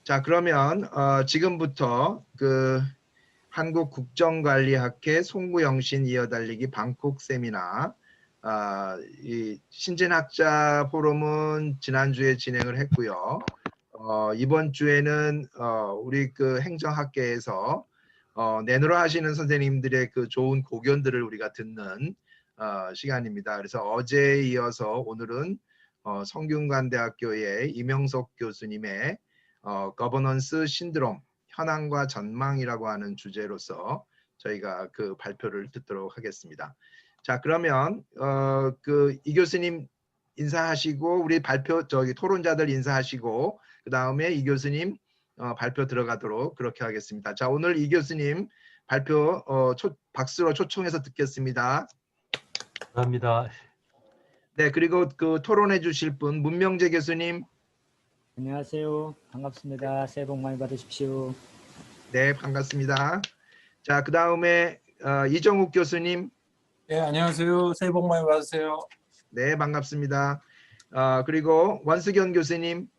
자, 그러면 지금부터 그 한국국정관리학회 송구영신 이어달리기 방콕 세미나 이 신진학자 포럼은 지난주에 진행을 했고요. 이번 주에는 우리 그 행정학계에서 내노라 하시는 선생님들의 그 좋은 고견들을 우리가 듣는 시간입니다. 그래서 어제에 이어서 오늘은 성균관대학교의 이명석 교수님의 거버넌스 신드롬 현황과 전망이라고 하는 주제로서 저희가 그 발표를 듣도록 하겠습니다. 자, 그러면 그 이 교수님 인사하시고 우리 발표 토론자들 인사하시고 그 다음에 이 교수님 발표 들어가도록 그렇게 하겠습니다. 자, 오늘 이 교수님 발표 박수로 초청해서 듣겠습니다. 감사합니다. 네, 그리고 그 토론해 주실 분 문명재 교수님. 안녕하세요. 반갑습니다. 새해 복 많이 받으십시오. 네, 반갑습니다. 자, 그 다음에 이정욱 교수님. 네, 안녕하세요. 새해 복 많이 받으세요. 네, 반갑습니다. 그리고 원수경 교수님.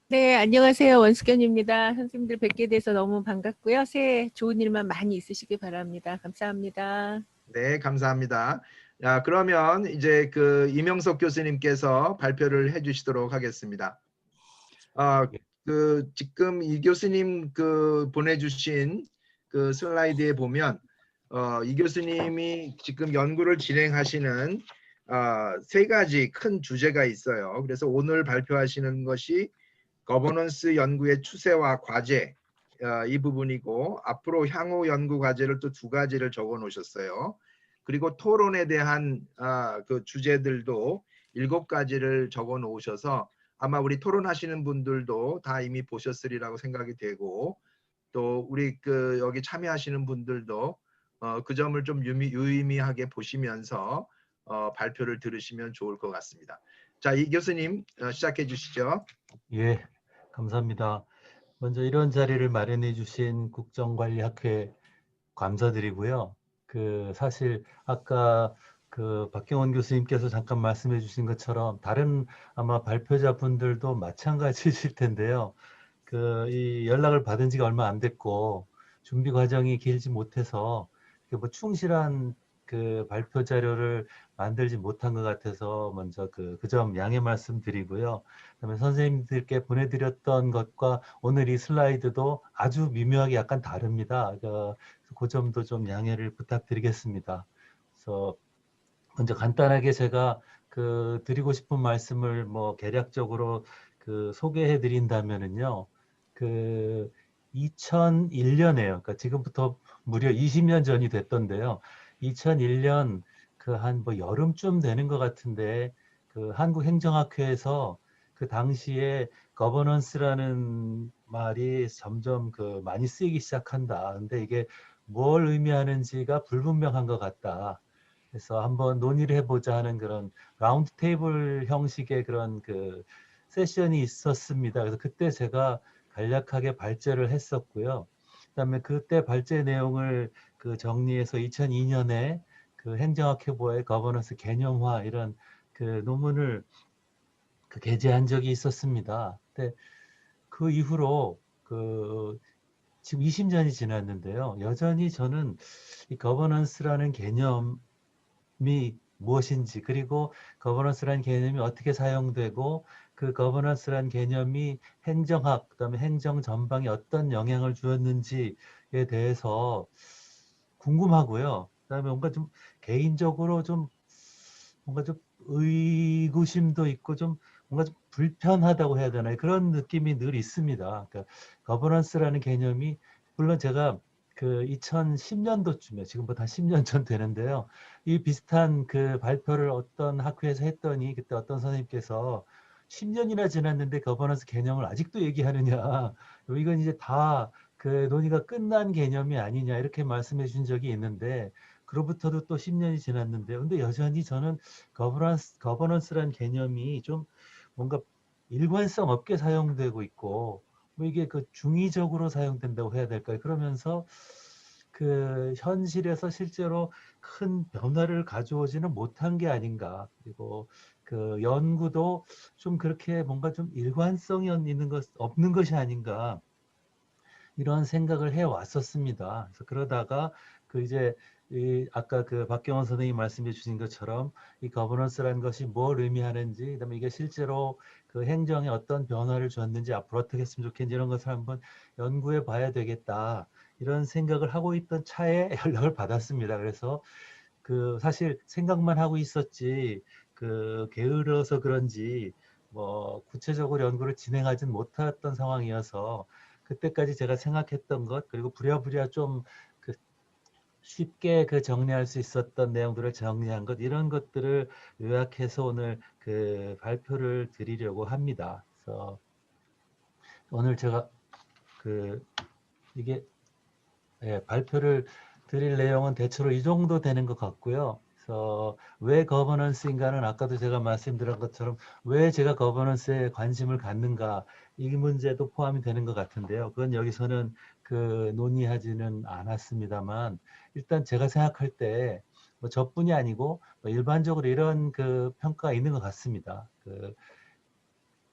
네, 안녕하세요. 원수견입니다. 선생님들 뵙게 돼서 너무 반갑고요. 새해 좋은 일만 많이 있으시길 바랍니다. 감사합니다. 네, 감사합니다. 자, 그러면 이제 그 이명석 교수님께서 발표를 해주시도록 하겠습니다. 그 지금 이 교수님 그 보내주신 그 슬라이드에 보면 이 교수님이 지금 연구를 진행하시는 세 가지 큰 주제가 있어요. 그래서 오늘 발표하시는 것이 거버넌스 연구의 추세와 과제 이 부분이고 앞으로 향후 연구 과제를 또 두 가지를 적어 놓으셨어요. 그리고 토론에 대한 그 주제들도 7가지를 적어 놓으셔서 아마 우리 토론하시는 분들도 다 이미 보셨으리라고 생각이 되고 또 우리 그 여기 참여하시는 분들도 그 점을 좀 유의미하게 보시면서 발표를 들으시면 좋을 것 같습니다. 자, 이 교수님 시작해 주시죠. 예, 감사합니다. 먼저 이런 자리를 마련해 주신 국정관리학회 감사드리고요. 그 사실 아까 그 박경원 교수님께서 잠깐 말씀해 주신 것처럼 다른 아마 발표자 분들도 마찬가지실 텐데요. 그 이 연락을 받은 지가 얼마 안 됐고 준비 과정이 길지 못해서 뭐 충실한 그 발표 자료를 만들지 못한 것 같아서 먼저 그 점 양해 말씀드리고요. 그다음에 선생님들께 보내드렸던 것과 오늘 이 슬라이드도 아주 미묘하게 약간 다릅니다. 그 점도 좀 양해를 부탁드리겠습니다. 그래서 먼저 간단하게 제가 그 드리고 싶은 말씀을 뭐 개략적으로 그 소개해 드린다면은요. 그 2001년에요. 그러니까 지금부터 무려 20년 전이 됐던데요. 2001년 그 한 뭐 여름쯤 되는 것 같은데 그 한국행정학회에서 그 당시에 거버넌스라는 말이 점점 그 많이 쓰이기 시작한다. 근데 이게 뭘 의미하는지가 불분명한 것 같다. 그래서 한번 논의를 해보자 하는 그런 라운드 테이블 형식의 그런 그 세션이 있었습니다. 그래서 그때 제가 간략하게 발제를 했었고요. 그다음에 그때 발제 내용을 그 정리해서 2002년에 그 행정학회보의 거버넌스 개념화 이런 그 논문을 그 게재한 적이 있었습니다. 근데 그 이후로 그 지금 20년이 지났는데요. 여전히 저는 이 거버넌스라는 개념이 무엇인지 그리고 거버넌스라는 개념이 어떻게 사용되고 그 거버넌스라는 개념이 행정학 그다음에 행정 전방에 어떤 영향을 주었는지에 대해서 궁금하고요. 그다음에 뭔가 좀 개인적으로 좀 뭔가 좀 의구심도 있고 좀 뭔가 좀 불편하다고 해야 되나요? 그런 느낌이 늘 있습니다. 그러니까 거버넌스라는 개념이 물론 제가 그 2010년도쯤에 지금부터 한 10년 전 되는데요. 이 비슷한 그 발표를 어떤 학회에서 했더니 그때 어떤 선생님께서 10년이나 지났는데 거버넌스 개념을 아직도 얘기하느냐. 이건 이제 다 그 논의가 끝난 개념이 아니냐 이렇게 말씀해 주신 적이 있는데 그로부터도 또 10년이 지났는데요. 근데 여전히 저는 거버넌스란 개념이 좀 뭔가 일관성 없게 사용되고 있고 뭐 이게 그 중의적으로 사용된다고 해야 될까요? 그러면서 그 현실에서 실제로 큰 변화를 가져오지는 못한 게 아닌가. 그리고 그 연구도 좀 그렇게 뭔가 좀 일관성이 있는 것 없는 것이 아닌가. 이런 생각을 해 왔었습니다. 그래서 그러다가 그 이제 아까 그 박경원 선생님 말씀해 주신 것처럼 이 거버넌스라는 것이 뭘 의미하는지, 그다음에 이게 실제로 그 행정에 어떤 변화를 줬는지 앞으로 어떻게 했으면 좋겠는지 이런 것을 한번 연구해 봐야 되겠다. 이런 생각을 하고 있던 차에 연락을 받았습니다. 그래서 그 사실 생각만 하고 있었지 그 게을러서 그런지 뭐 구체적으로 연구를 진행하진 못했던 상황이어서 그때까지 제가 생각했던 것 그리고 부랴부랴 좀 그 쉽게 그 정리할 수 있었던 내용들을 정리한 것 이런 것들을 요약해서 오늘 그 발표를 드리려고 합니다. 그래서 오늘 제가 그 이게 발표를 드릴 내용은 대체로 이 정도 되는 것 같고요. 그래서 왜 거버넌스인가는 아까도 제가 말씀드린 것처럼 왜 제가 거버넌스에 관심을 갖는가 이 문제도 포함이 되는 것 같은데요. 그건 여기서는 그 논의하지는 않았습니다만 일단 제가 생각할 때 뭐 저뿐이 아니고 뭐 일반적으로 이런 그 평가가 있는 것 같습니다. 그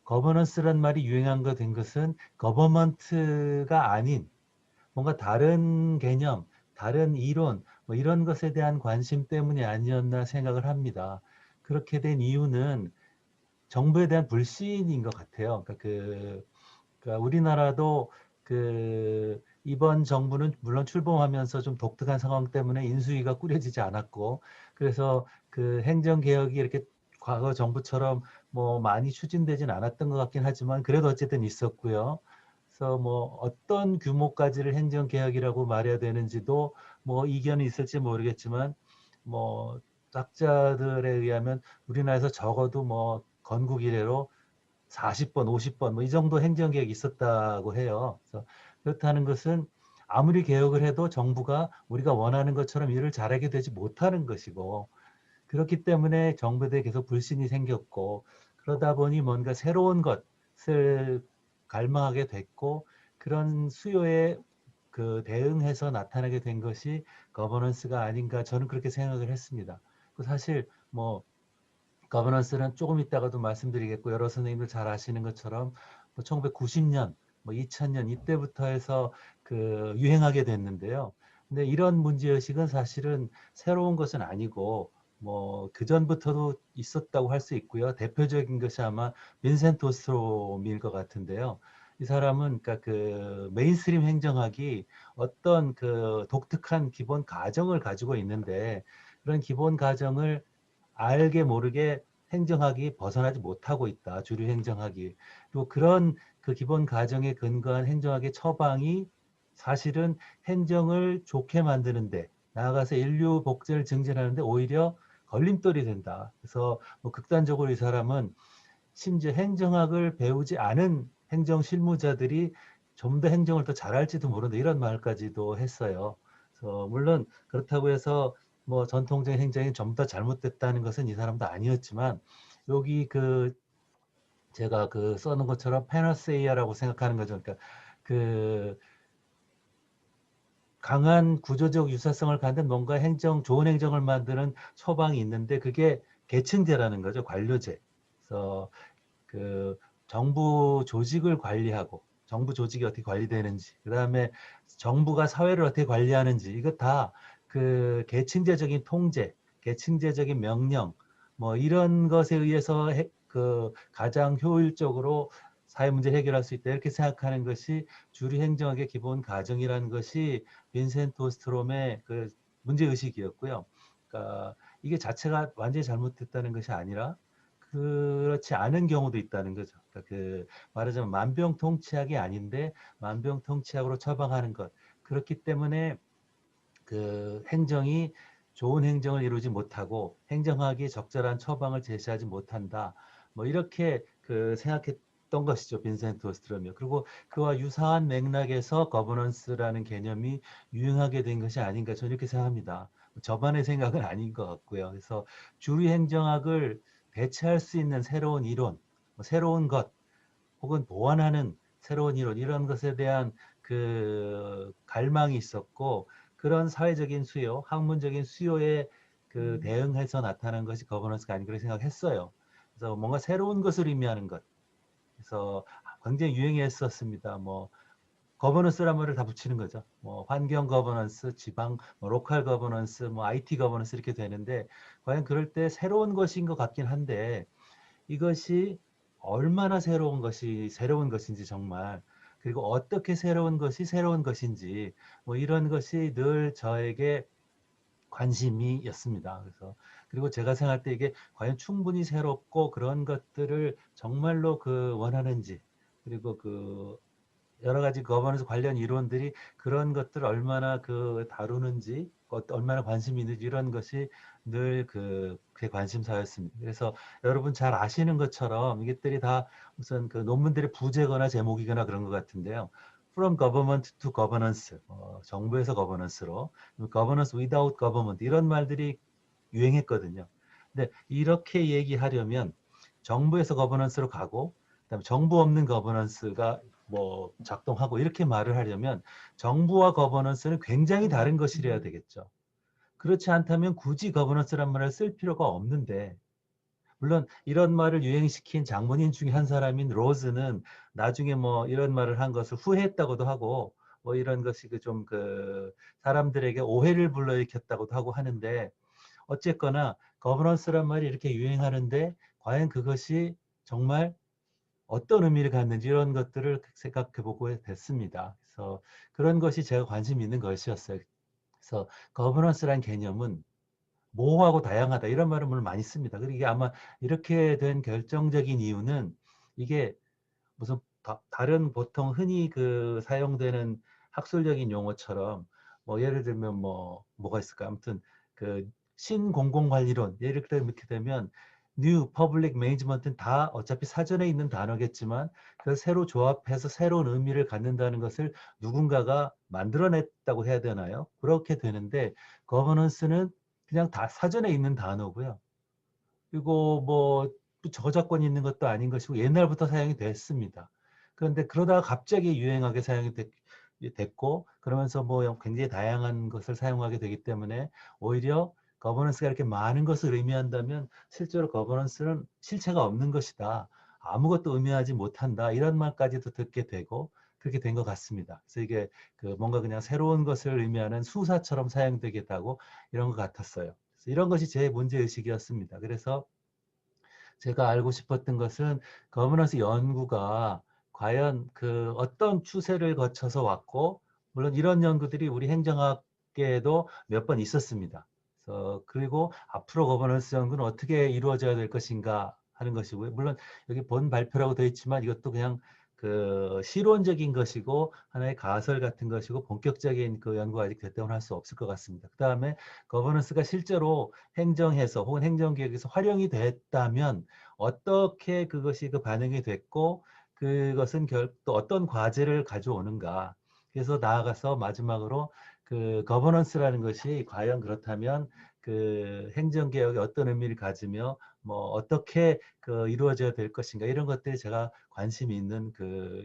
거버넌스란 말이 유행한 거 된 것은 거버먼트가 아닌 뭔가 다른 개념, 다른 이론, 뭐 이런 것에 대한 관심 때문이 아니었나 생각을 합니다. 그렇게 된 이유는 정부에 대한 불신인 것 같아요. 그러니까 우리나라도 그 이번 정부는 물론 출범하면서 좀 독특한 상황 때문에 인수위가 꾸려지지 않았고, 그래서 그 행정 개혁이 이렇게 과거 정부처럼 뭐 많이 추진되진 않았던 것 같긴 하지만 그래도 어쨌든 있었고요. 그래서 뭐 어떤 규모까지를 행정 개혁이라고 말해야 되는지도 뭐 이견이 있을지 모르겠지만 뭐 학자들에 의하면 우리나라에서 적어도 뭐 건국 이래로 40번, 50번 뭐 이 정도 행정 개혁이 있었다고 해요. 그래서 그렇다는 것은 아무리 개혁을 해도 정부가 우리가 원하는 것처럼 일을 잘하게 되지 못하는 것이고 그렇기 때문에 정부에 대해 계속 불신이 생겼고 그러다 보니 뭔가 새로운 것을 갈망하게 됐고 그런 수요에 그 대응해서 나타나게 된 것이 거버넌스가 아닌가 저는 그렇게 생각을 했습니다. 사실 뭐 거버넌스는 조금 이따가도 말씀드리겠고 여러 선생님들 잘 아시는 것처럼 뭐 1990년, 뭐 2000년 이때부터 해서 그 유행하게 됐는데요. 근데 이런 문제의식은 사실은 새로운 것은 아니고 뭐 그전부터도 있었다고 할 수 있고요. 대표적인 것이 아마 빈센트 오스트롬일 것 같은데요. 이 사람은 그러니까 그 메인스트림 행정학이 어떤 그 독특한 기본 가정을 가지고 있는데 그런 기본 가정을 알게 모르게 행정학이 벗어나지 못하고 있다. 주류 행정학이. 그리고 그런 그 기본 가정에 근거한 행정학의 처방이 사실은 행정을 좋게 만드는데 나아가서 인류 복제를 증진하는데 오히려 걸림돌이 된다. 그래서 뭐 극단적으로 이 사람은 심지어 행정학을 배우지 않은 행정 실무자들이 좀 더 행정을 더 잘할지도 모른다. 이런 말까지도 했어요. 그래서 물론 그렇다고 해서 뭐 전통적인 행정이 좀 더 잘못됐다는 것은 이 사람도 아니었지만 여기 그 제가 그 써놓은 것처럼 페너세이아라고 생각하는 거죠. 그러니까 그 강한 구조적 유사성을 갖는 뭔가 좋은 행정을 만드는 처방이 있는데 그게 계층제라는 거죠. 관료제. 그래서 그 정부 조직을 관리하고 정부 조직이 어떻게 관리되는지 그다음에 정부가 사회를 어떻게 관리하는지 이거 다 그 계층제적인 통제, 계층제적인 명령 뭐 이런 것에 의해서 그 가장 효율적으로 사회 문제 해결할 수 있다 이렇게 생각하는 것이 주류 행정학의 기본 가정이라는 것이 빈센트 오스트롬의 그 문제 의식이었고요. 그러니까 이게 자체가 완전히 잘못됐다는 것이 아니라 그렇지 않은 경우도 있다는 거죠. 그러니까 그 말하자면 만병통치약이 아닌데 만병통치약으로 처방하는 것. 그렇기 때문에 그 행정이 좋은 행정을 이루지 못하고 행정학이 적절한 처방을 제시하지 못한다. 뭐 이렇게 그 생각했던 것이죠. 빈센트 오스트롬이요. 그리고 그와 유사한 맥락에서 거버넌스라는 개념이 유행하게 된 것이 아닌가 저는 이렇게 생각합니다. 저만의 생각은 아닌 것 같고요. 그래서 주류 행정학을 대체할 수 있는 새로운 이론, 새로운 것, 혹은 보완하는 새로운 이론 이런 것에 대한 그 갈망이 있었고 그런 사회적인 수요, 학문적인 수요에 그 대응해서 나타난 것이 거버넌스가 아닌가 그렇게 생각했어요. 그래서 뭔가 새로운 것을 의미하는 것. 그래서 굉장히 유행했었습니다. 뭐 거버넌스란 말을 다 붙이는 거죠. 뭐 환경 거버넌스, 지방, 뭐 로컬 거버넌스, 뭐 IT 거버넌스 이렇게 되는데 과연 그럴 때 새로운 것인 것 같긴 한데 이것이 얼마나 새로운 것인지 정말 그리고 어떻게 새로운 것인지 뭐 이런 것이 늘 저에게 관심이었습니다. 그래서 그리고 제가 생각할 때 이게 과연 충분히 새롭고 그런 것들을 정말로 원하는지 그리고 여러 가지 거버넌스 관련 이론들이 그런 것들을 얼마나 다루는지 얼마나 관심이 있는지 이런 것이 늘 제 관심사였습니다. 그래서 여러분 잘 아시는 것처럼 이것들이 다 우선 논문들의 부제거나 제목이거나 그런 것 같은데요. From government to governance, 정부에서 거버넌스로, governance without government 이런 말들이 유행했거든요. 근데 이렇게 얘기하려면 정부에서 거버넌스로 가고 그다음에 정부 없는 거버넌스가 뭐 작동하고 이렇게 말을 하려면 정부와 거버넌스는 굉장히 다른 것이래야 되겠죠. 그렇지 않다면 굳이 거버넌스란 말을 쓸 필요가 없는데 물론 이런 말을 유행시킨 장본인 중에 한 사람인 로즈는 나중에 뭐 이런 말을 한 것을 후회했다고도 하고 뭐 이런 것이 사람들에게 오해를 불러일으켰다고도 하고 하는데 어쨌거나 거버넌스란 말이 이렇게 유행하는데 과연 그것이 정말 어떤 의미를 갖는지 이런 것들을 생각해보고 됐습니다. 그래서 그런 것이 제가 관심 있는 것이었어요. 그래서 거버넌스란 개념은 모호하고 다양하다 이런 말을 물론 많이 씁니다. 그리고 이게 아마 이렇게 된 결정적인 이유는 이게 무슨 다른 보통 흔히 사용되는 학술적인 용어처럼 뭐 예를 들면 뭐가 있을까? 아무튼 신공공관리론 예를 들어 이렇게 되면 New Public Management는 다 어차피 사전에 있는 단어겠지만 그걸 새로 조합해서 새로운 의미를 갖는다는 것을 누군가가 만들어냈다고 해야 되나요? 그렇게 되는데 거버넌스는 그냥 다 사전에 있는 단어고요. 그리고 뭐 저작권이 있는 것도 아닌 것이고 옛날부터 사용이 됐습니다. 그런데 그러다가 갑자기 유행하게 사용이 됐고 그러면서 뭐 굉장히 다양한 것을 사용하게 되기 때문에 오히려 거버넌스가 이렇게 많은 것을 의미한다면 실제로 거버넌스는 실체가 없는 것이다. 아무것도 의미하지 못한다. 이런 말까지도 듣게 되고 그렇게 된 것 같습니다. 그래서 이게 뭔가 그냥 새로운 것을 의미하는 수사처럼 사용되기도 하고 이런 것 같았어요. 그래서 이런 것이 제 문제의식이었습니다. 그래서 제가 알고 싶었던 것은 거버넌스 연구가 과연 어떤 추세를 거쳐서 왔고 물론 이런 연구들이 우리 행정학계에도 몇 번 있었습니다. 그리고 앞으로 거버넌스 연구는 어떻게 이루어져야 될 것인가 하는 것이고요. 물론 여기 본 발표라고 되어 있지만 이것도 그냥 실론적인 것이고 하나의 가설 같은 것이고 본격적인 연구가 아직 됐다고는 할 수 없을 것 같습니다. 그 다음에 거버넌스가 실제로 행정에서 혹은 행정기획에서 활용이 됐다면 어떻게 그것이 반영이 됐고 그것은 또 어떤 과제를 가져오는가. 그래서 나아가서 마지막으로 거버넌스라는 것이 과연 그렇다면 행정개혁에 어떤 의미를 가지며 뭐 어떻게 이루어져야 될 것인가 이런 것들이 제가 관심이 있는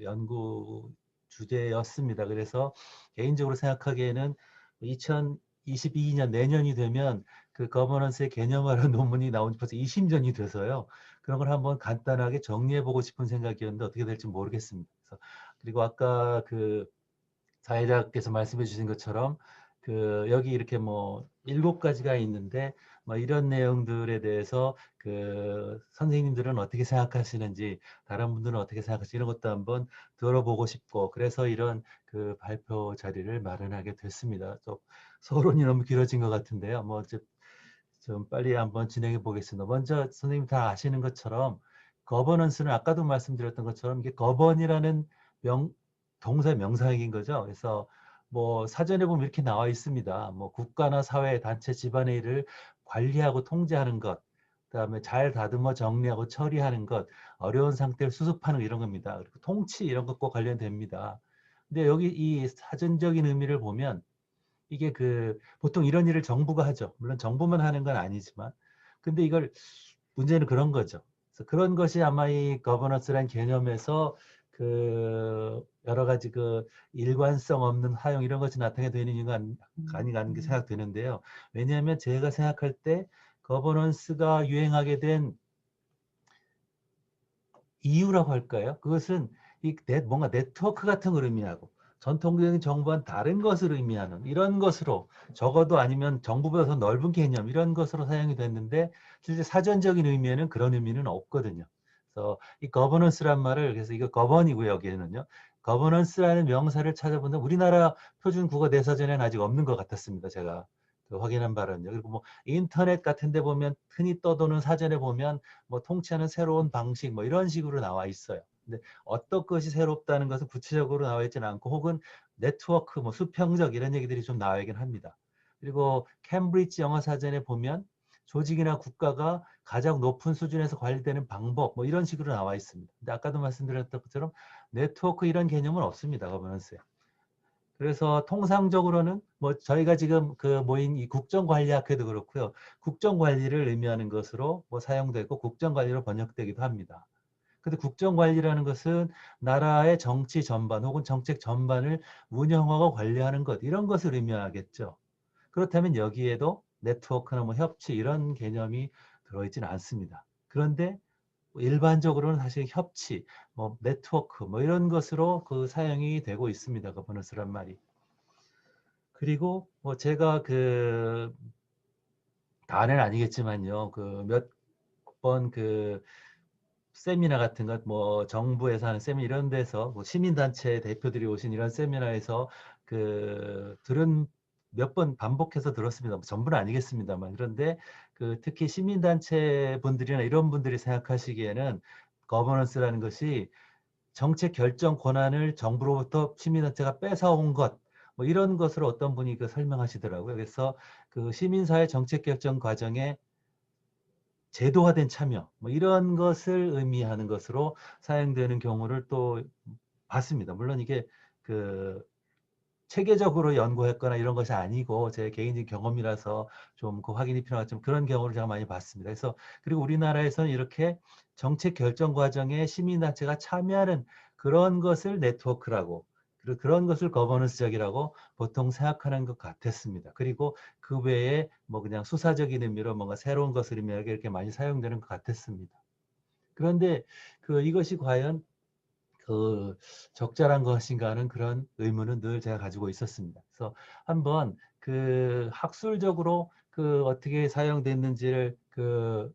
연구 주제였습니다. 그래서 개인적으로 생각하기에는 2022년 내년이 되면 거버넌스의 개념화라는 논문이 나온 지 벌써 20년이 돼서요. 그런 걸 한번 간단하게 정리해보고 싶은 생각이었는데 어떻게 될지 모르겠습니다. 그리고 아까 사회자께서 말씀해 주신 것처럼 여기 이렇게 뭐 7가지가 있는데 뭐 이런 내용들에 대해서 선생님들은 어떻게 생각하시는지 다른 분들은 어떻게 생각하시는지 이런 것도 한번 들어보고 싶고 그래서 이런 발표 자리를 마련하게 됐습니다. 좀 서론이 너무 길어진 것 같은데요. 뭐 좀 빨리 한번 진행해 보겠습니다. 먼저 선생님 다 아시는 것처럼 거버넌스는 아까도 말씀드렸던 것처럼 이게 거번이라는 동사 명사역인 거죠. 그래서 뭐 사전에 보면 이렇게 나와 있습니다. 뭐 국가나 사회, 단체, 집안의 일을 관리하고 통제하는 것, 그다음에 잘 다듬어 정리하고 처리하는 것, 어려운 상태를 수습하는 것 이런 겁니다. 그리고 통치 이런 것과 관련됩니다. 근데 여기 이 사전적인 의미를 보면 이게 보통 이런 일을 정부가 하죠. 물론 정부만 하는 건 아니지만 근데 이걸 문제는 그런 거죠. 그래서 그런 것이 아마 이 거버넌스라는 개념에서 여러 가지 일관성 없는 사용 이런 것이 나타나게 되는 이유가 아닌가 하는 게 생각되는데요. 왜냐하면 제가 생각할 때 거버넌스가 유행하게 된 이유라고 할까요? 그것은 뭔가 네트워크 같은 걸 의미하고 전통적인 정부와는 다른 것을 의미하는 이런 것으로 적어도 아니면 정부보다 더 넓은 개념 이런 것으로 사용이 됐는데 실제 사전적인 의미에는 그런 의미는 없거든요. 그래서 이 거버넌스란 말을 그래서 이거 거번이고요. 여기에는요. 거버넌스라는 명사를 찾아보면 우리나라 표준 국어 대사전에는 아직 없는 것 같았습니다. 제가 그 확인한 바는요. 그리고 뭐 인터넷 같은 데 보면 흔히 떠도는 사전에 보면 뭐 통치하는 새로운 방식 뭐 이런 식으로 나와 있어요. 근데 어떤 것이 새롭다는 것은 구체적으로 나와 있지는 않고 혹은 네트워크, 뭐 수평적 이런 얘기들이 좀 나와 있긴 합니다. 그리고 캠브리지 영어 사전에 보면 조직이나 국가가 가장 높은 수준에서 관리되는 방법 뭐 이런 식으로 나와 있습니다. 근데 아까도 말씀드렸던 것처럼 네트워크 이런 개념은 없습니다. 거버넌스에. 그래서 통상적으로는 뭐 저희가 지금 그 모인 이 국정관리학회도 그렇고요. 국정관리를 의미하는 것으로 뭐 사용되고 국정관리로 번역되기도 합니다. 근데 국정관리라는 것은 나라의 정치 전반 혹은 정책 전반을 운영하고 관리하는 것 이런 것을 의미하겠죠. 그렇다면 여기에도 네트워크나 뭐 협치 이런 개념이 들어있지는 않습니다. 그런데 일반적으로는 사실 협치, 뭐 네트워크 뭐 이런 것으로 그 사용이 되고 있습니다. 그 보너스란 말이. 그리고 뭐 제가 그 다는 아니겠지만요. 그 몇 번 그 세미나 같은 것, 뭐 정부에서 하는 세미나 이런 데서 뭐 시민단체 대표들이 오신 이런 세미나에서 그 들은 몇 번 반복해서 들었습니다. 뭐 전부는 아니겠습니다만 그런데 그 특히 시민단체 분들이나 이런 분들이 생각하시기에는 거버넌스라는 것이 정책 결정 권한을 정부로부터 시민단체가 뺏어온 것, 뭐 이런 것으로 어떤 분이 그 설명하시더라고요. 그래서 그 시민사회 정책 결정 과정에 제도화된 참여, 뭐 이런 것을 의미하는 것으로 사용되는 경우를 또 봤습니다. 물론 이게 그 체계적으로 연구했거나 이런 것이 아니고 제 개인적인 경험이라서 좀 그 확인이 필요하지만 그런 경우를 제가 많이 봤습니다. 그래서 그리고 우리나라에서는 이렇게 정책 결정 과정에 시민단체가 참여하는 그런 것을 네트워크라고 그리고 그런 것을 거버넌스적이라고 보통 생각하는 것 같았습니다. 그리고 그 외에 뭐 그냥 수사적인 의미로 뭔가 새로운 것을 의미하게 이렇게 많이 사용되는 것 같았습니다. 그런데 그 이것이 과연 그 적절한 것인가 하는 그런 의문은 늘 제가 가지고 있었습니다. 그래서 한번 그 학술적으로 그 어떻게 사용됐는지를 그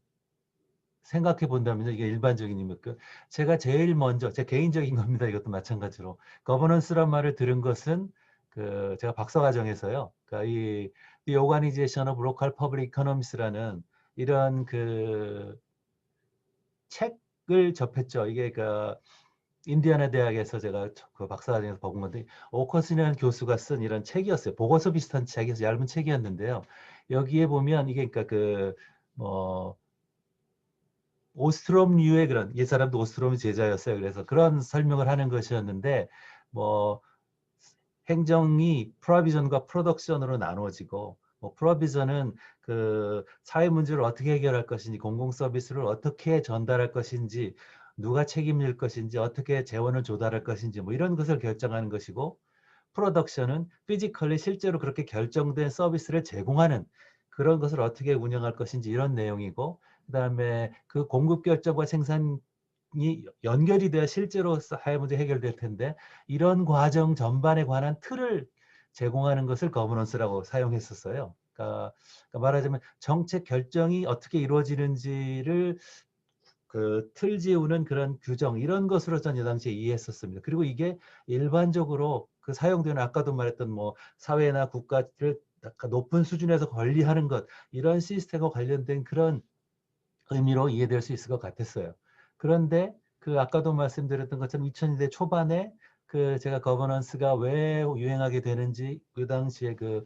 생각해 본다면 이게 일반적인 의미고 제가 제일 먼저 제 개인적인 겁니다. 이것도 마찬가지로 거버넌스란 말을 들은 것은 그 제가 박사과정에서요. 그러니까 이 The Organization of Local Public Economics라는 이런 그 책을 접했죠. 이게 그 인디애나 대학에서 제가 그 박사과정에서 본 건데 오커슨이라는 교수가 쓴 이런 책이었어요. 보고서 비슷한 책이어서 얇은 책이었는데요. 여기에 보면 이게 그러니까 그뭐 오스트롬류의 그런 이 사람도 오스트롬의 제자였어요. 그래서 그런 설명을 하는 것이었는데 뭐 행정이 프로비전과 프로덕션으로 나누어지고 뭐 프로비전은 그 사회 문제를 어떻게 해결할 것인지 공공 서비스를 어떻게 전달할 것인지 누가 책임질 것인지 어떻게 재원을 조달할 것인지 뭐 이런 것을 결정하는 것이고 프로덕션은 피지컬리 실제로 그렇게 결정된 서비스를 제공하는 그런 것을 어떻게 운영할 것인지 이런 내용이고 그다음에 그 공급 결정과 생산이 연결이 돼야 실제로 사회 문제 해결될 텐데 이런 과정 전반에 관한 틀을 제공하는 것을 거버넌스라고 사용했었어요. 그러니까 말하자면 정책 결정이 어떻게 이루어지는지를 그 틀 지우는 그런 규정 이런 것으로 저는 이 당시에 이해했었습니다. 그리고 이게 일반적으로 그 사용되는 아까도 말했던 뭐 사회나 국가를 높은 수준에서 관리하는 것 이런 시스템과 관련된 그런 의미로 이해될 수 있을 것 같았어요. 그런데 그 아까도 말씀드렸던 것처럼 2000년대 초반에 그 제가 거버넌스가 왜 유행하게 되는지 그 당시에 그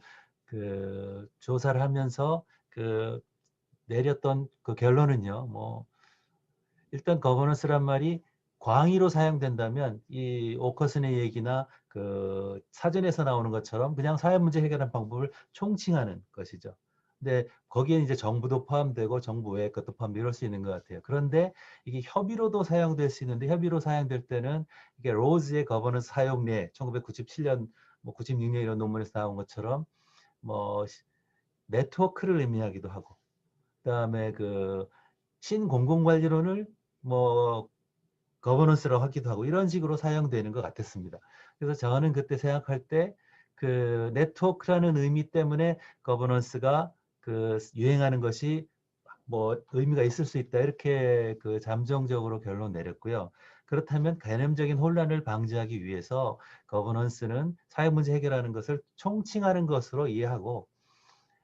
조사를 하면서 그 내렸던 그 결론은요. 뭐 일단 거버넌스란 말이 광의로 사용된다면 이 오커슨의 얘기나 그 사전에서 나오는 것처럼 그냥 사회 문제 해결하는 방법을 총칭하는 것이죠. 근데 거기에 이제 정부도 포함되고 정부 외의 것도 포함 이럴 수 있는 것 같아요. 그런데 이게 협의로도 사용될 수 있는데 협의로 사용될 때는 이게 로즈의 거버넌스 사용례 1997년 뭐 96년 이런 논문에서 나온 것처럼 뭐 네트워크를 의미하기도 하고 그다음에 그 신공공관리론을 뭐 거버넌스라고 하기도 하고 이런 식으로 사용되는 것 같았습니다. 그래서 저는 그때 생각할 때 그 네트워크라는 의미 때문에 거버넌스가 그 유행하는 것이 뭐 의미가 있을 수 있다 이렇게 그 잠정적으로 결론 내렸고요. 그렇다면 개념적인 혼란을 방지하기 위해서 거버넌스는 사회 문제 해결하는 것을 총칭하는 것으로 이해하고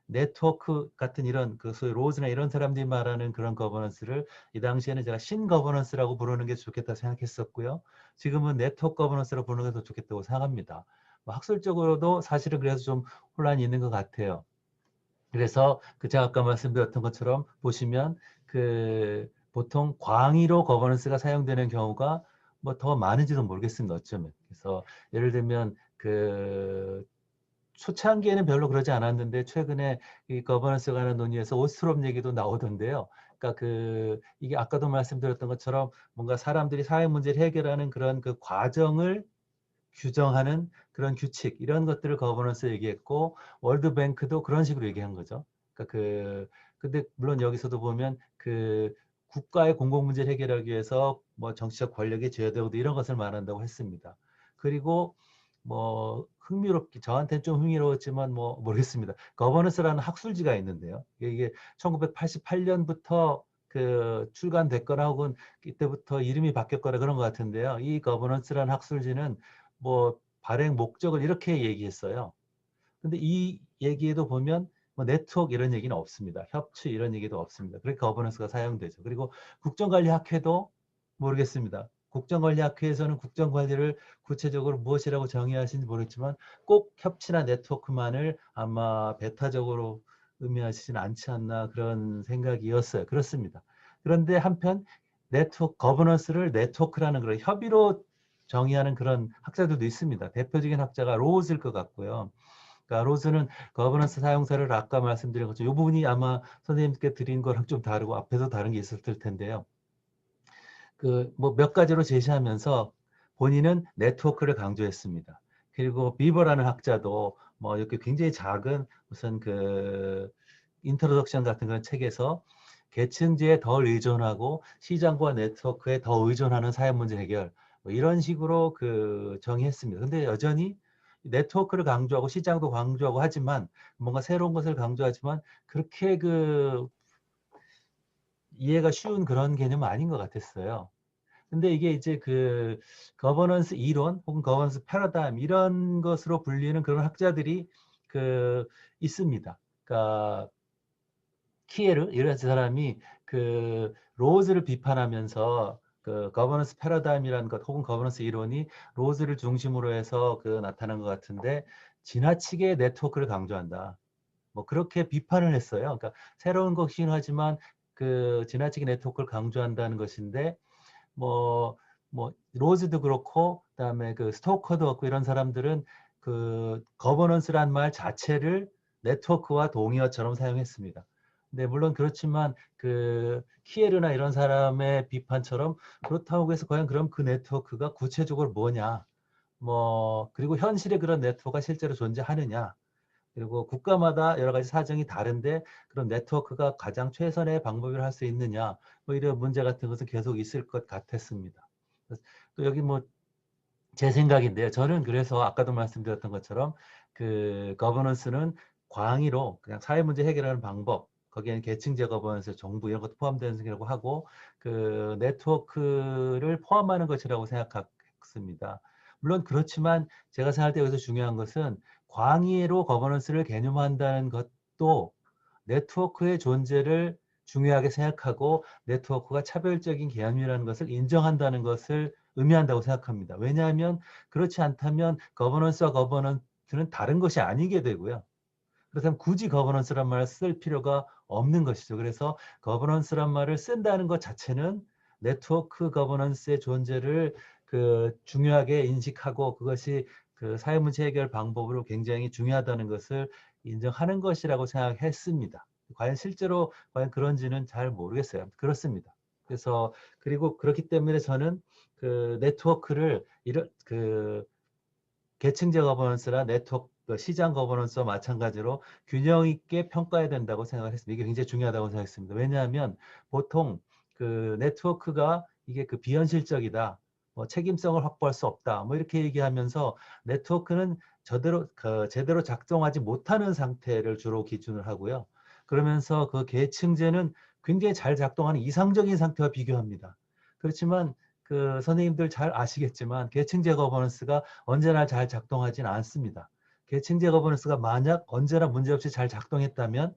네트워크 같은 이런 그 소위 로즈나 이런 사람들이 말하는 그런 거버넌스를 이 당시에는 제가 신거버넌스라고 부르는 게 좋겠다 생각했었고요. 지금은 네트워크 거버넌스라고 부르는 게 더 좋겠다고 생각합니다. 뭐 학술적으로도 사실은 그래서 좀 혼란이 있는 것 같아요. 그래서 그 제가 아까 말씀드렸던 것처럼 보시면 그 보통 광의로 거버넌스가 사용되는 경우가 뭐 더 많은지도 모르겠습니다. 어쩌면. 그래서 예를 들면 그 초창기에는 별로 그러지 않았는데 최근에 이 거버넌스에 관한 논의에서 오스트롬 얘기도 나오던데요. 그러니까 그 이게 아까도 말씀드렸던 것처럼 뭔가 사람들이 사회 문제를 해결하는 그런 그 과정을 규정하는 그런 규칙 이런 것들을 거버넌스 얘기했고 월드뱅크도 그런 식으로 얘기한 거죠. 그러니까 그 근데 물론 여기서도 보면 그 국가의 공공 문제를 해결하기 위해서 뭐 정치적 권력이 제어되고 이런 것을 말한다고 했습니다. 그리고 뭐 흥미롭게 저한테는 좀 흥미로웠지만 뭐 모르겠습니다. 거버넌스라는 학술지가 있는데요. 이게 1988년부터 그 출간됐거나 혹은 이때부터 이름이 바뀌었거나 그런 것 같은데요. 이 거버넌스라는 학술지는 뭐 발행 목적을 이렇게 얘기했어요. 근데 이 얘기에도 보면 뭐 네트워크 이런 얘기는 없습니다. 협치 이런 얘기도 없습니다. 그러니까 거버넌스가 사용되죠. 그리고 국정관리학회도 모르겠습니다. 국정관리학회에서는 국정관리를 구체적으로 무엇이라고 정의하시는지 모르겠지만 꼭 협치나 네트워크만을 아마 배타적으로 의미하시진 않지 않나 그런 생각이었어요. 그렇습니다. 그런데 한편 네트워크 거버넌스를 네트워크라는 그런 협의로 정의하는 그런 학자들도 있습니다. 대표적인 학자가 로즈일 것 같고요. 그러니까 로즈는 거버넌스 사용사를 아까 말씀드린 것처럼 이 부분이 아마 선생님께 드린 거랑 좀 다르고 앞에서 다른 게 있었을 텐데요. 그 뭐 몇 가지로 제시하면서 본인은 네트워크를 강조했습니다. 그리고 비버라는 학자도 뭐 이렇게 굉장히 작은 무슨 그 인트로덕션 같은 그런 책에서 계층제에 덜 의존하고 시장과 네트워크에 더 의존하는 사회 문제 해결 뭐 이런 식으로 그 정의했습니다. 근데 여전히 네트워크를 강조하고 시장도 강조하고 하지만 뭔가 새로운 것을 강조하지만 그렇게 그 이해가 쉬운 그런 개념은 아닌 것 같았어요. 근데 이게 이제 그 거버넌스 이론 혹은 거버넌스 패러다임 이런 것으로 불리는 그런 학자들이 그 있습니다. 그러니까 키에르 이런 사람이 그 로즈를 비판하면서 그 거버넌스 패러다임이라는 것 혹은 거버넌스 이론이 로즈를 중심으로 해서 그 나타난 것 같은데 지나치게 네트워크를 강조한다. 뭐 그렇게 비판을 했어요. 그러니까 새로운 것이긴 하지만 그 지나치게 네트워크를 강조한다는 것인데 뭐 로즈도 그렇고 그다음에 그 스토커도 그렇고 이런 사람들은 그 거버넌스란 말 자체를 네트워크와 동의어처럼 사용했습니다. 근데 물론 그렇지만 그 키에르나 이런 사람의 비판처럼 그렇다고 해서 과연 그럼 그 네트워크가 구체적으로 뭐냐? 뭐 그리고 현실에 그런 네트워크가 실제로 존재하느냐? 그리고 국가마다 여러 가지 사정이 다른데 그런 네트워크가 가장 최선의 방법을 할 수 있느냐 뭐 이런 문제 같은 것은 계속 있을 것 같았습니다. 또 여기 뭐 제 생각인데요. 저는 그래서 아까도 말씀드렸던 것처럼 그 거버넌스는 광의로 그냥 사회 문제 해결하는 방법 거기에는 계층제 거버넌스, 정부 이런 것도 포함되는 것이라고 하고 그 네트워크를 포함하는 것이라고 생각했습니다. 물론 그렇지만 제가 생각할 때 여기서 중요한 것은 광의로 거버넌스를 개념한다는 것도 네트워크의 존재를 중요하게 생각하고 네트워크가 차별적인 개념이라는 것을 인정한다는 것을 의미한다고 생각합니다. 왜냐하면 그렇지 않다면 거버넌스와 거버넌스는 다른 것이 아니게 되고요. 그렇다면 굳이 거버넌스란 말을 쓸 필요가 없는 것이죠. 그래서 거버넌스란 말을 쓴다는 것 자체는 네트워크 거버넌스의 존재를 그 중요하게 인식하고 그것이 그 사회 문제 해결 방법으로 굉장히 중요하다는 것을 인정하는 것이라고 생각했습니다. 과연 실제로 과연 그런지는 잘 모르겠어요. 그렇습니다. 그래서 그리고 그렇기 때문에 저는 그 네트워크를 이런 그 계층제 거버넌스나 네트워크 시장 거버넌스와 마찬가지로 균형 있게 평가해야 된다고 생각을 했습니다. 이게 굉장히 중요하다고 생각했습니다. 왜냐하면 보통 그 네트워크가 이게 그 비현실적이다. 뭐 책임성을 확보할 수 없다. 뭐 이렇게 얘기하면서 네트워크는 제대로 작동하지 못하는 상태를 주로 기준을 하고요. 그러면서 그 계층제는 굉장히 잘 작동하는 이상적인 상태와 비교합니다. 그렇지만 그 선생님들 잘 아시겠지만 계층제 거버넌스가 언제나 잘 작동하지는 않습니다. 계층제 거버넌스가 만약 언제나 문제없이 잘 작동했다면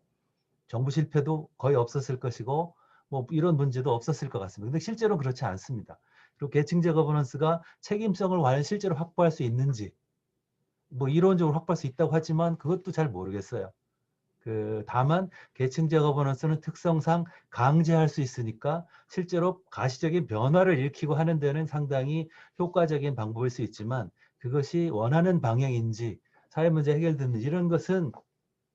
정부 실패도 거의 없었을 것이고 뭐 이런 문제도 없었을 것 같습니다. 근데 실제로 그렇지 않습니다. 그리고 계층제 거버넌스가 책임성을 과연 실제로 확보할 수 있는지 뭐 이론적으로 확보할 수 있다고 하지만 그것도 잘 모르겠어요. 다만 계층제 거버넌스는 특성상 강제할 수 있으니까 실제로 가시적인 변화를 일으키고 하는 데는 상당히 효과적인 방법일 수 있지만 그것이 원하는 방향인지 사회 문제 해결되는지 이런 것은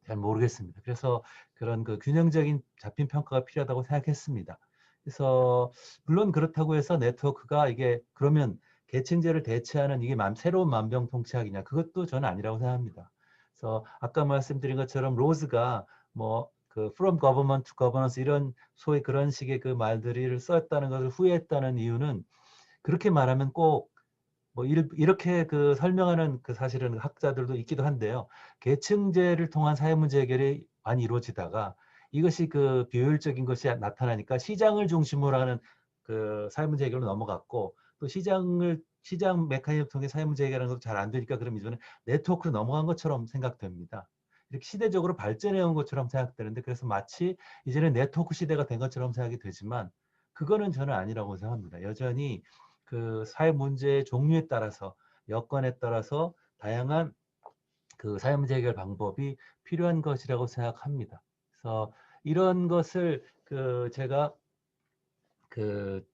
잘 모르겠습니다. 그래서 그런 그 균형적인 잡힌 평가가 필요하다고 생각했습니다. 그래서 물론 그렇다고 해서 네트워크가 이게 그러면 계층제를 대체하는 이게 새로운 만병통치약이냐 그것도 저는 아니라고 생각합니다. 그래서 아까 말씀드린 것처럼 로즈가 뭐 그 from government to governance 이런 소위 그런 식의 그 말들을 썼다는 것을 후회했다는 이유는 그렇게 말하면 꼭 뭐 이렇게 그 설명하는 그 사실은 학자들도 있기도 한데요. 계층제를 통한 사회 문제 해결이 많이 이루어지다가 이것이 그 비효율적인 것이 나타나니까 시장을 중심으로 하는 그 사회 문제 해결로 넘어갔고 또 시장 메커니즘을 통해 사회 문제 해결하는 것도 잘 안 되니까 그럼 이제는 네트워크로 넘어간 것처럼 생각됩니다. 이렇게 시대적으로 발전해 온 것처럼 생각되는데 그래서 마치 이제는 네트워크 시대가 된 것처럼 생각이 되지만 그거는 저는 아니라고 생각합니다. 여전히 그 사회 문제의 종류에 따라서 여건에 따라서 다양한 그 사회 문제 해결 방법이 필요한 것이라고 생각합니다. 그래서 이런 것을 그 제가 그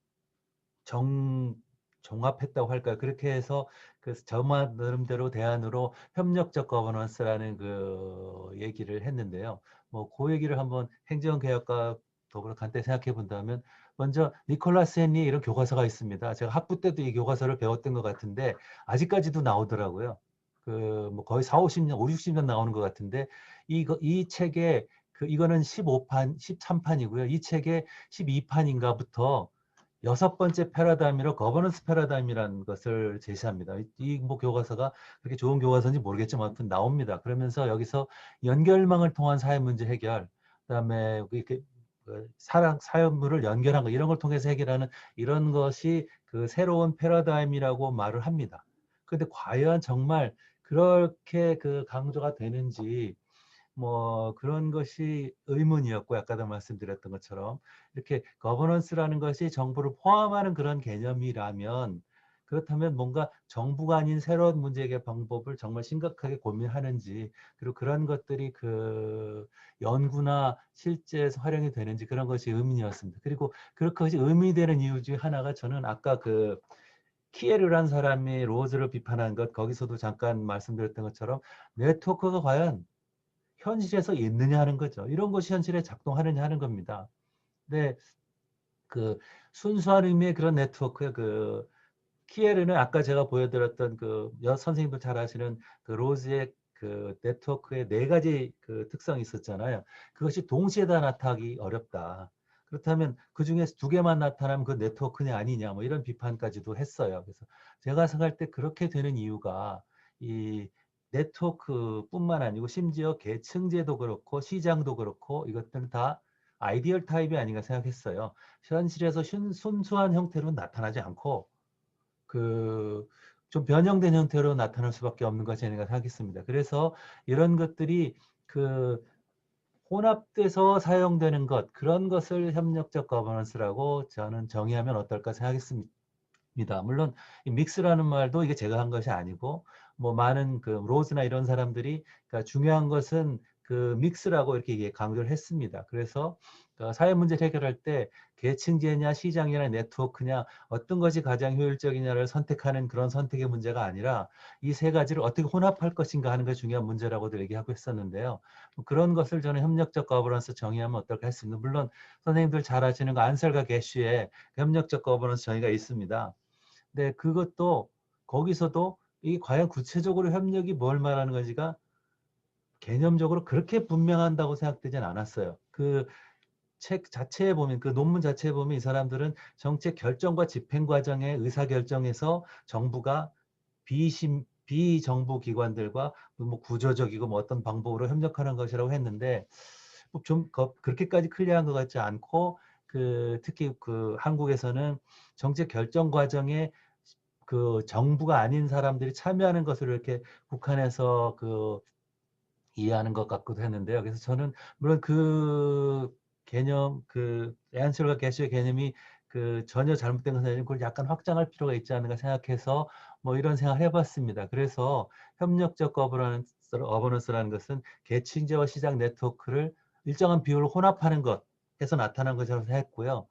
종합했다고 할까요? 그렇게 해서 그 저만 나름대로 대안으로 협력적 거버넌스라는 그 얘기를 했는데요. 뭐 그 얘기를 한번 행정개혁과 더불어 간단히 생각해 본다면 먼저 니콜라스 헨리 이런 교과서가 있습니다. 제가 학부 때도 이 교과서를 배웠던 것 같은데 아직까지도 나오더라고요. 그 뭐 거의 4, 50년, 5, 60년 나오는 것 같은데 이 책에 이거는 15판, 13판이고요. 이 책의 12판인가부터 6번째 패러다임으로 거버넌스 패러다임이라는 것을 제시합니다. 이 뭐 교과서가 그렇게 좋은 교과서인지 모르겠지만 아무튼 나옵니다. 그러면서 여기서 연결망을 통한 사회 문제 해결, 그다음에 이렇게 사회물을 연결한 거 이런 걸 통해서 해결하는 이런 것이 그 새로운 패러다임이라고 말을 합니다. 그런데 과연 정말 그렇게 그 강조가 되는지 뭐 그런 것이 의문이었고 아까도 말씀드렸던 것처럼 이렇게 거버넌스라는 것이 정부를 포함하는 그런 개념이라면 그렇다면 뭔가 정부가 아닌 새로운 문제 해결 방법을 정말 심각하게 고민하는지 그리고 그런 것들이 그 연구나 실제에서 활용이 되는지 그런 것이 의문이었습니다. 그리고 그렇게 의문이 되는 이유 중에 하나가 저는 아까 그 키에르란 사람이 로즈를 비판한 것 거기서도 잠깐 말씀드렸던 것처럼 네트워크가 과연 현실에서 있느냐 하는 거죠. 이런 것이 현실에 작동하느냐 하는 겁니다. 근데 그 순수한 의미의 그런 네트워크의 그 키에르는 아까 제가 보여드렸던 그 선생님도 잘 아시는 그 로즈의 그 네트워크의 4가지 그 특성이 있었잖아요. 그것이 동시에 다 나타나기 어렵다. 그렇다면 그 중에서 2개만 나타나면 그 네트워크냐 아니냐 뭐 이런 비판까지도 했어요. 그래서 제가 생각할 때 그렇게 되는 이유가 이 네트워크뿐만 아니고 심지어 계층제도 그렇고 시장도 그렇고 이것들은 다 아이디얼 타입이 아닌가 생각했어요. 현실에서 순수한 형태로 나타나지 않고 그 좀 변형된 형태로 나타날 수밖에 없는 것이 아닌가 생각했습니다. 그래서 이런 것들이 그 혼합돼서 사용되는 것 그런 것을 협력적 거버넌스라고 저는 정의하면 어떨까 생각했습니다. 물론 이 믹스라는 말도 이게 제가 한 것이 아니고 뭐 많은 그 로즈나 이런 사람들이 그러니까 중요한 것은 그 믹스라고 이렇게 강조를 했습니다. 그래서 사회 문제를 해결할 때 계층제냐 시장이냐 네트워크냐 어떤 것이 가장 효율적이냐를 선택하는 그런 선택의 문제가 아니라 이 3가지를 어떻게 혼합할 것인가 하는 것이 중요한 문제라고도 얘기하고 있었는데요. 그런 것을 저는 협력적 거버넌스 정의하면 어떨까 했습니다. 물론 선생님들 잘 아시는 거 안셀과 게쉬의 협력적 거버넌스 정의가 있습니다. 네, 그것도 거기서도 이 과연 구체적으로 협력이 뭘 말하는 건지가 개념적으로 그렇게 분명한다고 생각되진 않았어요. 책 자체에 보면 그 논문 자체에 보면 이 사람들은 정책 결정과 집행 과정의 의사 결정에서 정부가 비정부 기관들과 뭐 구조적이고 뭐 어떤 방법으로 협력하는 것이라고 했는데 좀 그렇게까지 클리어한 것 같지 않고 특히 그 한국에서는 정책 결정 과정에 그 정부가 아닌 사람들이 참여하는 것을 이렇게 북한에서 이해하는 것 같기도 했는데요. 그래서 저는 물론 그 개념, 에안셀과 개수의 개념이 전혀 잘못된 것은 아니고 그걸 약간 확장할 필요가 있지 않은가 생각해서 뭐 이런 생각을 해봤습니다. 그래서 협력적 거버넌스라는 것은 계층제와 시장 네트워크를 일정한 비율로 혼합하는 것에서 나타난 것이라고 생각했고요.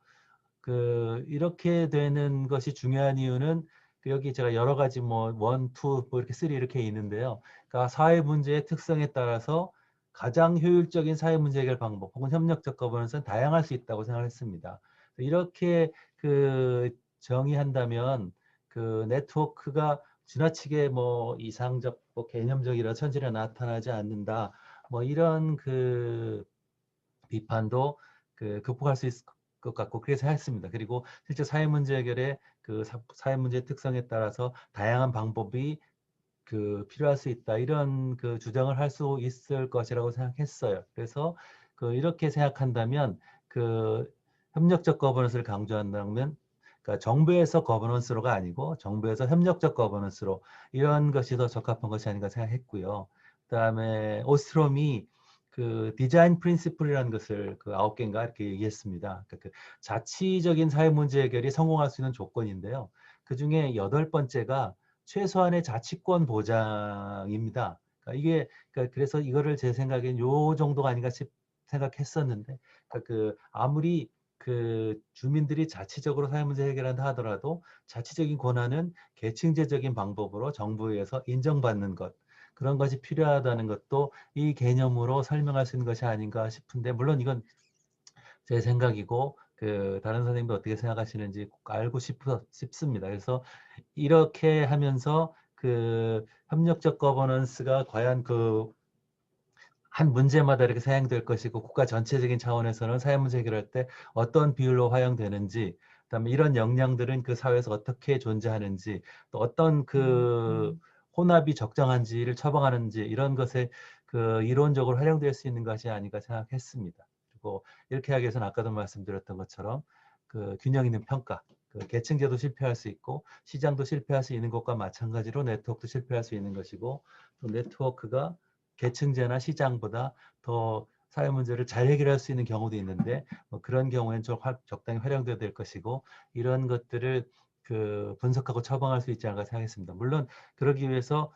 이렇게 되는 것이 중요한 이유는 여기 제가 여러 가지 뭐 원, 투, 뭐 이렇게 쓰리 이렇게 있는데요. 그러니까 사회 문제의 특성에 따라서 가장 효율적인 사회 문제 해결 방법 혹은 협력적 거버넌스는 다양할 수 있다고 생각했습니다. 이렇게 정의한다면 네트워크가 지나치게 뭐 이상적, 뭐 개념적이라 천질에 나타나지 않는다. 뭐 이런 비판도 극복할 수 있을 것 같고 그래서 했습니다. 그리고 실제 사회 문제 해결에 사회 문제의 특성에 따라서 다양한 방법이 필요할 수 있다. 이런 주장을 할 수 있을 것이라고 생각했어요. 그래서 이렇게 생각한다면 협력적 거버넌스를 강조한다면 그러니까 정부에서 거버넌스로가 아니고 정부에서 협력적 거버넌스로 이런 것이 더 적합한 것이 아닌가 생각했고요. 그다음에 오스트롬이 디자인 프린시플이라는 것을 9개인가 이렇게 얘기했습니다. 그러니까 자치적인 사회 문제 해결이 성공할 수 있는 조건인데요. 그 중에 8번째가 최소한의 자치권 보장입니다. 그래서 이거를 제 생각엔 요 정도가 아닌가 생각했었는데, 아무리 주민들이 자치적으로 사회 문제 해결한다 하더라도 자치적인 권한은 계층제적인 방법으로 정부에 의해서 인정받는 것, 그런 것이 필요하다는 것도 이 개념으로 설명할 수 있는 것이 아닌가 싶은데, 물론 이건 제 생각이고 다른 선생님도 어떻게 생각하시는지 꼭 알고 싶습니다. 그래서 이렇게 하면서 협력적 거버넌스가 과연 한 문제마다 이렇게 사용될 것이고 국가 전체적인 차원에서는 사회 문제 해결할 때 어떤 비율로 활용되는지, 그다음에 이런 역량들은 그 사회에서 어떻게 존재하는지, 또 어떤 혼합이 적정한지를 처방하는지, 이런 것에 이론적으로 활용될 수 있는 것이 아닌가 생각했습니다. 그리고 이렇게 하기 위해서는 아까도 말씀드렸던 것처럼 균형 있는 평가, 계층제도 실패할 수 있고 시장도 실패할 수 있는 것과 마찬가지로 네트워크도 실패할 수 있는 것이고, 또 네트워크가 계층제나 시장보다 더 사회 문제를 잘 해결할 수 있는 경우도 있는데 뭐 그런 경우에는 좀 적당히 활용돼야 될 것이고, 이런 것들을 분석하고 처방할 수 있지 않을까 생각했습니다. 물론 그러기 위해서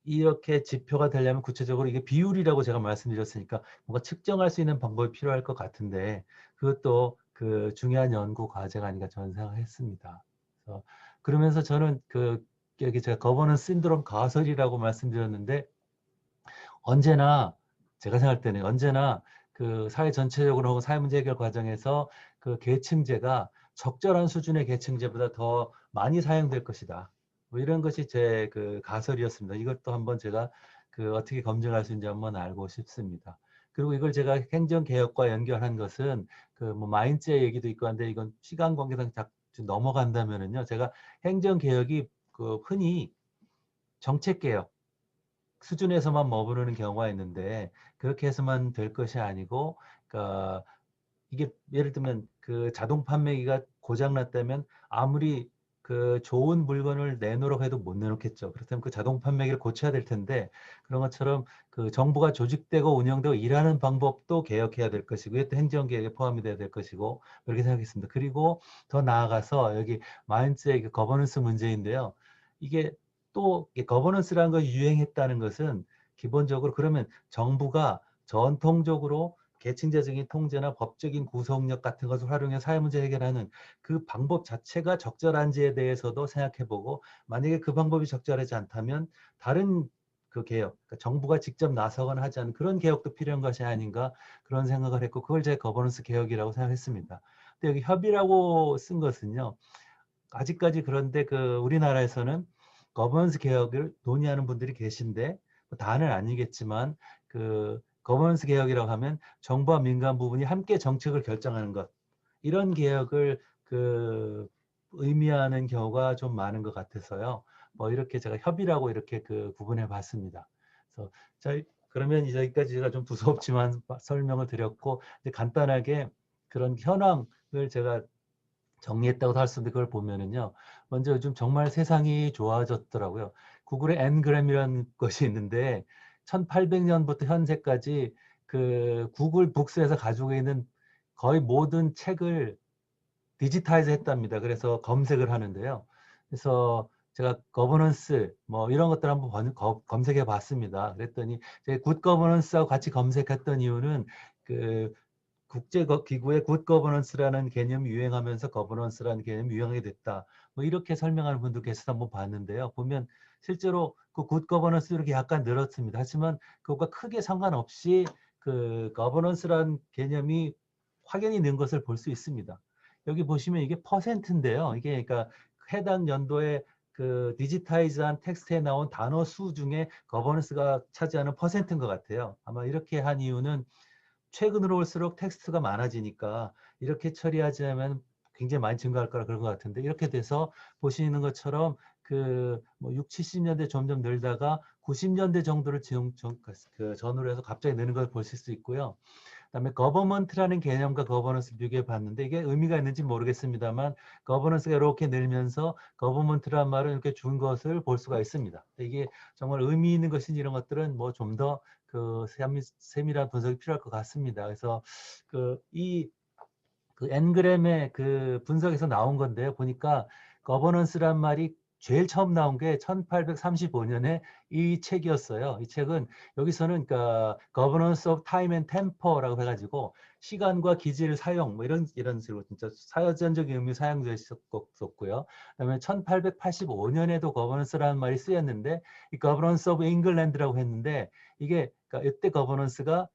이렇게 지표가 되려면 구체적으로 이게 비율이라고 제가 말씀드렸으니까 뭔가 측정할 수 있는 방법이 필요할 것 같은데, 그것도 중요한 연구 과제가 아닌가 저는 생각했습니다. 그러면서 저는 여기 제가 거버넌스 신드롬 가설이라고 말씀드렸는데, 언제나 제가 생각할 때는 언제나 사회 전체적으로 혹은 사회 문제 해결 과정에서 계층제가 적절한 수준의 계층제보다 더 많이 사용될 것이다. 뭐 이런 것이 제 가설이었습니다. 이것도 한번 제가 어떻게 검증할 수 있는지 한번 알고 싶습니다. 그리고 이걸 제가 행정개혁과 연결한 것은 뭐 마인츠의 얘기도 있고 한데, 이건 시간 관계상 좀 넘어간다면은요, 제가 행정개혁이 흔히 정책개혁 수준에서만 머무르는 경우가 있는데, 그렇게 해서만 될 것이 아니고, 그러니까 이게 예를 들면 자동 판매기가 고장 났다면 아무리 좋은 물건을 내놓으라고 해도 못 내놓겠죠. 그렇다면 자동 판매기를 고쳐야 될 텐데, 그런 것처럼 정부가 조직되고 운영되고 일하는 방법도 개혁해야 될 것이고, 이것도 행정개혁에 포함이 돼야 될 것이고, 그렇게 생각했습니다. 그리고 더 나아가서 여기 마인츠의 거버넌스 문제인데요. 이게 또 거버넌스라는 것이 유행했다는 것은 기본적으로, 그러면 정부가 전통적으로 계층제적인 통제나 법적인 구속력 같은 것을 활용해 사회 문제 해결하는 그 방법 자체가 적절한지에 대해서도 생각해보고, 만약에 그 방법이 적절하지 않다면 다른 개혁, 그러니까 정부가 직접 나서거나 하지 않은 그런 개혁도 필요한 것이 아닌가, 그런 생각을 했고, 그걸 제가 거버넌스 개혁이라고 생각했습니다. 근데 여기 협의라고 쓴 것은요, 아직까지 그런데 우리나라에서는 거버넌스 개혁을 논의하는 분들이 계신데, 다는 아니겠지만 거버넌스 개혁이라고 하면 정부와 민간 부분이 함께 정책을 결정하는 것, 이런 개혁을 의미하는 경우가 좀 많은 것 같아서요. 뭐 이렇게 제가 협의라고 이렇게 구분해 봤습니다. 그래서 그러면 이제 여기까지 제가 좀 두서없지만 설명을 드렸고, 이제 간단하게 그런 현황을 제가 정리했다고 할 수 있는데, 그걸 보면은요, 먼저 요즘 정말 세상이 좋아졌더라고요. 구글의 N그램이라는 것이 있는데 1800년부터 현재까지 구글 북스에서 가지고 있는 거의 모든 책을 디지타이즈 했답니다. 그래서 검색을 하는데요. 그래서 제가 거버넌스 뭐 이런 것들 한번 검색해 봤습니다. 그랬더니 굿 거버넌스하고 같이 검색했던 이유는 국제기구의 굿 거버넌스라는 개념이 유행하면서 거버넌스라는 개념이 유행하게 됐다. 뭐 이렇게 설명하는 분도 계셔서 한번 봤는데요. 보면 실제로 굿 거버넌스 이렇게 약간 늘었습니다. 하지만 그것과 크게 상관없이 거버넌스라는 개념이 확연히 는 것을 볼 수 있습니다. 여기 보시면 이게 퍼센트인데요. 이게 그러니까 해당 연도에 디지타이즈한 텍스트에 나온 단어 수 중에 거버넌스가 차지하는 퍼센트인 것 같아요. 아마 이렇게 한 이유는 최근으로 올수록 텍스트가 많아지니까 이렇게 처리하자면 굉장히 많이 증가할 거라 그런 것 같은데, 이렇게 돼서 보시는 것처럼 뭐 6, 70년대 점점 늘다가 90년대 정도를 전후로 해서 갑자기 느는 걸 보실 수 있고요. 그다음에 거버먼트라는 개념과 거버넌스 비교해 봤는데 이게 의미가 있는지 모르겠습니다만, 거버넌스가 이렇게 늘면서 거버먼트란 말은 이렇게 준 것을 볼 수가 있습니다. 이게 정말 의미 있는 것인지 이런 것들은 뭐 좀 더 세밀한 분석이 필요할 것 같습니다. 그래서 이 N그램의 분석에서 나온 건데요. 보니까 거버넌스란 말이 제일 처음 나온 게 1835년에 이 책이었어요. 이 책은 여기서는 Governance of Time and Tempo라고 해가지고 시간과 기지를 사용, 뭐 이런 식으로 진짜 사전적인 의미 사용되어 있었고요. 그다음에 1885년에도 거버넌스라는 말이 쓰였는데 이 Governance of England라고 했는데 이게 이때 거버넌스가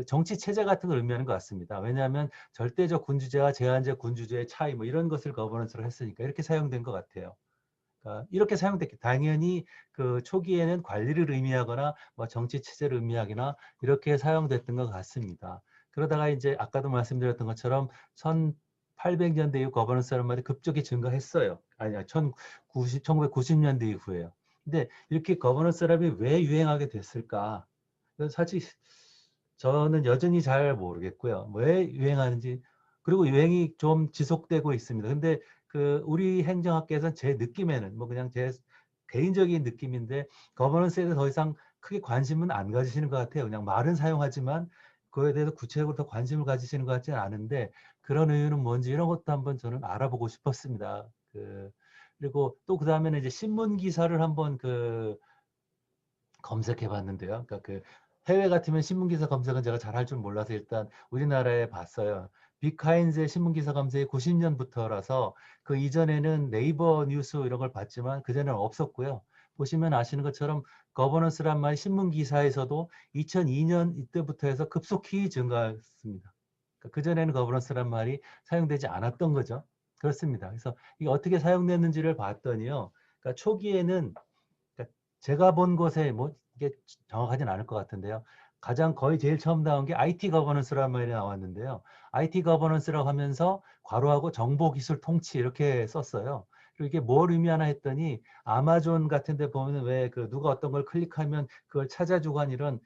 정치 체제 같은 걸 의미하는 것 같습니다. 왜냐하면 절대적 군주제와 제한적 군주제의 차이 뭐 이런 것을 거버넌스로 했으니까 이렇게 사용된 것 같아요. 이렇게 사용됐기, 당연히 초기에는 관리를 의미하거나 뭐 정치 체제를 의미하거나 이렇게 사용됐던 것 같습니다. 그러다가 이제 아까도 말씀드렸던 것처럼 1800년대 이후 거버넌스라는 말이 급격히 증가했어요. 아니야, 1990년대 이후에요. 근데 이렇게 거버넌스랍이 왜 유행하게 됐을까? 사실 저는 여전히 잘 모르겠고요. 왜 유행하는지, 그리고 유행이 좀 지속되고 있습니다. 근데 우리 행정학계에서는 제 느낌에는 뭐 그냥 제 개인적인 느낌인데 거버넌스에 대해서 더 이상 크게 관심은 안 가지시는 것 같아요. 그냥 말은 사용하지만 그거에 대해서 구체적으로 더 관심을 가지시는 것 같지는 않은데, 그런 이유는 뭔지 이런 것도 한번 저는 알아보고 싶었습니다. 그리고 또 그 다음에는 이제 신문 기사를 한번 검색해 봤는데요. 그러니까 해외 같으면 신문 기사 검색은 제가 잘 할 줄 몰라서 일단 우리나라에 봤어요. 빅카인즈의 신문 기사 검색이 90년부터라서 그 이전에는 네이버 뉴스 이런 걸 봤지만 그전에는 없었고요. 보시면 아시는 것처럼 거버넌스란 말이 신문 기사에서도 2002년 이때부터 해서 급속히 증가했습니다. 그전에는 거버넌스란 말이 사용되지 않았던 거죠. 그렇습니다. 그래서 이게 어떻게 사용됐는지를 봤더니요. 그러니까 초기에는 제가 본 곳에 뭐 이게 정확하진 않을 것 같은데요. 가장 거의 제일 처음 나온 게 IT 거버넌스라는 말이 나왔는데요. IT 거버넌스라고 하면서 괄호하고 정보기술 통치 이렇게 썼어요. 그리고 이게 뭘 의미하나 했더니 아마존 같은 데 보면 왜 누가 어떤 걸 클릭하면 그걸 찾아주고 하는 이런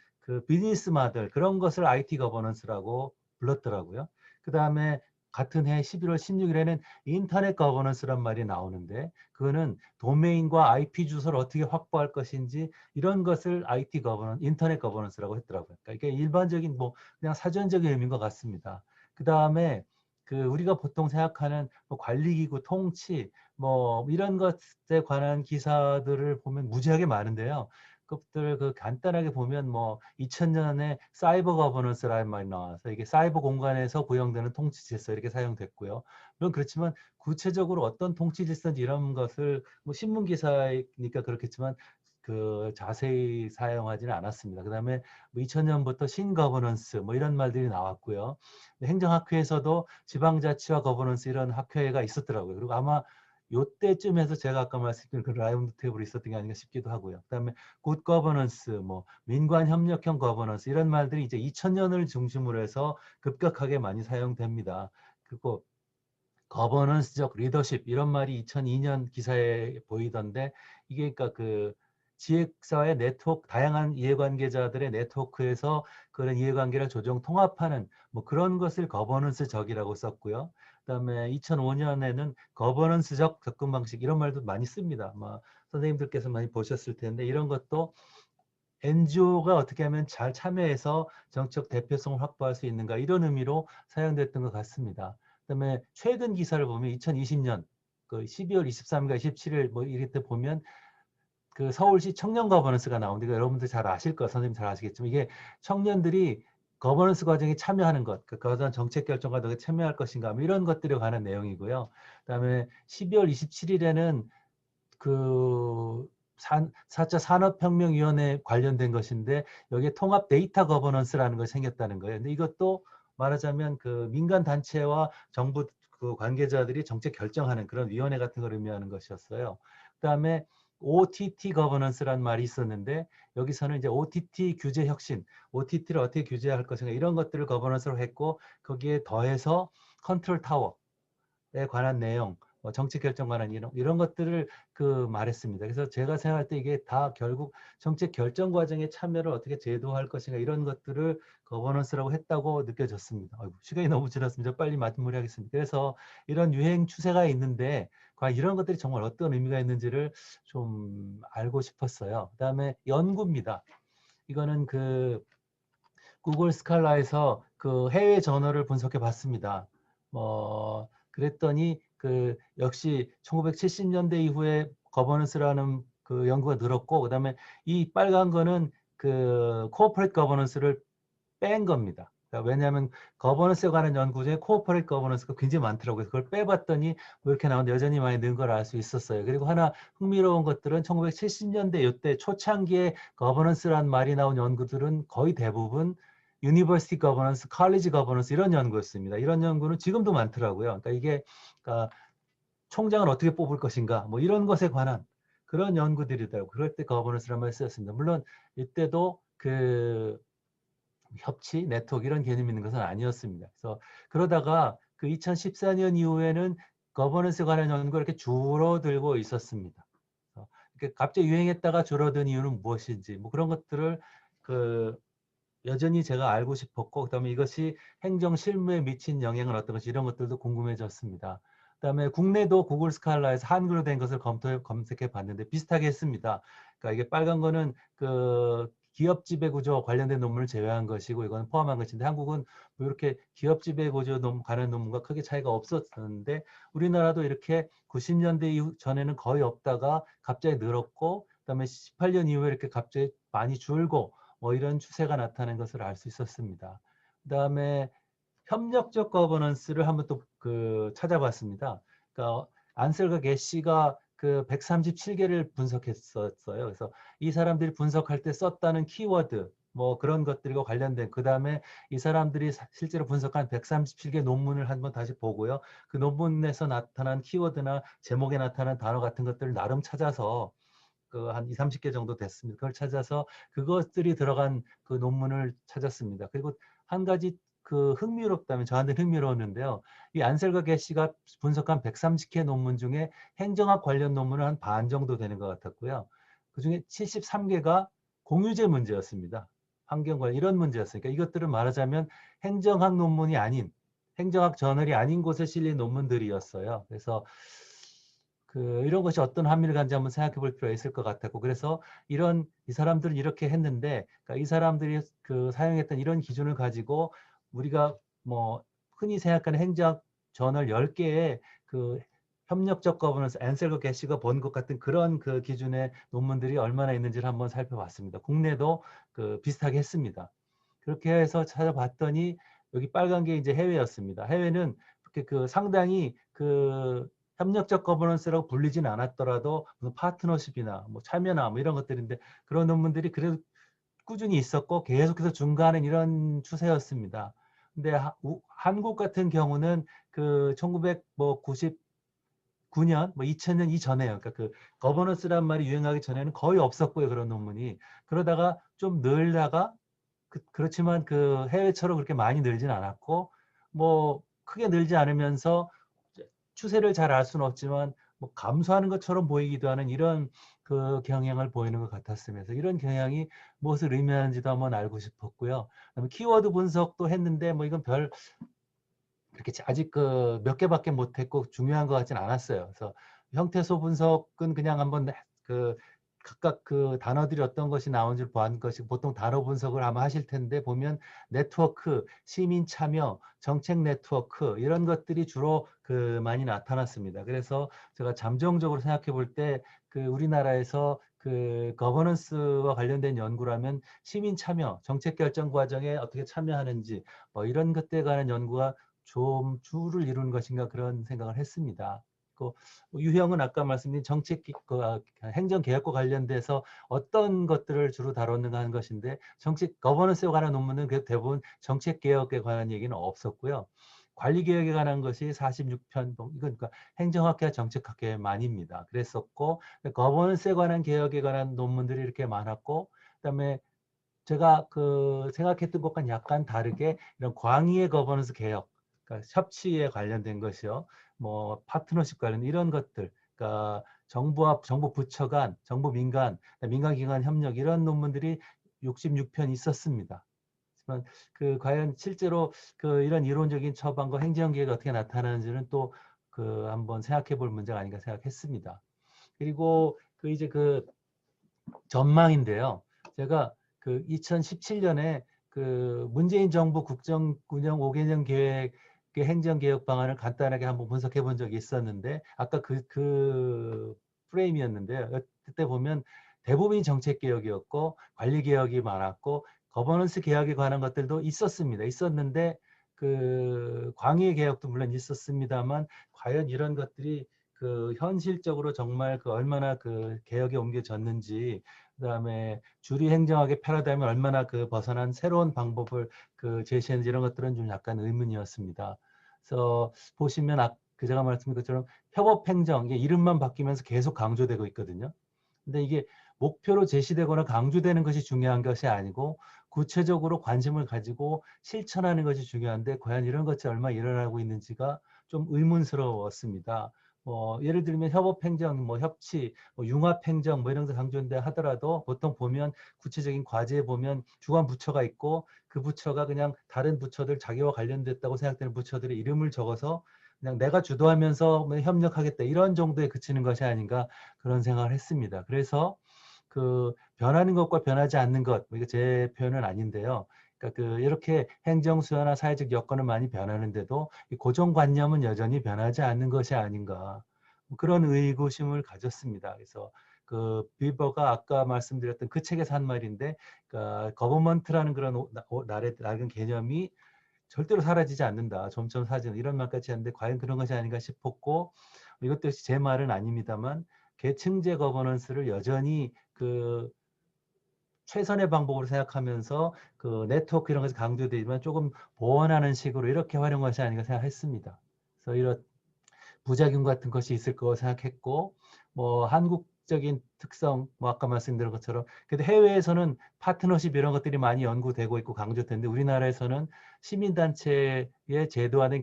비즈니스 모델, 그런 것을 IT 거버넌스라고 불렀더라고요. 그 다음에 같은 해 11월 16일에는 인터넷 거버넌스란 말이 나오는데, 그거는 도메인과 IP 주소를 어떻게 확보할 것인지 이런 것을 IT 거버넌스, 인터넷 거버넌스라고 했더라고요. 그러니까 이게 일반적인 뭐 그냥 사전적인 의미인 것 같습니다. 그 다음에 우리가 보통 생각하는 뭐 관리기구 통치 뭐 이런 것에 관한 기사들을 보면 무지하게 많은데요. 그것들 간단하게 보면 뭐 2000년에 사이버 거버넌스라는 말이 나와서 이게 사이버 공간에서 구현되는 통치 질서 이렇게 사용됐고요. 물론 그렇지만 구체적으로 어떤 통치 질서인지 이런 것을 뭐 신문 기사니까 그렇겠지만 자세히 사용하지는 않았습니다. 그다음에 뭐 2000년부터 신거버넌스 뭐 이런 말들이 나왔고요. 행정학회에서도 지방자치와 거버넌스 이런 학회가 있었더라고요. 그리고 아마 요때쯤에서 제가 아까 말씀드린 그 라운드 테이블이 있었던 게 아닌가 싶기도 하고요. 그다음에 굿 거버넌스, 뭐 민관 협력형 거버넌스 이런 말들이 이제 2000년을 중심으로 해서 급격하게 많이 사용됩니다. 그리고 거버넌스적 리더십 이런 말이 2002년 기사에 보이던데 이게 그러니까 그 지역사회 네트워크 다양한 이해관계자들의 네트워크에서 그런 이해관계를 조정 통합하는 뭐 그런 것을 거버넌스적이라고 썼고요. 그다음에 2005년에는 거버넌스적 접근 방식 이런 말도 많이 씁니다. 아마 선생님들께서 많이 보셨을 텐데 이런 것도 NGO가 어떻게 하면 잘 참여해서 정책 대표성을 확보할 수 있는가 이런 의미로 사용됐던 것 같습니다. 그다음에 최근 기사를 보면 2020년 그 12월 23일과 27일 뭐 이때 보면 그 서울시 청년 거버넌스가 나오는데 여러분들 잘 아실 거 선생님 잘 아시겠지만 이게 청년들이 거버넌스 과정에 참여하는 것, 그 어떤 정책 결정 과정에 참여할 것인가 뭐 이런 것들에 관한 내용이고요. 그다음에 12월 27일에는 그 4차 산업혁명위원회 관련된 것인데 여기에 통합 데이터 거버넌스라는 것이 생겼다는 거예요. 근데 이것도 말하자면 그 민간 단체와 정부 그 관계자들이 정책 결정하는 그런 위원회 같은 걸 의미하는 것이었어요. 그다음에 OTT 거버넌스라는 말이 있었는데 여기서는 이제 OTT 규제 혁신, OTT를 어떻게 규제할 것인가 이런 것들을 거버넌스로 했고 거기에 더해서 컨트롤 타워에 관한 내용, 뭐 정책 결정 관한 이런 것들을 그 말했습니다. 그래서 제가 생각할 때 이게 다 결국 정책 결정 과정에 참여를 어떻게 제도할 것인가 이런 것들을 거버넌스라고 했다고 느껴졌습니다. 아이고, 시간이 너무 지났습니다. 빨리 마무리하겠습니다. 그래서 이런 유행 추세가 있는데 과연 이런 것들이 정말 어떤 의미가 있는지를 좀 알고 싶었어요. 그다음에 연구입니다. 이거는 그 구글 스칼라에서 그 해외 저널을 분석해 봤습니다. 그랬더니 그 역시 1970년대 이후에 거버넌스라는 그 연구가 늘었고 그다음에 이 빨간 거는 그 코어포레이트 거버넌스를 뺀 겁니다. 그러니까 왜냐하면 거버넌스에 관한 연구 중에 코어포레이트 거버넌스가 굉장히 많더라고요. 그걸 빼봤더니 뭐 이렇게 나오는데 여전히 많이 는 걸 알 수 있었어요. 그리고 하나 흥미로운 것들은 1970년대 이때 초창기에 거버넌스라는 말이 나온 연구들은 거의 대부분 유니버시티 거버넌스, 칼리지 거버넌스 이런 연구였습니다. 이런 연구는 지금도 많더라고요. 그러니까 이게 그러니까 총장을 어떻게 뽑을 것인가 뭐 이런 것에 관한 그런 연구들이더라고요. 그럴 때 거버넌스라는 말을 쓰였습니다. 물론 이때도 그 협치, 네트워크 이런 개념이 있는 것은 아니었습니다. 그래서 그러다가 그 2014년 이후에는 거버넌스에 관한 연구가 이렇게 줄어들고 있었습니다. 이렇게 갑자기 유행했다가 줄어든 이유는 무엇인지 뭐 그런 것들을 그 여전히 제가 알고 싶었고 그다음에 이것이 행정 실무에 미친 영향은 어떤 것이 이런 것들도 궁금해졌습니다. 그다음에 국내도 구글 스칼라에서 한글로 된 것을 검색해 봤는데 비슷하게 했습니다. 그러니까 이게 빨간 거는 그 기업 지배 구조 관련된 논문을 제외한 것이고 이거는 포함한 것인데 한국은 뭐 이렇게 기업 지배 구조 관련 논문과 크게 차이가 없었는데 우리나라도 이렇게 90년대 이후 전에는 거의 없다가 갑자기 늘었고 그다음에 18년 이후에 이렇게 갑자기 많이 줄고 뭐 이런 추세가 나타난 것을 알 수 있었습니다. 그다음에 협력적 거버넌스를 한번 또 그 찾아봤습니다. 그러니까 안셀과 게시가 그 137개를 분석했었어요. 그래서 이 사람들이 분석할 때 썼다는 키워드 뭐 그런 것들과 관련된 그다음에 이 사람들이 실제로 분석한 137개 논문을 한번 다시 보고요. 그 논문에서 나타난 키워드나 제목에 나타난 단어 같은 것들을 나름 찾아서 그 한 2, 30개 정도 됐습니다. 그걸 찾아서 그것들이 들어간 그 논문을 찾았습니다. 그리고 한 가지 그 흥미롭다면 저한테 흥미로웠는데요. 이 안셀과 게시가 분석한 130개 논문 중에 행정학 관련 논문은 한 반 정도 되는 것 같았고요. 그중에 73개가 공유제 문제였습니다. 환경 관련 이런 문제였으니까 이것들은 말하자면 행정학 논문이 아닌 행정학 저널이 아닌 곳에 실린 논문들이었어요. 그래서 그 이런 것이 어떤 함의를 갖는지 한번 생각해 볼 필요가 있을 것 같았고 그래서 이런 이 사람들은 이렇게 했는데 그러니까 이 사람들이 그 사용했던 이런 기준을 가지고 우리가 뭐 흔히 생각하는 행정 저널 10개의 그 협력적 거버넌스 안셀과 게시가 본 것 같은 그런 그 기준의 논문들이 얼마나 있는지를 한번 살펴봤습니다. 국내도 그 비슷하게 했습니다. 그렇게 해서 찾아봤더니 여기 빨간 게 이제 해외였습니다. 해외는 그렇게 그 상당히 그 협력적 거버넌스라고 불리진 않았더라도 무슨 파트너십이나 뭐 참여나 뭐 이런 것들인데 그런 논문들이 그래도 꾸준히 있었고 계속해서 증가하는 이런 추세였습니다. 근데 한국 같은 경우는 그 1999 99년, 뭐 2000년 이전에요. 그러니까 그 거버넌스란 말이 유행하기 전에는 거의 없었고요. 그런 논문이. 그러다가 좀 늘다가 그렇지만 그 해외처럼 그렇게 많이 늘진 않았고 뭐 크게 늘지 않으면서 추세를 잘 알 수는 없지만 뭐 감소하는 것처럼 보이기도 하는 이런 그 경향을 보이는 것 같았으면서 이런 경향이 무엇을 의미하는지도 한번 알고 싶었고요. 그다음에 키워드 분석도 했는데 뭐 이건 별 그렇게 아직 그 몇 개밖에 못했고 중요한 것 같진 않았어요. 그래서 형태소 분석은 그냥 한번 그 각각 그 단어들이 어떤 것이 나온지 보는 것이 보통 단어 분석을 아마 하실 텐데 보면 네트워크, 시민 참여, 정책 네트워크 이런 것들이 주로 그 많이 나타났습니다. 그래서 제가 잠정적으로 생각해 볼 때 그 우리나라에서 그 거버넌스와 관련된 연구라면 시민 참여, 정책 결정 과정에 어떻게 참여하는지 뭐 이런 것들에 관한 연구가 좀 주를 이루는 것인가 그런 생각을 했습니다. 그 유형은 아까 말씀드린 정책 행정개혁과 관련돼서 어떤 것들을 주로 다뤘는가 하는 것인데 정책 거버넌스에 관한 논문은 대부분 정책개혁에 관한 얘기는 없었고요. 관리개혁에 관한 것이 46편, 이건 그러니까 행정학계와 정책학계만입니다. 그랬었고 거버넌스에 관한 개혁에 관한 논문들이 이렇게 많았고 그다음에 제가 그 생각했던 것과는 약간 다르게 이런 광의의 거버넌스 개혁, 그러니까 협치에 관련된 것이요, 뭐 파트너십 관련 이런 것들, 그러니까 정부와 정부 부처 간, 정부 민간, 민간기관 협력 이런 논문들이 66편 있었습니다. 하지만 그 과연 실제로 그 이런 이론적인 처방과 행정계획이 어떻게 나타나는지는 또 그 한번 생각해 볼 문제가 아닌가 생각했습니다. 그리고 그 이제 그 전망인데요. 제가 그 2017년에 그 문재인 정부 국정운영 5개년 계획의 행정개혁 방안을 간단하게 한번 분석해 본 적이 있었는데 아까 그 프레임이었는데요. 그때 보면 대부분이 정책개혁이었고 관리개혁이 많았고 거버넌스 개혁에 관한 것들도 있었습니다. 있었는데 그 광의 개혁도 물론 있었습니다만 과연 이런 것들이 그 현실적으로 정말 그 얼마나 그 개혁에 옮겨졌는지 그다음에 주류 행정학의 패러다임을 얼마나 그 벗어난 새로운 방법을 그 제시했는지 이런 것들은 좀 약간 의문이었습니다. 그래서 보시면 그 제가 말씀드린 것처럼 협업행정 이게 이름만 바뀌면서 계속 강조되고 있거든요. 근데 이게 목표로 제시되거나 강조되는 것이 중요한 것이 아니고 구체적으로 관심을 가지고 실천하는 것이 중요한데 과연 이런 것이 얼마 일어나고 있는지가 좀 의문스러웠습니다. 예를 들면 협업행정, 뭐 협치, 뭐 융합행정 뭐 이런 거 강조한다 하더라도 보통 보면 구체적인 과제에 보면 주관 부처가 있고 그 부처가 그냥 다른 부처들 자기와 관련됐다고 생각되는 부처들의 이름을 적어서 그냥 내가 주도하면서 뭐 협력하겠다 이런 정도에 그치는 것이 아닌가 그런 생각을 했습니다. 그래서 그 변하는 것과 변하지 않는 것, 이거 제 표현은 아닌데요. 그러니까 그 이렇게 행정 수요나 사회적 여건은 많이 변하는데도 이 고정관념은 여전히 변하지 않는 것이 아닌가 그런 의구심을 가졌습니다. 그래서 그 비버가 아까 말씀드렸던 그 책에서 한 말인데, 그러니까 거버먼트라는 그런 낡은 개념이 절대로 사라지지 않는다. 점점 사라지는 이런 말까지 하는데 과연 그런 것이 아닌가 싶었고 이것도 제 말은 아닙니다만 계층제 거버넌스를 여전히 그 최선의 방법으로 생각하면서 그 네트워크 이런 것이 강조되지만 조금 보완하는 식으로 이렇게 활용한 것이 아닌가 생각했습니다. 그래서 이런 부작용 같은 것이 있을 거라고 생각했고 뭐 한국적인 특성 뭐 아까 말씀드린 것처럼 근데 해외에서는 파트너십 이런 것들이 많이 연구되고 있고 강조되는데 우리나라에서는 시민단체의 제도화된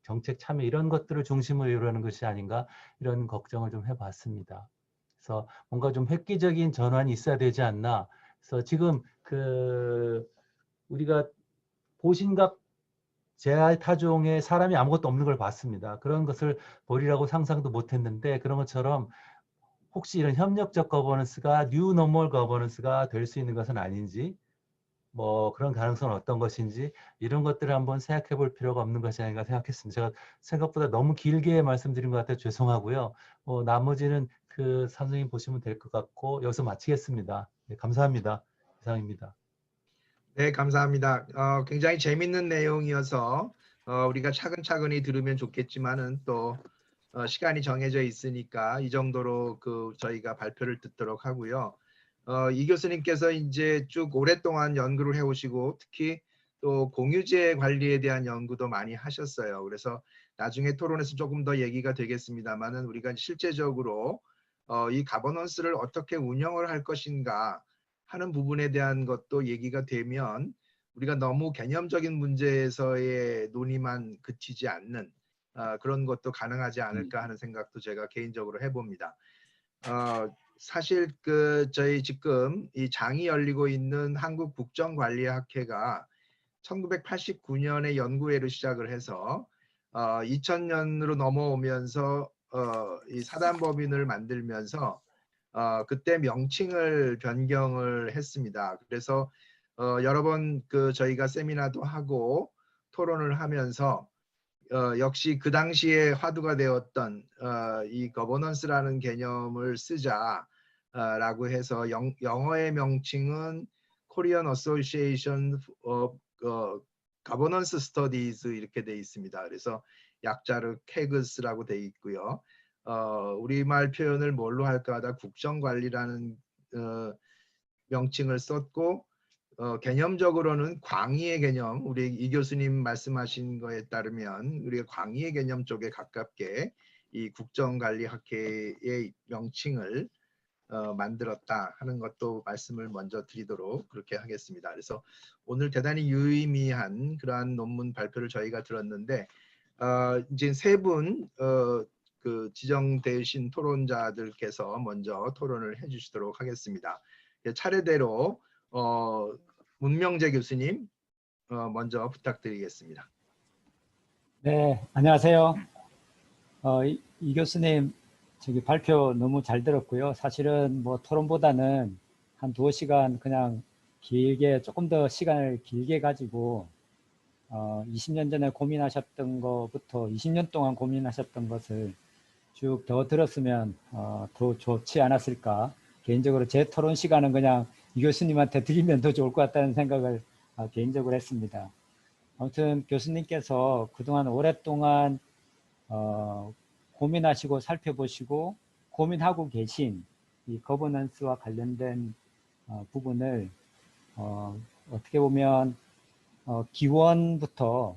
정책 참여 이런 것들을 중심으로 이루는 것이 아닌가 이런 걱정을 좀 해봤습니다. 그래서 뭔가 좀 획기적인 전환이 있어야 되지 않나. 그래서 지금 그 우리가 보신각 제알 타종에 사람이 아무것도 없는 걸 봤습니다. 그런 것을 보리라고 상상도 못했는데 그런 것처럼 혹시 이런 협력적 거버넌스가 뉴 노멀 거버넌스가 될 수 있는 것은 아닌지 뭐 그런 가능성은 어떤 것인지 이런 것들을 한번 생각해 볼 필요가 없는 것이 아닌가 생각했습니다. 제가 생각보다 너무 길게 말씀드린 것 같아 죄송하고요. 나머지는 그 선생님 보시면 될 것 같고 여기서 마치겠습니다. 네, 감사합니다. 이상입니다. 네, 감사합니다. 굉장히 재밌는 내용이어서 우리가 차근차근히 들으면 좋겠지만은 또 시간이 정해져 있으니까 이 정도로 그 저희가 발표를 듣도록 하고요. 이 교수님께서 이제 쭉 오랫동안 연구를 해오시고 특히 또 공유제 관리에 대한 연구도 많이 하셨어요. 그래서 나중에 토론에서 조금 더 얘기가 되겠습니다만은 우리가 실제적으로 이 가버넌스를 어떻게 운영을 할 것인가 하는 부분에 대한 것도 얘기가 되면 우리가 너무 개념적인 문제에서의 논의만 그치지 않는 그런 것도 가능하지 않을까 하는 생각도 제가 개인적으로 해봅니다. 사실 저희 지금 이 장이 열리고 있는 한국국정관리학회가 1989년에 연구회로 시작을 해서 2000년으로 넘어오면서 이 사단법인을 만들면서 그때 명칭을 변경을 했습니다. 그래서 여러 번 저희가 세미나도 하고 토론을 하면서 역시 그 당시에 화두가 되었던 이 거버넌스라는 개념을 쓰자라고 해서 영어의 명칭은 Korean Association of Governance Studies 이렇게 돼 있습니다. 그래서 약자로 KGS라고 돼 있고요. 우리말 표현을 뭘로 할까 하다 국정관리라는 명칭을 썼고 개념적으로는 광의의 개념, 우리 이 교수님 말씀하신 거에 따르면 우리가 광의의 개념 쪽에 가깝게 이 국정관리학회의 명칭을 만들었다 하는 것도 말씀을 먼저 드리도록 그렇게 하겠습니다. 그래서 오늘 대단히 유의미한 그러한 논문 발표를 저희가 들었는데 이제 세 분 그 지정되신 토론자들께서 먼저 토론을 해주시도록 하겠습니다. 차례대로 문명재 교수님 먼저 부탁드리겠습니다. 네, 안녕하세요. 이 교수님 저기 발표 너무 잘 들었고요. 사실은 뭐 토론보다는 한 2시간 그냥 길게 조금 더 시간을 길게 가지고 20년 전에 고민하셨던 것부터 20년 동안 고민하셨던 것을 쭉 더 들었으면 더 좋지 않았을까. 개인적으로 제 토론 시간은 그냥 이 교수님한테 드리면 더 좋을 것 같다는 생각을 개인적으로 했습니다. 아무튼 교수님께서 그동안 오랫동안 고민하시고 살펴보시고 고민하고 계신 이 거버넌스와 관련된 부분을 어떻게 보면 기원부터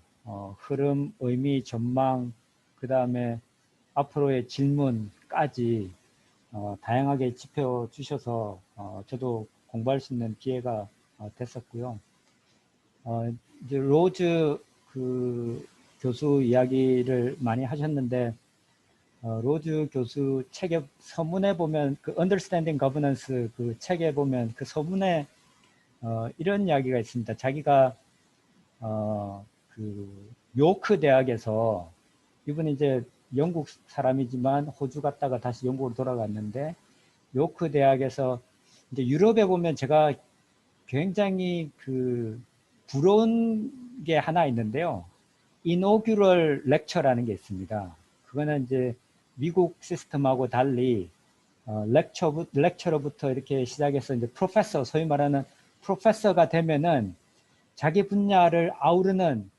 흐름, 의미, 전망, 그 다음에 앞으로의 질문까지 다양하게 짚어주셔서 저도 공부할 수 있는 기회가 됐었고요. 이제 로즈 그 교수 이야기를 많이 하셨는데 로즈 교수 책에 서문에 보면 그 Understanding Governance 그 책에 보면 그 서문에 이런 이야기가 있습니다. 자기가 그 요크 대학에서 이분이 이제 영국 사람이지만 호주 갔다가 다시 영국으로 돌아갔는데 요크 대학에서 이제 유럽에 보면 제가 굉장히 그 부러운 게 하나 있는데요. Inaugural Lecture라는 게 있습니다. 그거는 이제 미국 시스템하고 달리 렉처로부터 이렇게 시작해서 이제 프로페서, 소위 말하는 프로페서가 되면은 자기 분야를 아우르는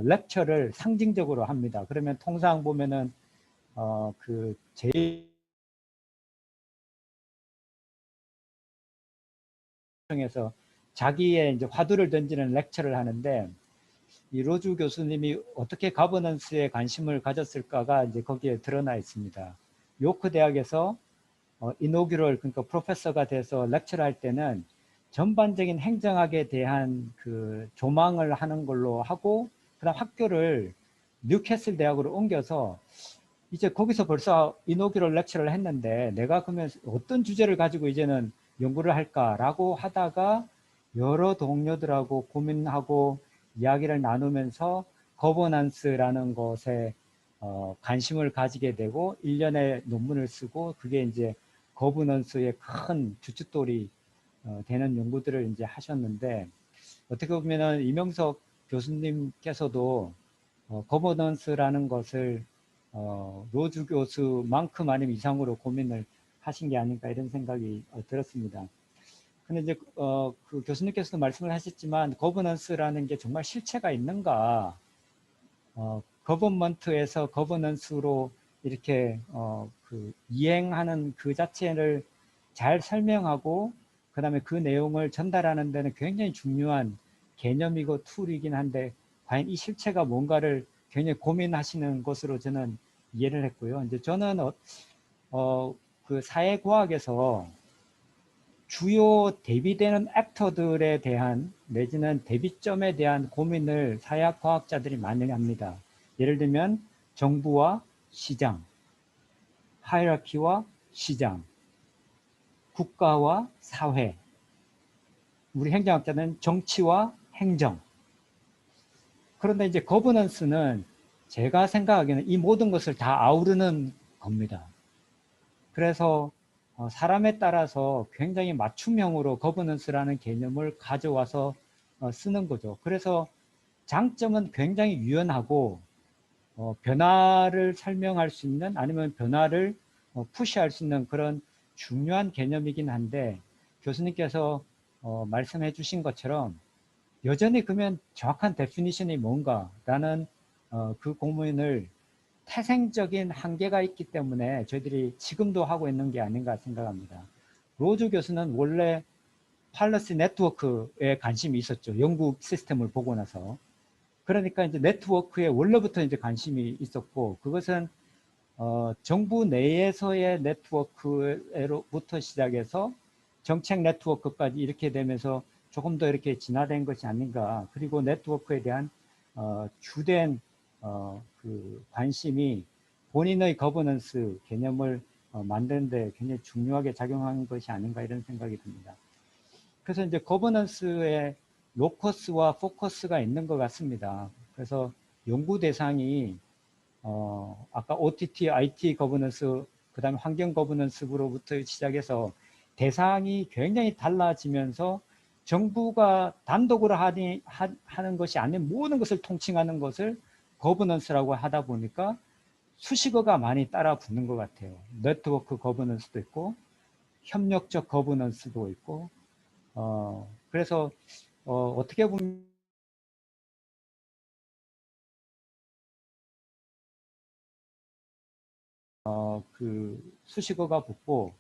렉처를 상징적으로 합니다. 그러면 통상 보면은 그 제일 통해서 자기의 이제 화두를 던지는 렉처를 하는데 이 로즈 교수님이 어떻게 가버넌스에 관심을 가졌을까가 이제 거기에 드러나 있습니다. 요크 대학에서 이노규럴 그러니까 프로페서가 돼서 렉처를 할 때는 전반적인 행정학에 대한 그 조망을 하는 걸로 하고 그다음 학교를 뉴캐슬 대학으로 옮겨서 이제 거기서 벌써 이노규럴 렉처를 했는데 내가 그러면 어떤 주제를 가지고 이제는 연구를 할까라고 하다가 여러 동료들하고 고민하고 이야기를 나누면서 거버넌스라는 것에 관심을 가지게 되고 1년의 논문을 쓰고 그게 이제 거버넌스의 큰 주춧돌이 되는 연구들을 이제 하셨는데 어떻게 보면은 이명석 교수님께서도 거버넌스라는 것을 로즈 교수만큼 아니면 이상으로 고민을 하신 게 아닌가 이런 생각이 들었습니다. 근데 이제 그 교수님께서도 말씀을 하셨지만 거버넌스라는 게 정말 실체가 있는가? 거버먼트에서 거버넌스로 이렇게 그 이행하는 그 자체를 잘 설명하고 그다음에 그 내용을 전달하는 데는 굉장히 중요한 개념이고 툴이긴 한데 과연 이 실체가 뭔가를 굉장히 고민하시는 것으로 저는 이해를 했고요. 이제 저는 그 사회과학에서 주요 대비되는 액터들에 대한 내지는 대비점에 대한 고민을 사회학 과학자들이 많이 합니다. 예를 들면 정부와 시장, 하이라키와 시장, 국가와 사회, 우리 행정학자는 정치와 행정. 그런데 이제 거버넌스는 제가 생각하기에는 이 모든 것을 다 아우르는 겁니다. 그래서 사람에 따라서 굉장히 맞춤형으로 거버넌스라는 개념을 가져와서 쓰는 거죠. 그래서 장점은 굉장히 유연하고 변화를 설명할 수 있는 아니면 변화를 푸시할 수 있는 그런 중요한 개념이긴 한데 교수님께서 말씀해 주신 것처럼 여전히 그러면 정확한 데피니션이 뭔가라는 그 고민을 태생적인 한계가 있기 때문에 저희들이 지금도 하고 있는 게 아닌가 생각합니다. 로즈 교수는 원래 팔러시 네트워크에 관심이 있었죠. 연구 시스템을 보고 나서. 그러니까 이제 네트워크에 원래부터 이제 관심이 있었고 그것은 정부 내에서의 네트워크로부터 시작해서 정책 네트워크까지 이렇게 되면서 조금 더 이렇게 진화된 것이 아닌가. 그리고 네트워크에 대한 주된 그 관심이 본인의 거버넌스 개념을 만드는 데 굉장히 중요하게 작용한 것이 아닌가 이런 생각이 듭니다. 그래서 이제 거버넌스의 로커스와 포커스가 있는 것 같습니다. 그래서 연구 대상이 아까 OTT, IT 거버넌스, 그 다음에 환경 거버넌스로부터 시작해서 대상이 굉장히 달라지면서 정부가 단독으로 하는 것이 아닌 모든 것을 통칭하는 것을 거버넌스라고 하다 보니까 수식어가 많이 따라 붙는 것 같아요. 네트워크 거버넌스도 있고 협력적 거버넌스도 있고 그래서 어떻게 보면 그 수식어가 붙고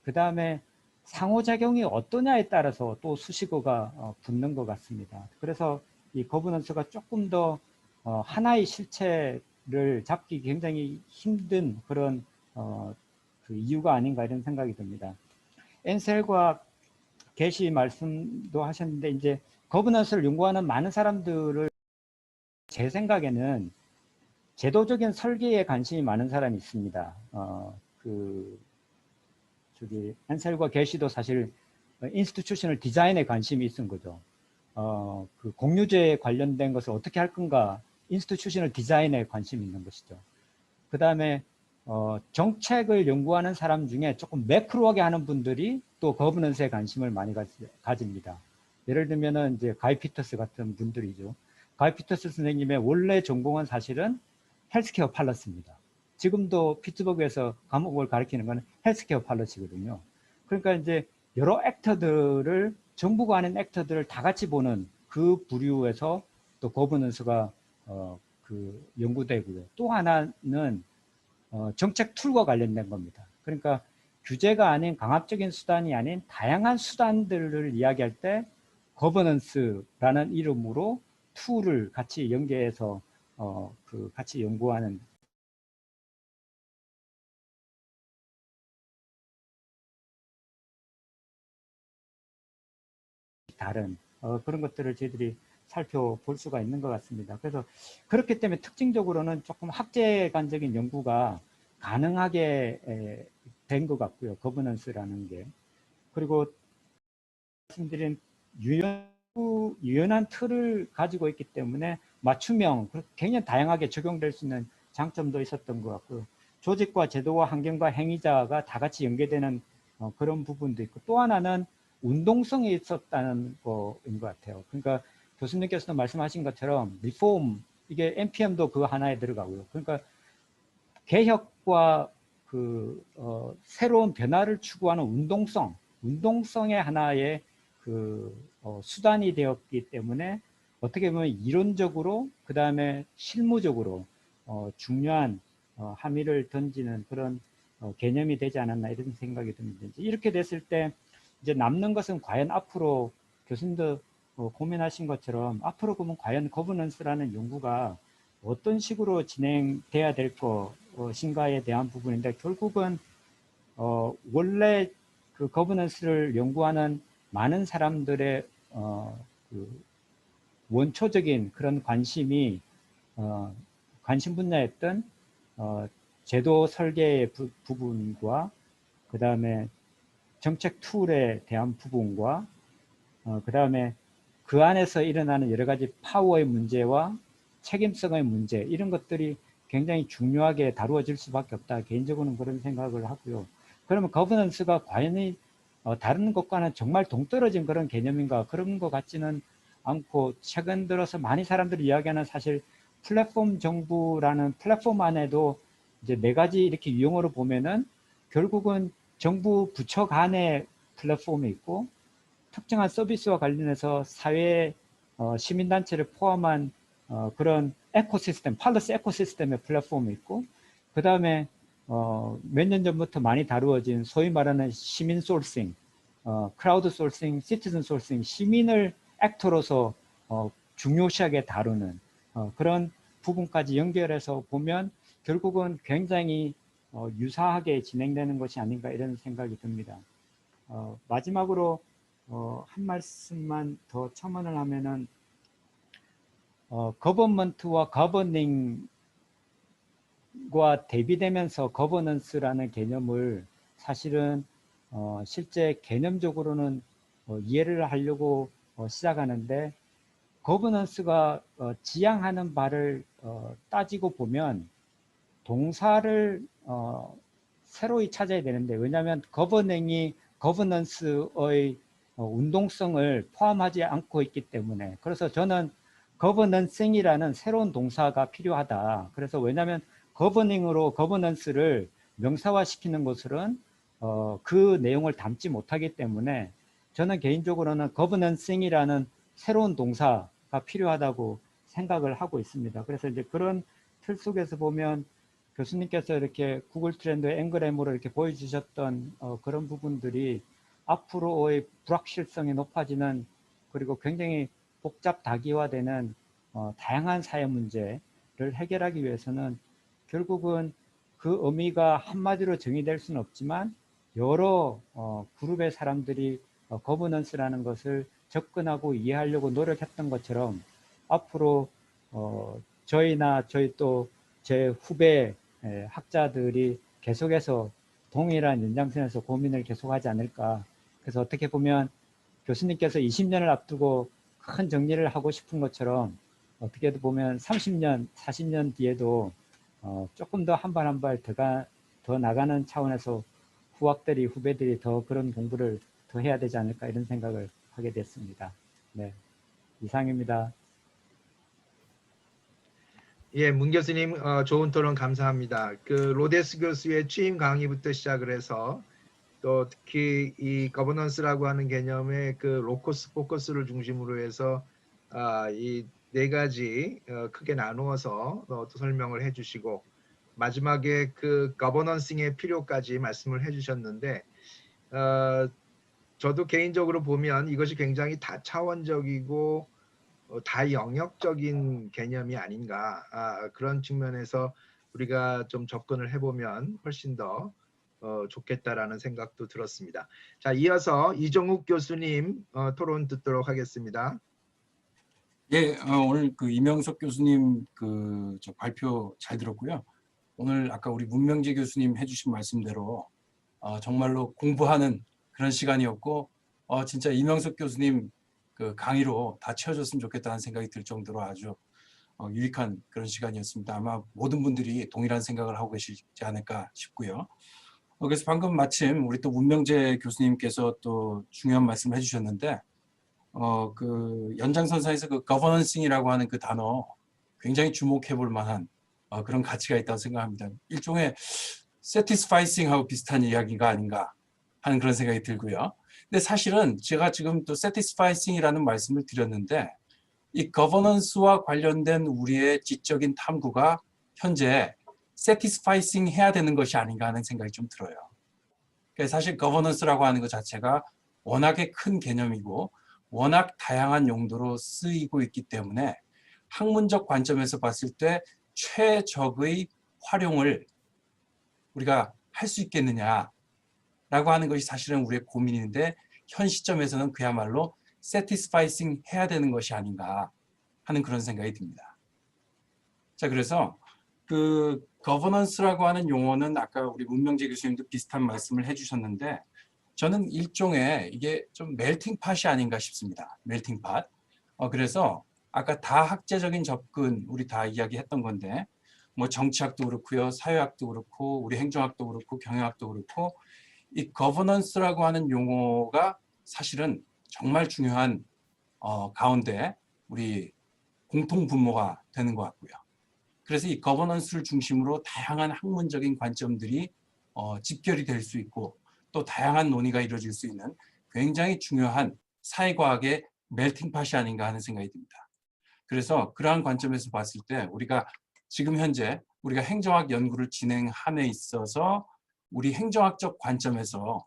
그 다음에 상호작용이 어떠냐에 따라서 또 수식어가 붙는 것 같습니다. 그래서 이 거버넌스가 조금 더 하나의 실체를 잡기 굉장히 힘든 그런 그 이유가 아닌가 이런 생각이 듭니다. 엔셀과 게시 말씀도 하셨는데 이제 거버넌스를 연구하는 많은 사람들을 제 생각에는 제도적인 설계에 관심이 많은 사람이 있습니다. 저기 엔셀과 게시도 사실 인스티튜셔널 디자인에 관심이 있은 거죠. 그 공유제에 관련된 것을 어떻게 할 건가 인스티튜셔널 디자인에 관심이 있는 것이죠. 그 다음에 정책을 연구하는 사람 중에 조금 매크로하게 하는 분들이 또 거버넌스에 관심을 많이 가집니다. 예를 들면은 이제 가이 피터스 같은 분들이죠. 가이 피터스 선생님의 원래 전공은 사실은 헬스케어 팔러스입니다. 지금도 피츠버그에서 과목을 가르치는 건 헬스케어 팔러스거든요. 그러니까 이제 여러 액터들을 정부가 아닌 액터들을 다 같이 보는 그 부류에서 또 거버넌스가 그 연구되고요. 또 하나는 정책 툴과 관련된 겁니다. 그러니까 규제가 아닌 강압적인 수단이 아닌 다양한 수단들을 이야기할 때 거버넌스라는 이름으로 툴을 같이 연계해서 그 같이 연구하는 다른 그런 것들을 저희들이 살펴볼 수가 있는 것 같습니다. 그래서 그렇기 때문에 특징적으로는 조금 학제관적인 연구가 가능하게 된 것 같고요. 거버넌스라는 게. 그리고 말씀드린 유연한 틀을 가지고 있기 때문에 맞춤형, 굉장히 다양하게 적용될 수 있는 장점도 있었던 것 같고요. 조직과 제도와 환경과 행위자가 다 같이 연계되는 그런 부분도 있고 또 하나는 운동성이 있었다는 거인 것 같아요. 그러니까 교수님께서도 말씀하신 것처럼 리폼, 이게 NPM도 그 하나에 들어가고요. 그러니까 개혁과 그 새로운 변화를 추구하는 운동성의 하나의 그 수단이 되었기 때문에 어떻게 보면 이론적으로 그 다음에 실무적으로 중요한 함의를 던지는 그런 개념이 되지 않았나 이런 생각이 듭니다. 이렇게 됐을 때 이제 남는 것은 과연 앞으로 교수님도 고민하신 것처럼 앞으로 보면 과연 거버넌스라는 연구가 어떤 식으로 진행돼야 될 것인가에 대한 부분인데 결국은 원래 그 거버넌스를 연구하는 많은 사람들의 그 원초적인 그런 관심이 관심 분야였던 제도 설계의 부분과 그 다음에 정책 툴에 대한 부분과 그 다음에 그 안에서 일어나는 여러 가지 파워의 문제와 책임성의 문제 이런 것들이 굉장히 중요하게 다루어질 수밖에 없다. 개인적으로는 그런 생각을 하고요. 그러면 거버넌스가 과연 다른 것과는 정말 동떨어진 그런 개념인가 그런 것 같지는 않고 최근 들어서 많이 사람들이 이야기하는 사실 플랫폼 정부라는 플랫폼 안에도 이제 네 가지 이렇게 유형으로 보면은 결국은 정부 부처 간의 플랫폼이 있고 특정한 서비스와 관련해서 사회 시민단체를 포함한 그런 에코시스템, 팔러스 에코시스템의 플랫폼이 있고 그 다음에 몇 년 전부터 많이 다루어진 소위 말하는 시민 소싱, 크라우드 소싱, 시티즌 소싱, 시민을 액터로서 중요시하게 다루는 그런 부분까지 연결해서 보면 결국은 굉장히 유사하게 진행되는 것이 아닌가 이런 생각이 듭니다. 마지막으로 한 말씀만 더 첨언을 하면은 거버먼트와 거버닝과 대비되면서 거버넌스라는 개념을 사실은 실제 개념적으로는 이해를 하려고 시작하는데 거버넌스가 지향하는 바를 따지고 보면 동사를 새로이 찾아야 되는데 왜냐하면 거버닝이 거버넌스의 운동성을 포함하지 않고 있기 때문에 그래서 저는 거버넌싱이라는 새로운 동사가 필요하다. 그래서 왜냐하면 거버닝으로 거버넌스를 명사화시키는 것은 그 내용을 담지 못하기 때문에 저는 개인적으로는 거버넌싱이라는 새로운 동사가 필요하다고 생각을 하고 있습니다. 그래서 이제 그런 틀 속에서 보면 교수님께서 이렇게 구글 트렌드 앵그램으로 이렇게 보여주셨던 그런 부분들이 앞으로의 불확실성이 높아지는 그리고 굉장히 복잡 다기화되는 다양한 사회 문제를 해결하기 위해서는 결국은 그 의미가 한마디로 정의될 수는 없지만 여러 그룹의 사람들이 거버넌스라는 것을 접근하고 이해하려고 노력했던 것처럼 앞으로 저희나 저희 또 제 후배 학자들이 계속해서 동일한 연장선에서 고민을 계속하지 않을까. 그래서 어떻게 보면 교수님께서 20년을 앞두고 큰 정리를 하고 싶은 것처럼 어떻게 보면 30년, 40년 뒤에도 조금 더 한 발 한 발 더 나가는 차원에서 후학들이, 후배들이 더 그런 공부를 더 해야 되지 않을까 이런 생각을 하게 됐습니다. 네, 이상입니다. 예, 문 교수님 좋은 토론 감사합니다. 그 로데스 교수의 취임 강의부터 시작을 해서 또 특히 이 거버넌스라고 하는 개념의 그 로커스 포커스를 중심으로 해서 이 네 가지 크게 나누어서 또 설명을 해주시고 마지막에 그 거버넌싱의 필요까지 말씀을 해주셨는데 저도 개인적으로 보면 이것이 굉장히 다차원적이고 다영역적인 개념이 아닌가 그런 측면에서 우리가 좀 접근을 해보면 훨씬 더 좋겠다라는 생각도 들었습니다. 자, 이어서 이종욱 교수님 토론 듣도록 하겠습니다. 예, 오늘 그 이명석 교수님 저 발표 잘 들었고요. 오늘 아까 우리 문명재 교수님 해주신 말씀대로 정말로 공부하는 그런 시간이었고 진짜 이명석 교수님 그 강의로 다 채워줬으면 좋겠다는 생각이 들 정도로 아주 유익한 그런 시간이었습니다. 아마 모든 분들이 동일한 생각을 하고 계시지 않을까 싶고요. 그래서 방금 마침 우리 또 문명재 교수님께서 또 중요한 말씀을 해주셨는데 그 연장선상에서 그 거버넌싱이라고 하는 그 단어 굉장히 주목해 볼 만한 그런 가치가 있다고 생각합니다. 일종의 satisfying하고 비슷한 이야기가 아닌가 하는 그런 생각이 들고요. 근데 사실은 제가 지금 또 satisfying이라는 말씀을 드렸는데 이 거버넌스와 관련된 우리의 지적인 탐구가 현재 satisfying 해야 되는 것이 아닌가 하는 생각이 좀 들어요. 그러니까 사실 거버넌스라고 하는 것 자체가 워낙에 큰 개념이고 워낙 다양한 용도로 쓰이고 있기 때문에 학문적 관점에서 봤을 때 최적의 활용을 우리가 할 수 있겠느냐라고 하는 것이 사실은 우리의 고민인데 현 시점에서는 그야말로 satisfying 해야 되는 것이 아닌가 하는 그런 생각이 듭니다. 자, 그래서 그 governance라고 하는 용어는 아까 우리 문명재 교수님도 비슷한 말씀을 해주셨는데 저는 일종의 이게 좀 멜팅 팟이 아닌가 싶습니다. 멜팅 팟. 그래서 아까 다학제적인 접근 우리 다 이야기했던 건데 뭐 정치학도 그렇고요, 사회학도 그렇고 우리 행정학도 그렇고 경영학도 그렇고 이 governance라고 하는 용어가 사실은 정말 중요한 가운데 우리 공통 분모가 되는 것 같고요. 그래서 이 governance를 중심으로 다양한 학문적인 관점들이 집결이 될 수 있고 또 다양한 논의가 이루어질 수 있는 굉장히 중요한 사회과학의 멜팅팟이 아닌가 하는 생각이 듭니다. 그래서 그러한 관점에서 봤을 때 우리가 지금 현재 우리가 행정학 연구를 진행함에 있어서 우리 행정학적 관점에서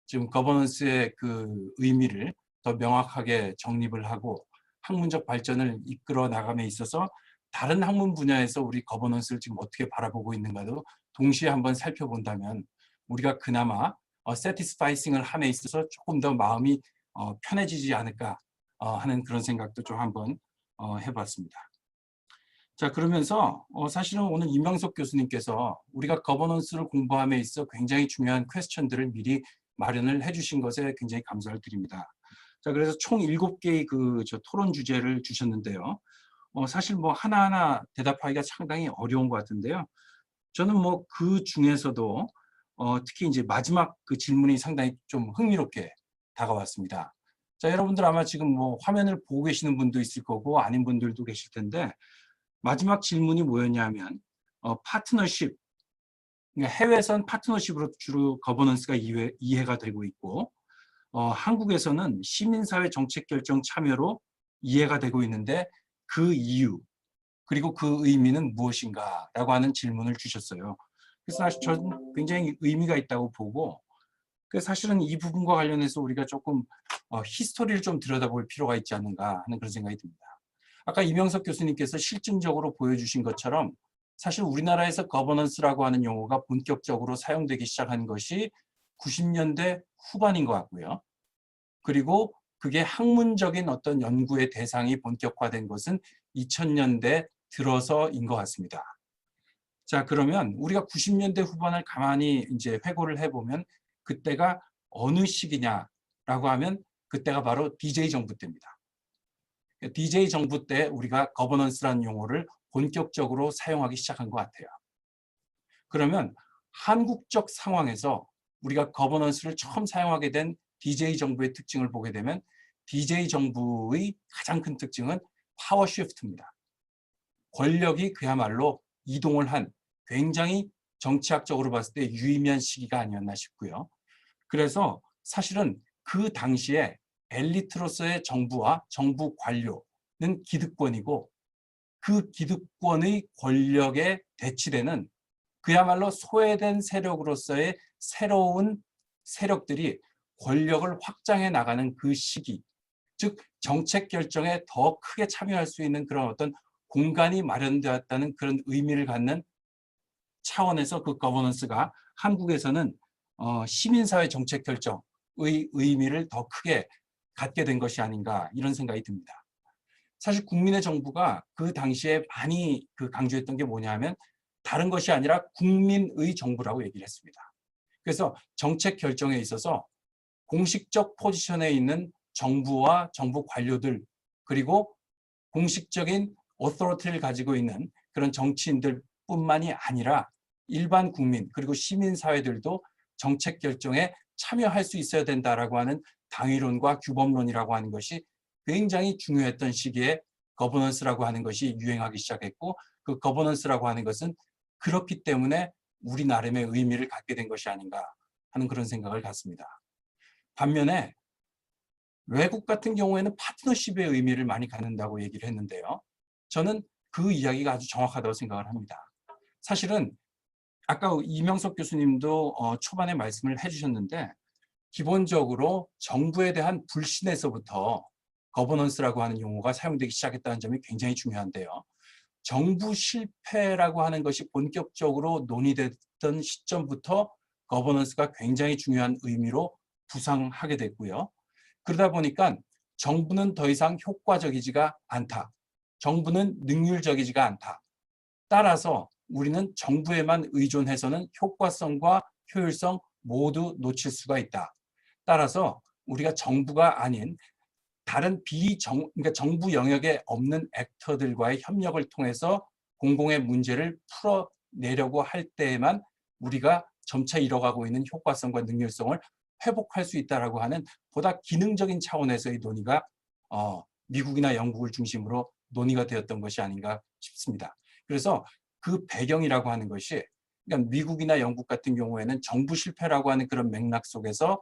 지금 거버넌스의 그 의미를 더 명확하게 정립을 하고 학문적 발전을 이끌어 나감에 있어서 다른 학문 분야에서 우리 거버넌스를 지금 어떻게 바라보고 있는가도 동시에 한번 살펴본다면 우리가 그나마 satisfying을 함에 있어서 조금 더 마음이 편해지지 않을까 하는 그런 생각도 좀 한번 해봤습니다. 자, 그러면서 사실은 오늘 이명석 교수님께서 우리가 거버넌스를 공부함에 있어 굉장히 중요한 퀘스천들을 미리 마련을 해주신 것에 굉장히 감사를 드립니다. 자, 그래서 총 7개의 토론 주제를 주셨는데요. 사실 뭐 하나하나 대답하기가 상당히 어려운 것 같은데요. 저는 뭐 그 중에서도 특히 이제 마지막 그 질문이 상당히 좀 흥미롭게 다가왔습니다. 자, 여러분들 아마 지금 뭐 화면을 보고 계시는 분도 있을 거고 아닌 분들도 계실 텐데 마지막 질문이 뭐였냐면 파트너십, 그러니까 해외에선 파트너십으로 주로 거버넌스가 이해가 되고 있고 한국에서는 시민사회 정책결정 참여로 이해가 되고 있는데 그 이유 그리고 그 의미는 무엇인가라고 하는 질문을 주셨어요. 그래서 사실 저는 굉장히 의미가 있다고 보고 사실은 이 부분과 관련해서 우리가 조금 히스토리를 좀 들여다볼 필요가 있지 않는가 하는 그런 생각이 듭니다. 아까 이명석 교수님께서 실증적으로 보여주신 것처럼 사실 우리나라에서 거버넌스라고 하는 용어가 본격적으로 사용되기 시작한 것이 90년대 후반인 것 같고요. 그리고 그게 학문적인 어떤 연구의 대상이 본격화된 것은 2000년대 들어서인 것 같습니다. 자, 그러면 우리가 90년대 후반을 가만히 이제 회고를 해보면 그때가 어느 시기냐라고 하면 그때가 바로 DJ 정부 때입니다. DJ 정부 때 우리가 거버넌스라는 용어를 본격적으로 사용하기 시작한 것 같아요. 그러면 한국적 상황에서 우리가 거버넌스를 처음 사용하게 된 DJ 정부의 특징을 보게 되면 DJ 정부의 가장 큰 특징은 파워 쉬프트입니다. 권력이 그야말로 이동을 한 굉장히 정치학적으로 봤을 때 유의미한 시기가 아니었나 싶고요. 그래서 사실은 그 당시에 엘리트로서의 정부와 정부 관료는 기득권이고 그 기득권의 권력에 대치되는 그야말로 소외된 세력으로서의 새로운 세력들이 권력을 확장해 나가는 그 시기, 즉 정책 결정에 더 크게 참여할 수 있는 그런 어떤 공간이 마련되었다는 그런 의미를 갖는 차원에서 그 거버넌스가 한국에서는 시민사회 정책 결정의 의미를 더 크게 갖게 된 것이 아닌가 이런 생각이 듭니다. 사실 국민의 정부가 그 당시에 많이 강조했던 게 뭐냐면 다른 것이 아니라 국민의 정부라고 얘기를 했습니다. 그래서 정책 결정에 있어서 공식적 포지션에 있는 정부와 정부 관료들 그리고 공식적인 오토리티를 가지고 있는 그런 정치인들 뿐만이 아니라 일반 국민 그리고 시민사회들도 정책 결정에 참여할 수 있어야 된다라고 하는 당위론과 규범론이라고 하는 것이 굉장히 중요했던 시기에 거버넌스라고 하는 것이 유행하기 시작했고 그 거버넌스라고 하는 것은 그렇기 때문에 우리 나름의 의미를 갖게 된 것이 아닌가 하는 그런 생각을 갖습니다. 반면에 외국 같은 경우에는 파트너십의 의미를 많이 갖는다고 얘기를 했는데요. 저는 그 이야기가 아주 정확하다고 생각을 합니다. 사실은 아까 이명석 교수님도 초반에 말씀을 해주셨는데 기본적으로 정부에 대한 불신에서부터 거버넌스라고 하는 용어가 사용되기 시작했다는 점이 굉장히 중요한데요. 정부 실패라고 하는 것이 본격적으로 논의됐던 시점부터 거버넌스가 굉장히 중요한 의미로 부상하게 됐고요. 그러다 보니까 정부는 더 이상 효과적이지가 않다. 정부는 능률적이지가 않다. 따라서 우리는 정부에만 의존해서는 효과성과 효율성 모두 놓칠 수가 있다. 따라서 우리가 정부가 아닌 다른 그러니까 정부 영역에 없는 액터들과의 협력을 통해서 공공의 문제를 풀어내려고 할 때에만 우리가 점차 잃어가고 있는 효과성과 능률성을 회복할 수 있다라고 하는 보다 기능적인 차원에서의 논의가 미국이나 영국을 중심으로 논의가 되었던 것이 아닌가 싶습니다. 그래서 그 배경이라고 하는 것이 그러니까 미국이나 영국 같은 경우에는 정부 실패라고 하는 그런 맥락 속에서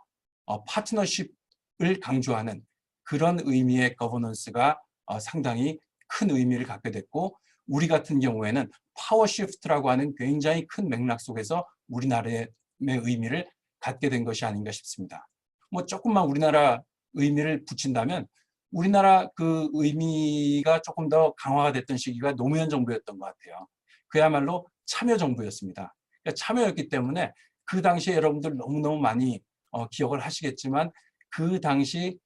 파트너십을 강조하는 그런 의미의 거버넌스가 상당히 큰 의미를 갖게 됐고, 우리 같은 경우에는 파워 시프트라고 하는 굉장히 큰 맥락 속에서 우리나라의 의미를 갖게 된 것이 아닌가 싶습니다. 뭐 조금만 우리나라 의미를 붙인다면 우리나라 그 의미가 조금 더 강화가 됐던 시기가 노무현 정부였던 것 같아요. 그야말로 참여 정부였습니다. 그러니까 참여였기 때문에 그 당시에 여러분들 너무너무 많이 기억을 하시겠지만 그 당시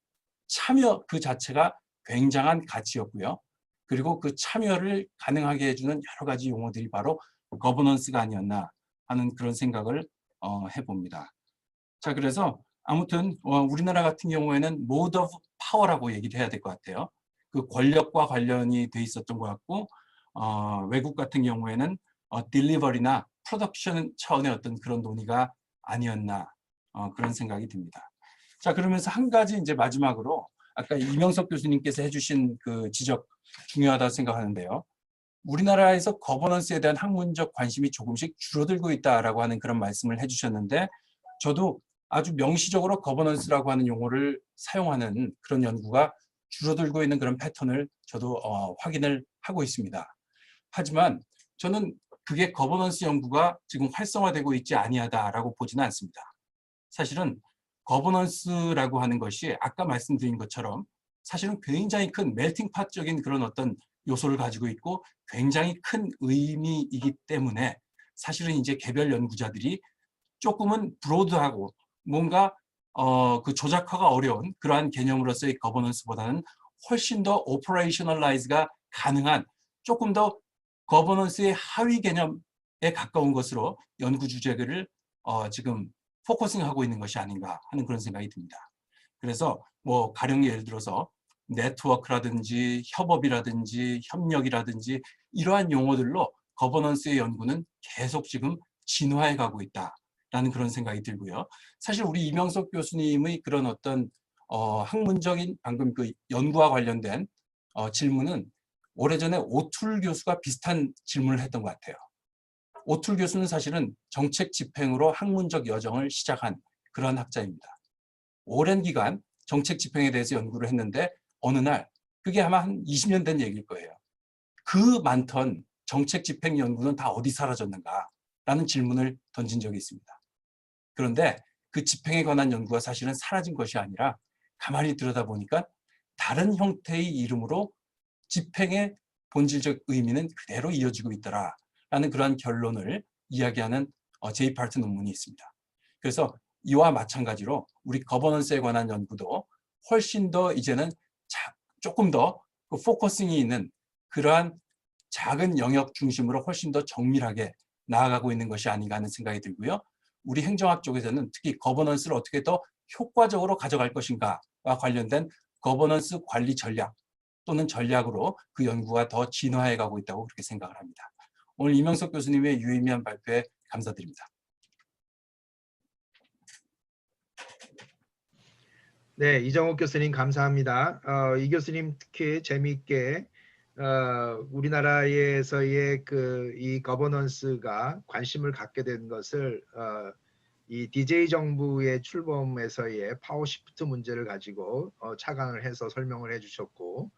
참여 그 자체가 굉장한 가치였고요. 그리고 그 참여를 가능하게 해주는 여러 가지 용어들이 바로 거버넌스가 아니었나 하는 그런 생각을 해봅니다. 자, 그래서 아무튼 우리나라 같은 경우에는 mode of power라고 얘기를 해야 될 것 같아요. 그 권력과 관련이 돼 있었던 것 같고, 외국 같은 경우에는 delivery나 production 차원의 어떤 그런 논의가 아니었나 그런 생각이 듭니다. 자, 그러면서 한 가지 이제 마지막으로 아까 이명석 교수님께서 해주신 그 지적 중요하다고 생각하는데요. 우리나라에서 거버넌스에 대한 학문적 관심이 조금씩 줄어들고 있다라고 하는 그런 말씀을 해주셨는데, 저도 아주 명시적으로 거버넌스라고 하는 용어를 사용하는 그런 연구가 줄어들고 있는 그런 패턴을 저도 확인을 하고 있습니다. 하지만 저는 그게 거버넌스 연구가 지금 활성화되고 있지 아니하다라고 보지는 않습니다. 사실은 거버넌스라고 하는 것이 아까 말씀드린 것처럼 사실은 굉장히 큰 멜팅팟적인 그런 어떤 요소를 가지고 있고 굉장히 큰 의미이기 때문에 사실은 이제 개별 연구자들이 조금은 브로드하고 뭔가 그 조작화가 어려운 그러한 개념으로서의 거버넌스보다는 훨씬 더 오퍼레이셔널라이즈가 가능한 조금 더 거버넌스의 하위 개념에 가까운 것으로 연구 주제를 지금 포커싱하고 있는 것이 아닌가 하는 그런 생각이 듭니다. 그래서 뭐 가령 예를 들어서 네트워크라든지 협업이라든지 협력이라든지 이러한 용어들로 거버넌스의 연구는 계속 지금 진화해 가고 있다라는 그런 생각이 들고요. 사실 우리 이명석 교수님의 그런 어떤 학문적인 방금 그 연구와 관련된 질문은 오래전에 오툴 교수가 비슷한 질문을 했던 것 같아요. 오툴 교수는 사실은 정책 집행으로 학문적 여정을 시작한 그런 학자입니다. 오랜 기간 정책 집행에 대해서 연구를 했는데 어느 날, 그게 아마 한 20년 된 얘기일 거예요. 그 많던 정책 집행 연구는 다 어디 사라졌는가? 라는 질문을 던진 적이 있습니다. 그런데 그 집행에 관한 연구가 사실은 사라진 것이 아니라 가만히 들여다보니까 다른 형태의 이름으로 집행의 본질적 의미는 그대로 이어지고 있더라 라는 그러한 결론을 이야기하는 제이 파트 논문이 있습니다. 그래서 이와 마찬가지로 우리 거버넌스에 관한 연구도 훨씬 더 이제는 조금 더 포커싱이 있는 그러한 작은 영역 중심으로 훨씬 더 정밀하게 나아가고 있는 것이 아닌가 하는 생각이 들고요. 우리 행정학 쪽에서는 특히 거버넌스를 어떻게 더 효과적으로 가져갈 것인가와 관련된 거버넌스 관리 전략 또는 전략으로 그 연구가 더 진화해 가고 있다고 그렇게 생각을 합니다. 오늘 이명석 교수님의 유의미한 발표에 감사드립니다. 네, 이정욱 교수님 감사합니다. 이 교수님 특히 재미있게 우리나라에서의 이 거버넌스가 관심을 갖게 된 것을 이 DJ 정부의 출범에서의 파워 시프트 문제를 가지고 착안을 해서 설명을 해주셨고,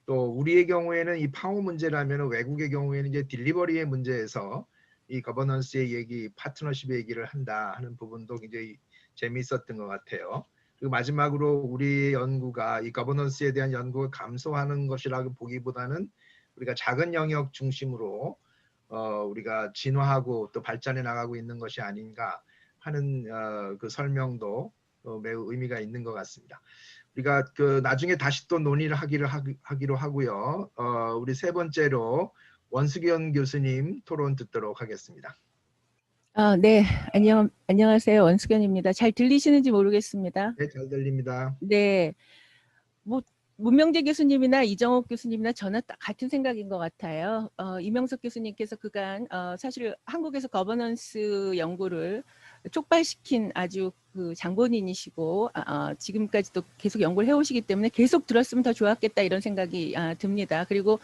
또 우리의 경우에는 이 파워 문제라면 외국의 경우에는 이제 딜리버리의 문제에서 이 거버넌스의 얘기, 파트너십의 얘기를 한다 하는 부분도 굉장히 재미있었던 것 같아요. 그리고 마지막으로 우리 연구가 이 거버넌스에 대한 연구가 감소하는 것이라고 보기보다는 우리가 작은 영역 중심으로 우리가 진화하고 또 발전해 나가고 있는 것이 아닌가 하는 그 설명도 매우 의미가 있는 것 같습니다. 우리가 그 나중에 다시 또 논의를 하기로 하고요. 우리 세 번째로 원숙연 교수님 토론 듣도록 하겠습니다. 네, 안녕하세요. 원숙연입니다. 잘 들리시는지 모르겠습니다. 네, 잘 들립니다. 네, 뭐 문명재 교수님이나 이정옥 교수님이나 저는 딱 같은 생각인 것 같아요. 이명석 교수님께서 그간 사실 한국에서 거버넌스 연구를 촉발시킨 아주 그 장본인이시고 지금까지도 계속 연구를 해오시기 때문에 계속 들었으면 더 좋았겠다 이런 생각이 듭니다. 그리고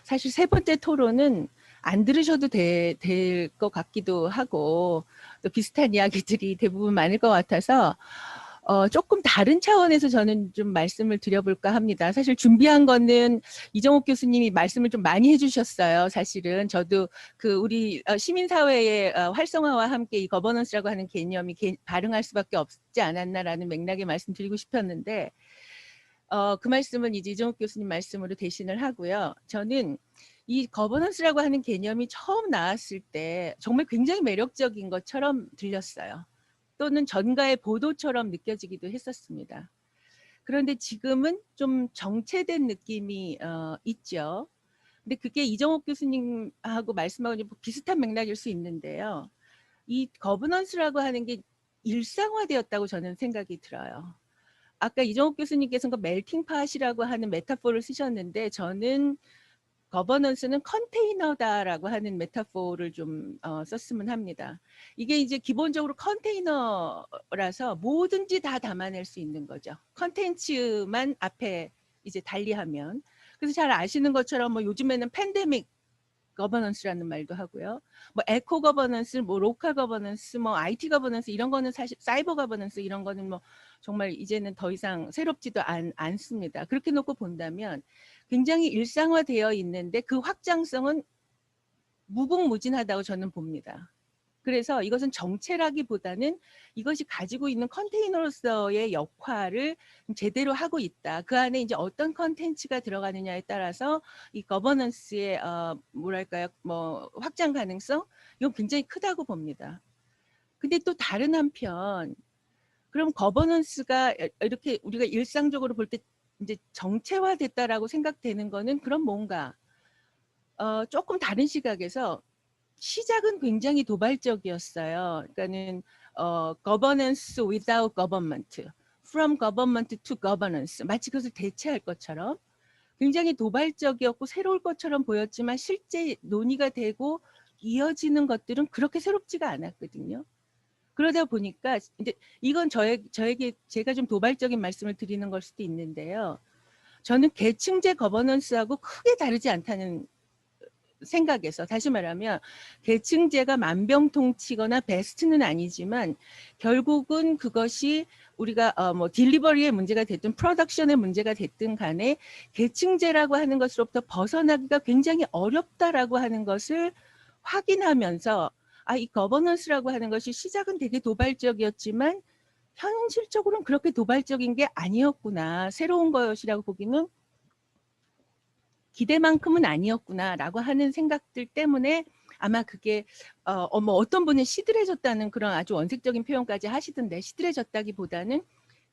사실 세 번째 토론은 안 들으셔도 될 것 같기도 하고 또 비슷한 이야기들이 대부분 많을 것 같아서 조금 다른 차원에서 저는 좀 말씀을 드려볼까 합니다. 사실 준비한 거는 이정옥 교수님이 말씀을 좀 많이 해주셨어요. 사실은 저도 그 우리 시민사회의 활성화와 함께 이 거버넌스라고 하는 개념이 발응할 수밖에 없지 않았나라는 맥락에 말씀드리고 싶었는데 그 말씀은 이제 이정옥 교수님 말씀으로 대신을 하고요. 저는 이 거버넌스라고 하는 개념이 처음 나왔을 때 정말 굉장히 매력적인 것처럼 들렸어요. 또는 전가의 보도처럼 느껴지기도 했었습니다. 그런데 지금은 좀 정체된 느낌이 있죠. 근데 그게 이정옥 교수님하고 말씀하고 비슷한 맥락일 수 있는데요. 이 거버넌스라고 하는 게 일상화되었다고 저는 생각이 들어요. 아까 이정옥 교수님께서 멜팅팟이라고 하는 메타포를 쓰셨는데 저는 거버넌스는 컨테이너다라고 하는 메타포를 좀 썼으면 합니다. 이게 이제 기본적으로 컨테이너라서 뭐든지 다 담아낼 수 있는 거죠. 컨텐츠만 앞에 이제 달리하면. 그래서 잘 아시는 것처럼 뭐 요즘에는 팬데믹 거버넌스라는 말도 하고요. 뭐 에코 거버넌스, 뭐 로컬 거버넌스, 뭐 IT 거버넌스 이런 거는 사실 사이버 거버넌스 이런 거는 뭐 정말 이제는 더 이상 새롭지도 않습니다. 그렇게 놓고 본다면 굉장히 일상화되어 있는데 그 확장성은 무궁무진하다고 저는 봅니다. 그래서 이것은 정체라기보다는 이것이 가지고 있는 컨테이너로서의 역할을 제대로 하고 있다. 그 안에 이제 어떤 컨텐츠가 들어가느냐에 따라서 이 거버넌스의 뭐랄까요, 뭐 확장 가능성 이건 굉장히 크다고 봅니다. 근데 또 다른 한편 그럼 거버넌스가 이렇게 우리가 일상적으로 볼 때 이제 정체화됐다라고 생각되는 거는 그럼 뭔가 조금 다른 시각에서 시작은 굉장히 도발적이었어요. 그러니까는 governance without government, from government to governance 마치 그것을 대체할 것처럼 굉장히 도발적이었고 새로울 것처럼 보였지만 실제 논의가 되고 이어지는 것들은 그렇게 새롭지가 않았거든요. 그러다 보니까 이제 이건 저에게 제가 좀 도발적인 말씀을 드리는 걸 수도 있는데요. 저는 계층제 거버넌스하고 크게 다르지 않다는 생각에서 다시 말하면 계층제가 만병통치거나 베스트는 아니지만 결국은 그것이 우리가 뭐 딜리버리의 문제가 됐든 프로덕션의 문제가 됐든 간에 계층제라고 하는 것으로부터 벗어나기가 굉장히 어렵다라고 하는 것을 확인하면서 이 거버넌스라고 하는 것이 시작은 되게 도발적이었지만 현실적으로는 그렇게 도발적인 게 아니었구나. 새로운 것이라고 보기는 기대만큼은 아니었구나라고 하는 생각들 때문에 아마 그게 뭐 어떤 분은 시들해졌다는 그런 아주 원색적인 표현까지 하시던데 시들해졌다기보다는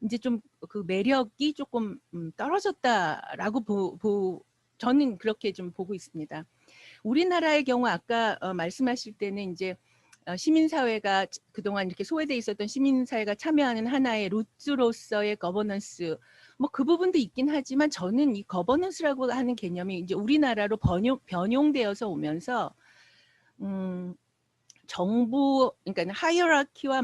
이제 좀 그 매력이 조금 떨어졌다라고 저는 그렇게 좀 보고 있습니다. 우리나라의 경우 아까 말씀하실 때는 이제 시민사회가 그동안 이렇게 소외돼 있었던 시민사회가 참여하는 하나의 루트로서의 거버넌스 뭐 그 부분도 있긴 하지만 저는 이 거버넌스라고 하는 개념이 이제 우리나라로 변용되어서 오면서 정부 그러니까 하이어라키와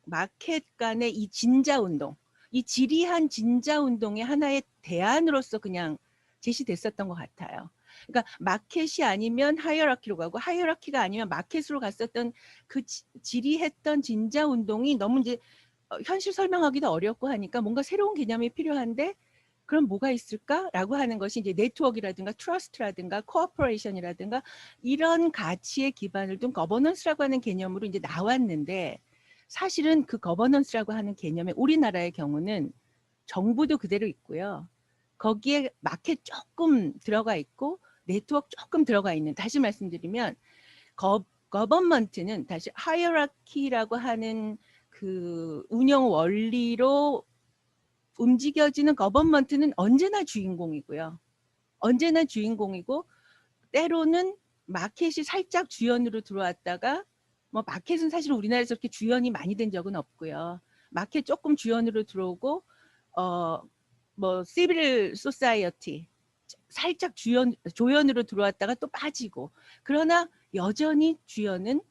마켓 간의 이 진자운동 이 지리한 진자운동의 하나의 대안으로서 그냥 제시됐었던 것 같아요. 그러니까 마켓이 아니면 하이어라키로 가고 하이어라키가 아니면 마켓으로 갔었던 그 지리했던 진자운동이 너무 이제 현실 설명하기도 어렵고 하니까 뭔가 새로운 개념이 필요한데 그럼 뭐가 있을까라고 하는 것이 이제 네트워크라든가 트러스트라든가 코어퍼레이션이라든가 이런 가치에 기반을 둔 거버넌스라고 하는 개념으로 이제 나왔는데 사실은 그 거버넌스라고 하는 개념에 우리나라의 경우는 정부도 그대로 있고요. 거기에 마켓 조금 들어가 있고 네트워크 조금 들어가 있는, 다시 말씀드리면 거버먼트는 다시 하이어라키라고 하는 그 운영 원리로 움직여지는 거버먼트는 언제나 주인공이고요. 언제나 주인공이고 때로는 마켓이 살짝 주연으로 들어왔다가 뭐 마켓은 사실 우리나라에서 그렇게 주연이 많이 된 적은 없고요. 마켓 조금 주연으로 들어오고 뭐 시빌 소사이어티 살짝 조연으로 들어왔다가 또 빠지고, 그러나 여전히 주연은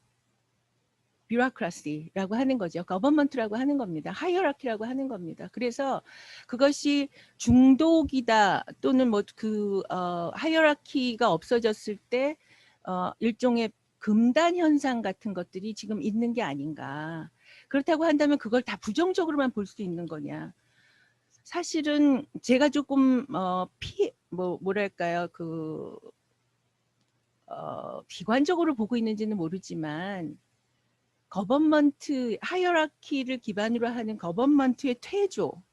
뷰로크라시라고 하는 거죠. 거버먼트라고 하는 겁니다. 하이어라키라고 하는 겁니다. 그래서 그것이 중독이다 또는 뭐 그 하이어라키가 없어졌을 때 일종의 금단 현상 같은 것들이 지금 있는 게 아닌가. 그렇다고 한다면 그걸 다 부정적으로만 볼 수 있는 거냐. 사실은 제가 조금 뭐랄까요, 그 비관적으로 보고 있는지는 모르지만 거버먼트 하이어라키를 기반으로 하는 거버먼트의 퇴조를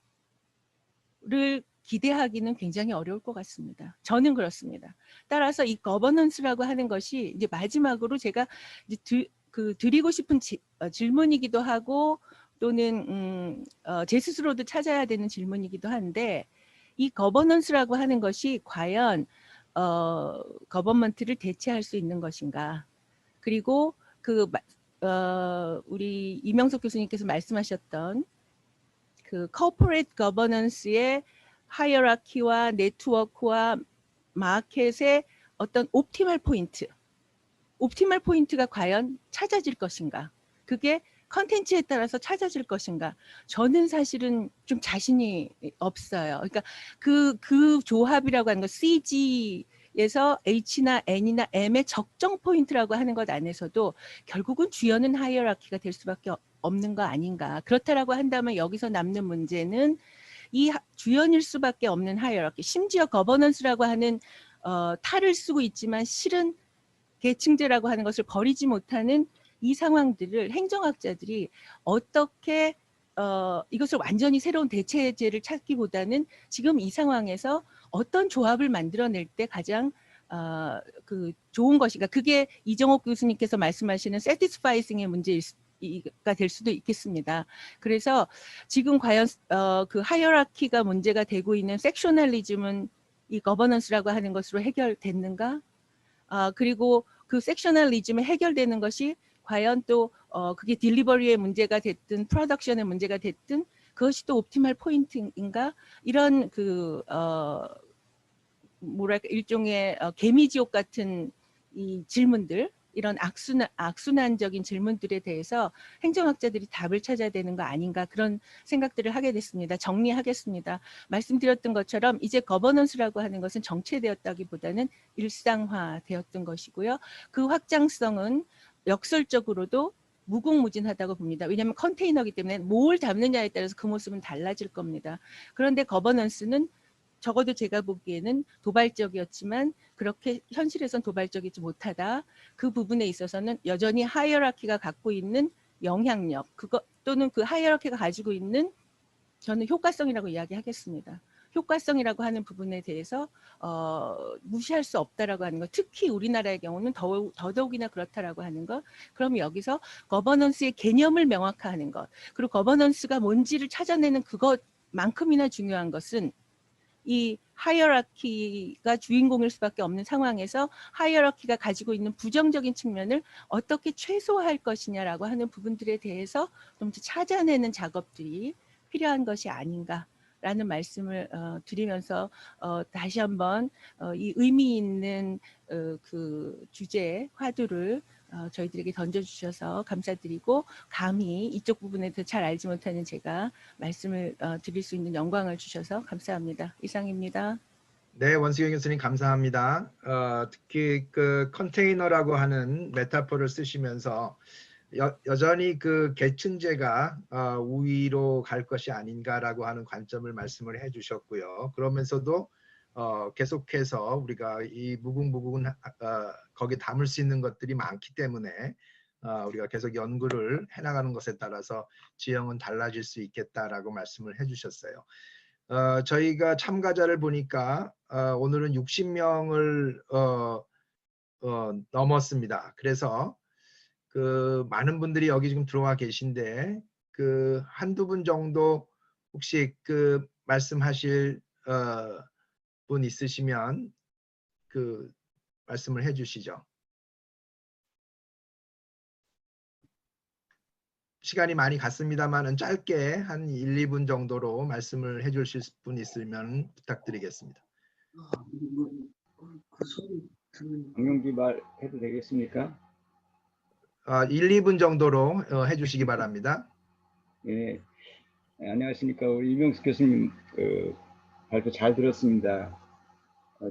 기대하기는 굉장히 어려울 것 같습니다. 저는 그렇습니다. 따라서 이 거버넌스라고 하는 것이 이제 마지막으로 제가 이제 드리고 싶은 질문이기도 하고 또는 제 스스로도 찾아야 되는 질문이기도 한데, 이 거버넌스라고 하는 것이 과연 거버먼트를 대체할 수 있는 것인가. 그리고 우리 이명석 교수님께서 말씀하셨던 그 corporate governance의 하이어라키와 네트워크와 마켓의 어떤 옵티멀 포인트가 과연 찾아질 것인가. 그게 컨텐츠에 따라서 찾아질 것인가. 저는 사실은 좀 자신이 없어요. 그러니까 그 조합이라고 하는 거 CG에서 H나 N이나 M의 적정 포인트라고 하는 것 안에서도 결국은 주연은 하이어라키가 될 수밖에 없는 거 아닌가. 그렇다라고 한다면 여기서 남는 문제는 이 주연일 수밖에 없는 하이어라키, 심지어 거버넌스라고 하는 탈을 쓰고 있지만 실은 계층제라고 하는 것을 버리지 못하는 이 상황들을 행정학자들이 어떻게 이것을 완전히 새로운 대체제를 찾기보다는 지금 이 상황에서 어떤 조합을 만들어낼 때 가장 그 좋은 것인가. 그게 이정옥 교수님께서 말씀하시는 satisfying의 문제가 될 수도 있겠습니다. 그래서 지금 과연 그 하이어라키가 문제가 되고 있는 섹셔널리즘은 이 거버넌스라고 하는 것으로 해결됐는가? 그리고 그 섹셔널리즘이 해결되는 것이 과연 또 그게 딜리버리의 문제가 됐든 프로덕션의 문제가 됐든 그것이 또 옵티멀 포인트인가? 이런 그 뭐랄까 일종의 개미지옥 같은 이 질문들, 이런 악순환적인 질문들에 대해서 행정학자들이 답을 찾아야 되는 거 아닌가, 그런 생각들을 하게 됐습니다. 정리하겠습니다. 말씀드렸던 것처럼 이제 거버넌스라고 하는 것은 정체되었다기보다는 일상화되었던 것이고요. 그 확장성은 역설적으로도 무궁무진하다고 봅니다. 왜냐하면 컨테이너이기 때문에 뭘 담느냐에 따라서 그 모습은 달라질 겁니다. 그런데 거버넌스는 적어도 제가 보기에는 도발적이었지만 그렇게 현실에선 도발적이지 못하다. 그 부분에 있어서는 여전히 하이어라키가 갖고 있는 영향력, 그거 또는 그 하이어라키가 가지고 있는, 저는 효과성이라고 이야기하겠습니다. 효과성이라고 하는 부분에 대해서 무시할 수 없다라고 하는 것, 특히 우리나라의 경우는 더더욱이나 그렇다라고 하는 것. 그럼 여기서 거버넌스의 개념을 명확화하는 것, 그리고 거버넌스가 뭔지를 찾아내는 그것만큼이나 중요한 것은 이 하이어라키가 주인공일 수밖에 없는 상황에서 하이어라키가 가지고 있는 부정적인 측면을 어떻게 최소화할 것이냐라고 하는 부분들에 대해서 좀 더 찾아내는 작업들이 필요한 것이 아닌가라는 말씀을 드리면서 다시 한번 이 의미 있는 그 주제 화두를 저희들에게 던져주셔서 감사드리고, 감히 이쪽 부분에 더 잘 알지 못하는 제가 말씀을 드릴 수 있는 영광을 주셔서 감사합니다. 이상입니다. 네, 원수경 교수님 감사합니다. 특히 그 컨테이너라고 하는 메타포를 쓰시면서 여전히 그 계층제가 우위로 갈 것이 아닌가라고 하는 관점을 말씀을 해주셨고요. 그러면서도 계속해서 우리가 이 무궁무궁은 거기에 담을 수 있는 것들이 많기 때문에 우리가 계속 연구를 해나가는 것에 따라서 지형은 달라질 수 있겠다라고 말씀을 해주셨어요. 저희가 참가자를 보니까 오늘은 60명을 넘었습니다. 그래서 그 많은 분들이 여기 지금 들어와 계신데 그 한두 분 정도 혹시 그 말씀하실 분 있으시면 그 말씀을 해주시죠. 시간이 많이 갔습니다만은 짧게 한 1, 2분 정도로 말씀을 해주실 분 있으면 부탁드리겠습니다. 강용기 말 해도 되겠습니까? 1, 2분 정도로 해주시기 바랍니다. 예. 안녕하십니까. 우리 이명숙 교수님 발표 잘 들었습니다.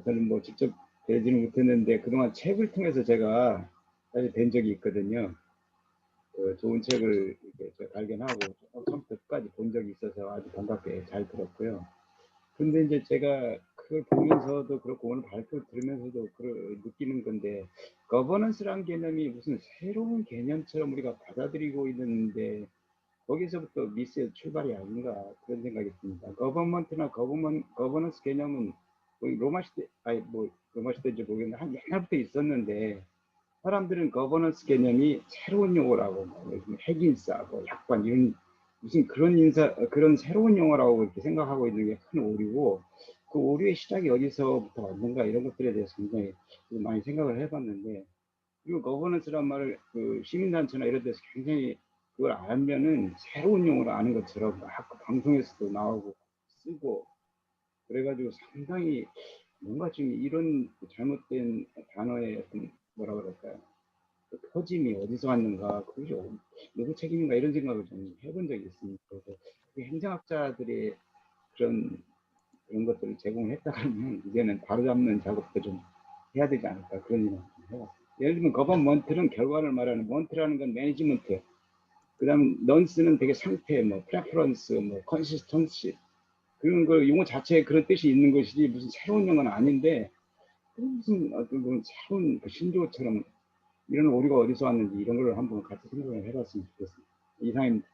저는 뭐 직접 뵈지는 못했는데 그동안 책을 통해서 제가 사실 뵌 적이 있거든요. 좋은 책을 이렇게 제가 발견하고 처음부터 끝까지 본 적이 있어서 아주 반갑게 잘 들었고요. 근데 이제 제가 그걸 보면서도 그렇고 오늘 발표 들으면서도 느끼는 건데 거버넌스라는 개념이 무슨 새로운 개념처럼 우리가 받아들이고 있는데 거기서부터 미스의 출발이 아닌가 그런 생각이 듭니다. 거버먼트나 거버넌스 개념은 로마 시대 로마 시대인지 모르겠는데 한 옛날부터 있었는데 사람들은 거버넌스 개념이 새로운 용어라고 핵인싸, 약관 이런 무슨 그런 새로운 용어라고 이렇게 생각하고 있는 게 큰 오류고 그 오류의 시작이 어디서부터 왔는가 이런 것들에 대해서 굉장히 많이 생각을 해봤는데 그리고 거버넌스란 말을 그 시민단체나 이런 데서 굉장히 그걸 알면은 새로운 용어를 아는 것처럼 막 방송에서도 나오고 쓰고 그래가지고 상당히 뭔가 지금 이런 잘못된 단어의 어떤 뭐라 그럴까요? 그 터짐이 어디서 왔는가, 그게 누구 책임인가 이런 생각을 좀 해본 적이 있습니다. 그래서 행정학자들의 그런 것들을 제공했다면 이제는 바로잡는 작업도 좀 해야 되지 않을까 그런 생각을 좀 해봤습니다. 예를 들면 거버먼트는 결과를 말하는 먼트라는 건 매니지먼트, 그다음 넌스는 되게 상태, 뭐 프레퍼런스, 뭐 컨시스턴시 그런 거 용어 자체에 그런 뜻이 있는 것이지 무슨 새로운 용어는 아닌데 무슨 어떤 새로운 그 신조어처럼 이런 오류가 어디서 왔는지 이런 걸 한번 같이 생각을 해봤으면 좋겠습니다. 이상입니다.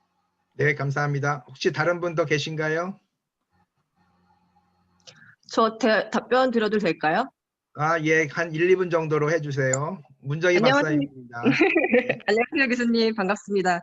네, 감사합니다. 혹시 다른 분 더 계신가요? 저 답변 드려도 될까요? 예, 한 1, 2분 정도로 해주세요. 문정희 안녕하세요. 박사님입니다. 안녕하세요, 교수님. 반갑습니다.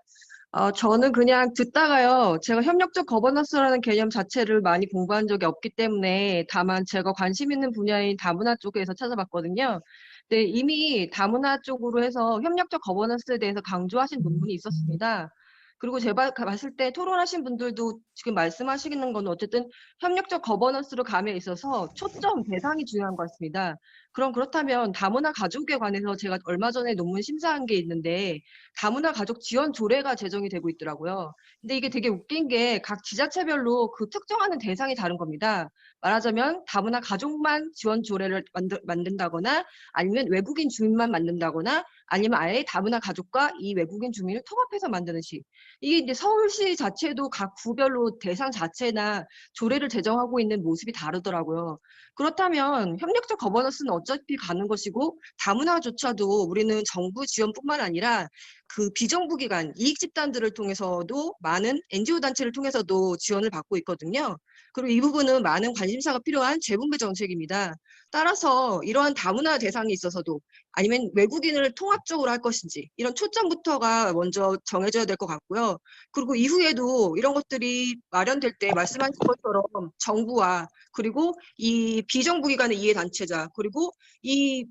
저는 그냥 듣다가요, 제가 협력적 거버넌스라는 개념 자체를 많이 공부한 적이 없기 때문에 다만 제가 관심 있는 분야인 다문화 쪽에서 찾아봤거든요. 근데 이미 다문화 쪽으로 해서 협력적 거버넌스에 대해서 강조하신 부분이 있었습니다. 그리고 제가 봤을 때 토론하신 분들도 지금 말씀하시는 건 어쨌든 협력적 거버넌스로 감에 있어서 초점 대상이 중요한 것 같습니다. 그렇다면 다문화 가족에 관해서 제가 얼마 전에 논문 심사한 게 있는데 다문화 가족 지원 조례가 제정이 되고 있더라고요. 근데 이게 되게 웃긴 게 각 지자체별로 그 특정하는 대상이 다른 겁니다. 말하자면 다문화 가족만 지원 조례를 만든다거나 아니면 외국인 주민만 만든다거나 아니면 아예 다문화 가족과 이 외국인 주민을 통합해서 만드는 식. 이게 이제 서울시 자체도 각 구별로 대상 자체나 조례를 제정하고 있는 모습이 다르더라고요. 그렇다면 협력적 거버넌스는 어차피 가는 것이고 다문화조차도 우리는 정부 지원뿐만 아니라 그 비정부 기관, 이익 집단들을 통해서도 많은 NGO 단체를 통해서도 지원을 받고 있거든요. 그리고 이 부분은 많은 관심사가 필요한 재분배 정책입니다. 따라서 이러한 다문화 대상이 있어서도 아니면 외국인을 통합적으로 할 것인지 이런 초점부터가 먼저 정해져야 될 것 같고요. 그리고 이후에도 이런 것들이 마련될 때 말씀하신 것처럼 정부와 그리고 이 비정부 기관의 이해단체자 그리고 이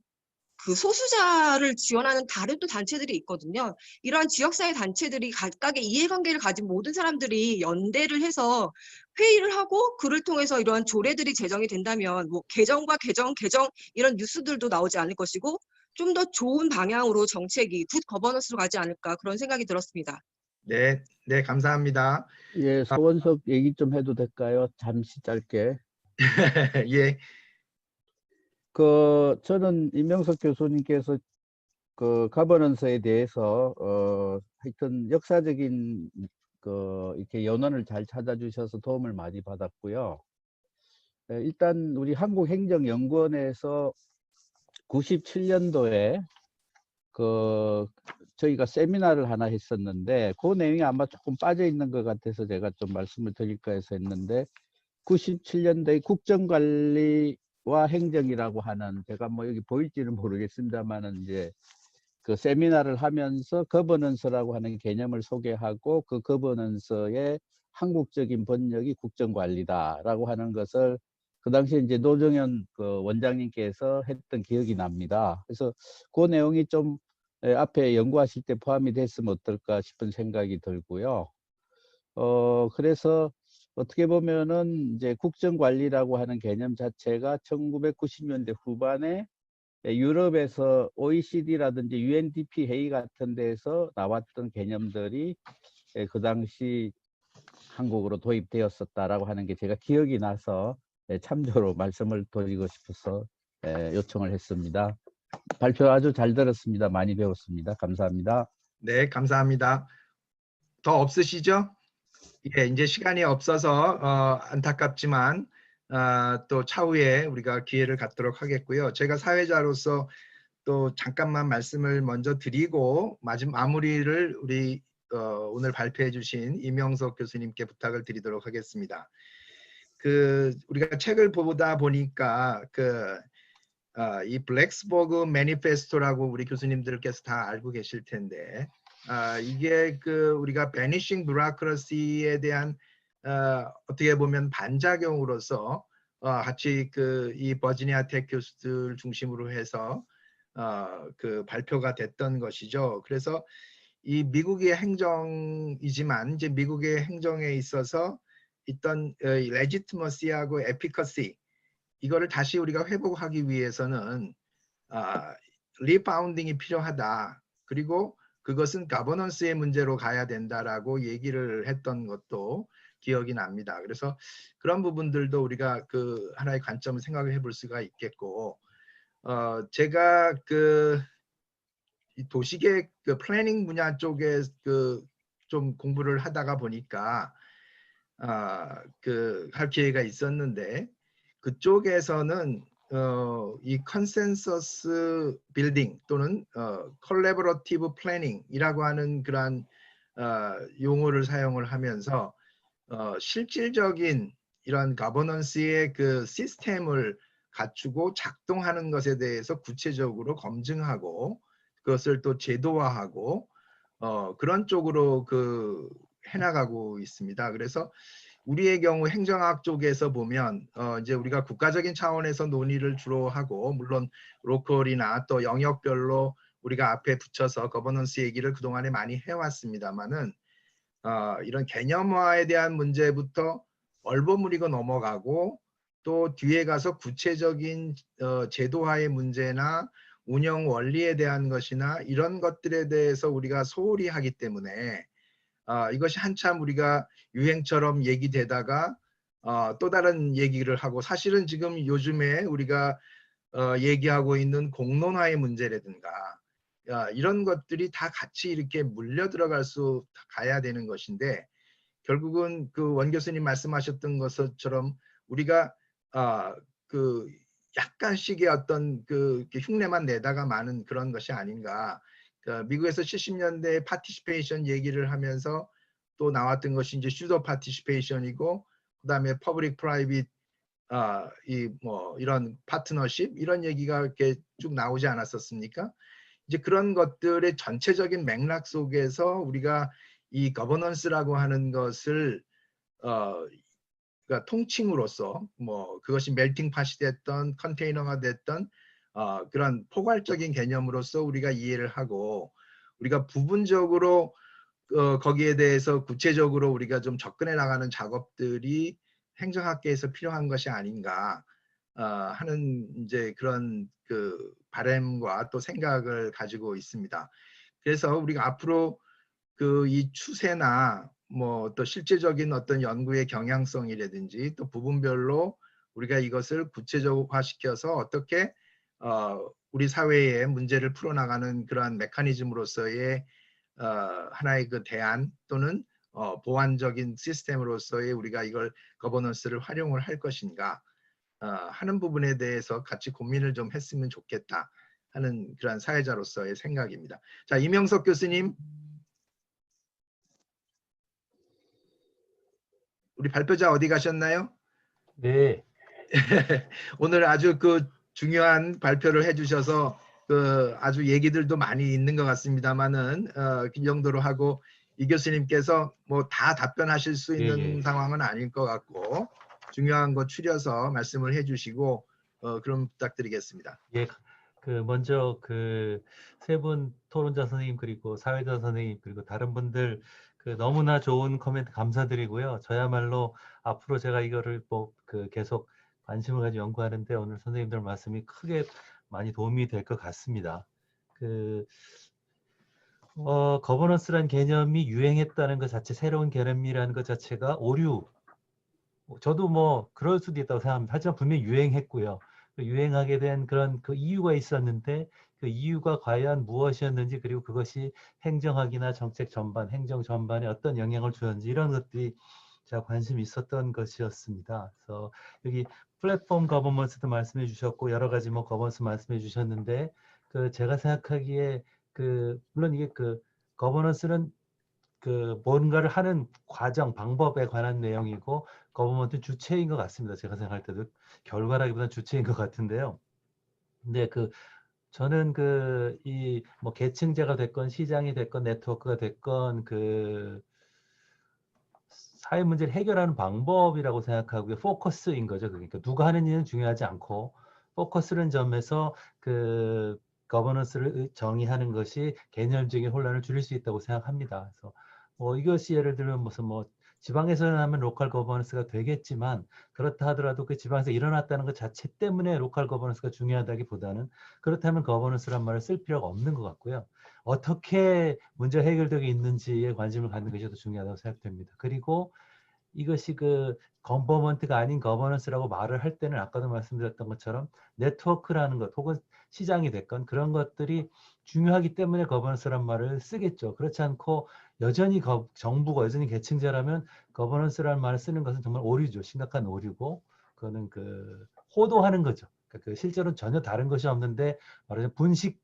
그 소수자를 지원하는 다른 또 단체들이 있거든요. 이러한 지역사회 단체들이 각각의 이해관계를 가진 모든 사람들이 연대를 해서 회의를 하고 그를 통해서 이러한 조례들이 제정이 된다면 뭐 개정과 개정 이런 뉴스들도 나오지 않을 것이고 좀 더 좋은 방향으로 정책이 굿 거버넌스로 가지 않을까 그런 생각이 들었습니다. 네, 네, 감사합니다. 예, 소원석 얘기 좀 해도 될까요? 잠시 짧게. 예, 저는 이명석 교수님께서 그 가버넌스에 대해서 하여튼 역사적인 이렇게 연원을 잘 찾아주셔서 도움을 많이 받았고요. 일단 우리 한국행정연구원에서 97년도에 저희가 세미나를 하나 했었는데 그 내용이 아마 조금 빠져 있는 것 같아서 제가 좀 말씀을 드릴까 해서 했는데 97년도에 국정관리와 행정이라고 하는, 제가 뭐 여기 보일지는 모르겠습니다만은 이제 그 세미나를 하면서 거버넌스라고 하는 개념을 소개하고 그 거버넌스의 한국적인 번역이 국정관리다라고 하는 것을 그 당시에 이제 노정현 그 원장님께서 했던 기억이 납니다. 그래서 그 내용이 좀 앞에 연구하실 때 포함이 됐으면 어떨까 싶은 생각이 들고요. 그래서 어떻게 보면은 이제 국정관리라고 하는 개념 자체가 1990년대 후반에 유럽에서 OECD라든지 UNDP 회의 같은 데에서 나왔던 개념들이 그 당시 한국으로 도입되었었다라고 하는 게 제가 기억이 나서 참조로 말씀을 드리고 싶어서 요청을 했습니다. 발표 아주 잘 들었습니다. 많이 배웠습니다. 감사합니다. 네, 감사합니다. 더 없으시죠? 예, 이제 시간이 없어서 안타깝지만 또 차후에 우리가 기회를 갖도록 하겠고요. 제가 사회자로서 또 잠깐만 말씀을 먼저 드리고 마무리를 우리 오늘 발표해 주신 이명석 교수님께 부탁을 드리도록 하겠습니다. 우리가 책을 보다 보니까 이 블랙스버그 매니페스토라고 우리 교수님들께서 다 알고 계실 텐데 이게 우리가 베니싱 뷰로크러시에 대한 어떻게 보면 반작용으로서 같이 이 버지니아 텍 교수들 중심으로 해서 발표가 됐던 것이죠. 그래서 이 미국의 행정이지만 이제 미국의 행정에 있어서 있던 레지티머시하고 에피커시, 이거를 다시 우리가 회복하기 위해서는 리파운딩이 필요하다. 그리고 그것은 가버넌스의 문제로 가야 된다라고 얘기를 했던 것도 기억이 납니다. 그래서 그런 부분들도 우리가 하나의 관점을 생각해 볼 수가 있겠고, 제가 이 도시계획 플래닝 분야 쪽에 좀 공부를 하다가 보니까 할 기회가 있었는데, 그쪽에서는 이 컨센서스 빌딩 또는 콜래버러티브 플래닝이라고 하는 그러한 용어를 사용을 하면서 실질적인 이런 가버넌스의 시스템을 갖추고 작동하는 것에 대해서 구체적으로 검증하고 그것을 또 제도화하고 그런 쪽으로 해나가고 있습니다. 그래서 우리의 경우 행정학 쪽에서 보면 이제 우리가 국가적인 차원에서 논의를 주로 하고, 물론 로컬이나 또 영역별로 우리가 앞에 붙여서 거버넌스 얘기를 그동안에 많이 해왔습니다만은 이런 개념화에 대한 문제부터 얼버무리고 넘어가고, 또 뒤에 가서 구체적인 제도화의 문제나 운영 원리에 대한 것이나 이런 것들에 대해서 우리가 소홀히 하기 때문에 이것이 한참 우리가 유행처럼 얘기되다가 또 다른 얘기를 하고, 사실은 지금 요즘에 우리가 얘기하고 있는 공론화의 문제라든가 이런 것들이 다 같이 이렇게 물려 들어갈 수 가야 되는 것인데, 결국은 원 교수님 말씀하셨던 것처럼 우리가 약간씩의 어떤 흉내만 내다가 마는 그런 것이 아닌가. 미국에서 70년대 파티시페이션 얘기를 하면서 또 나왔던 것이 이제 슈더 파티시페이션이고, 그다음에 퍼블릭 프라이빗 이런 파트너십 이런 얘기가 이렇게 쭉 나오지 않았었습니까? 이제 그런 것들의 전체적인 맥락 속에서 우리가 이 거버넌스라고 하는 것을 그러니까 통칭으로서 그것이 멜팅 팟이 됐던 컨테이너가 됐던 그런 포괄적인 개념으로서 우리가 이해를 하고, 우리가 부분적으로 거기에 대해서 구체적으로 우리가 좀 접근해 나가는 작업들이 행정학계에서 필요한 것이 아닌가 하는 이제 그런 바람과 또 생각을 가지고 있습니다. 그래서 우리가 앞으로 이 추세나 또 실제적인 어떤 연구의 경향성이라든지 또 부분별로 우리가 이것을 구체적화시켜서 어떻게 우리 사회의 문제를 풀어나가는 그러한 메커니즘으로서의 하나의 대안 또는 보완적인 시스템으로서의 우리가 이걸 거버넌스를 활용을 할 것인가 하는 부분에 대해서 같이 고민을 좀 했으면 좋겠다 하는 그런 사회자로서의 생각입니다. 자, 이명석 교수님, 우리 발표자 어디 가셨나요? 네. 오늘 아주 그 중요한 발표를 해주셔서 그 아주 얘기들도 많이 있는 것 같습니다만은 그 정도로 하고 이 교수님께서 뭐 다 답변하실 수 있는 예. 상황은 아닐 것 같고 중요한 거 추려서 말씀을 해주시고 그럼 부탁드리겠습니다. 예. 그 먼저 그 세 분 토론자 선생님 그리고 사회자 선생님 그리고 다른 분들 그 너무나 좋은 코멘트 감사드리고요. 저야말로 앞으로 제가 이거를 뭐 그 계속 관심을 가지고 연구하는데 오늘 선생님들 말씀이 크게 많이 도움이 될 것 같습니다. 그 거버넌스란 개념이 유행했다는 것 자체, 새로운 개념이라는 것 자체가 오류. 저도 뭐 그럴 수도 있다고 생각합니다. 하지만 분명히 유행했고요. 그 유행하게 된 그런 그 이유가 있었는데 그 이유가 과연 무엇이었는지 그리고 그것이 행정학이나 정책 전반, 행정 전반에 어떤 영향을 주었는지 이런 것들이 제가 관심이 있었던 것이었습니다. 그래서 여기 플랫폼 거버넌스도 말씀해 주셨고 여러 가지 뭐 거버넌스 말씀해 주셨는데 그 제가 생각하기에 그 물론 이게 그 거버넌스는 그 뭔가를 하는 과정, 방법에 관한 내용이고 거버먼트 주체인 것 같습니다. 제가 생각할 때도 결과라기보다는 주체인 것 같은데요. 근데 그 저는 그 이 뭐 계층제가 됐건 시장이 됐건 네트워크가 됐건 그 사회 문제를 해결하는 방법이라고 생각하고요. 포커스인 거죠. 그러니까 누가 하는 일은 중요하지 않고 포커스는 점에서 그 거버넌스를 정의하는 것이 개념적인 혼란을 줄일 수 있다고 생각합니다. 그래서 뭐 이것이 예를 들면 무슨 뭐 지방에서는 하면 로컬 거버넌스가 되겠지만 그렇다 하더라도 그 지방에서 일어났다는 것 자체 때문에 로컬 거버넌스가 중요하다기보다는 그렇다면 거버넌스란 말을 쓸 필요가 없는 것 같고요. 어떻게 문제가 해결되고 있는지에 관심을 갖는 것이 더 중요하다고 생각됩니다. 그리고 이것이 그 건버먼트가 아닌 거버넌스라고 말을 할 때는 아까도 말씀드렸던 것처럼 네트워크라는 것 혹은 시장이 됐건 그런 것들이 중요하기 때문에 거버넌스란 말을 쓰겠죠. 그렇지 않고 여전히 정부가 여전히 계층제라면 거버넌스라는 말을 쓰는 것은 정말 오류죠. 심각한 오류고 그거는 그 호도하는 거죠. 그러니까 그 실제로는 전혀 다른 것이 없는데 말하자면 분식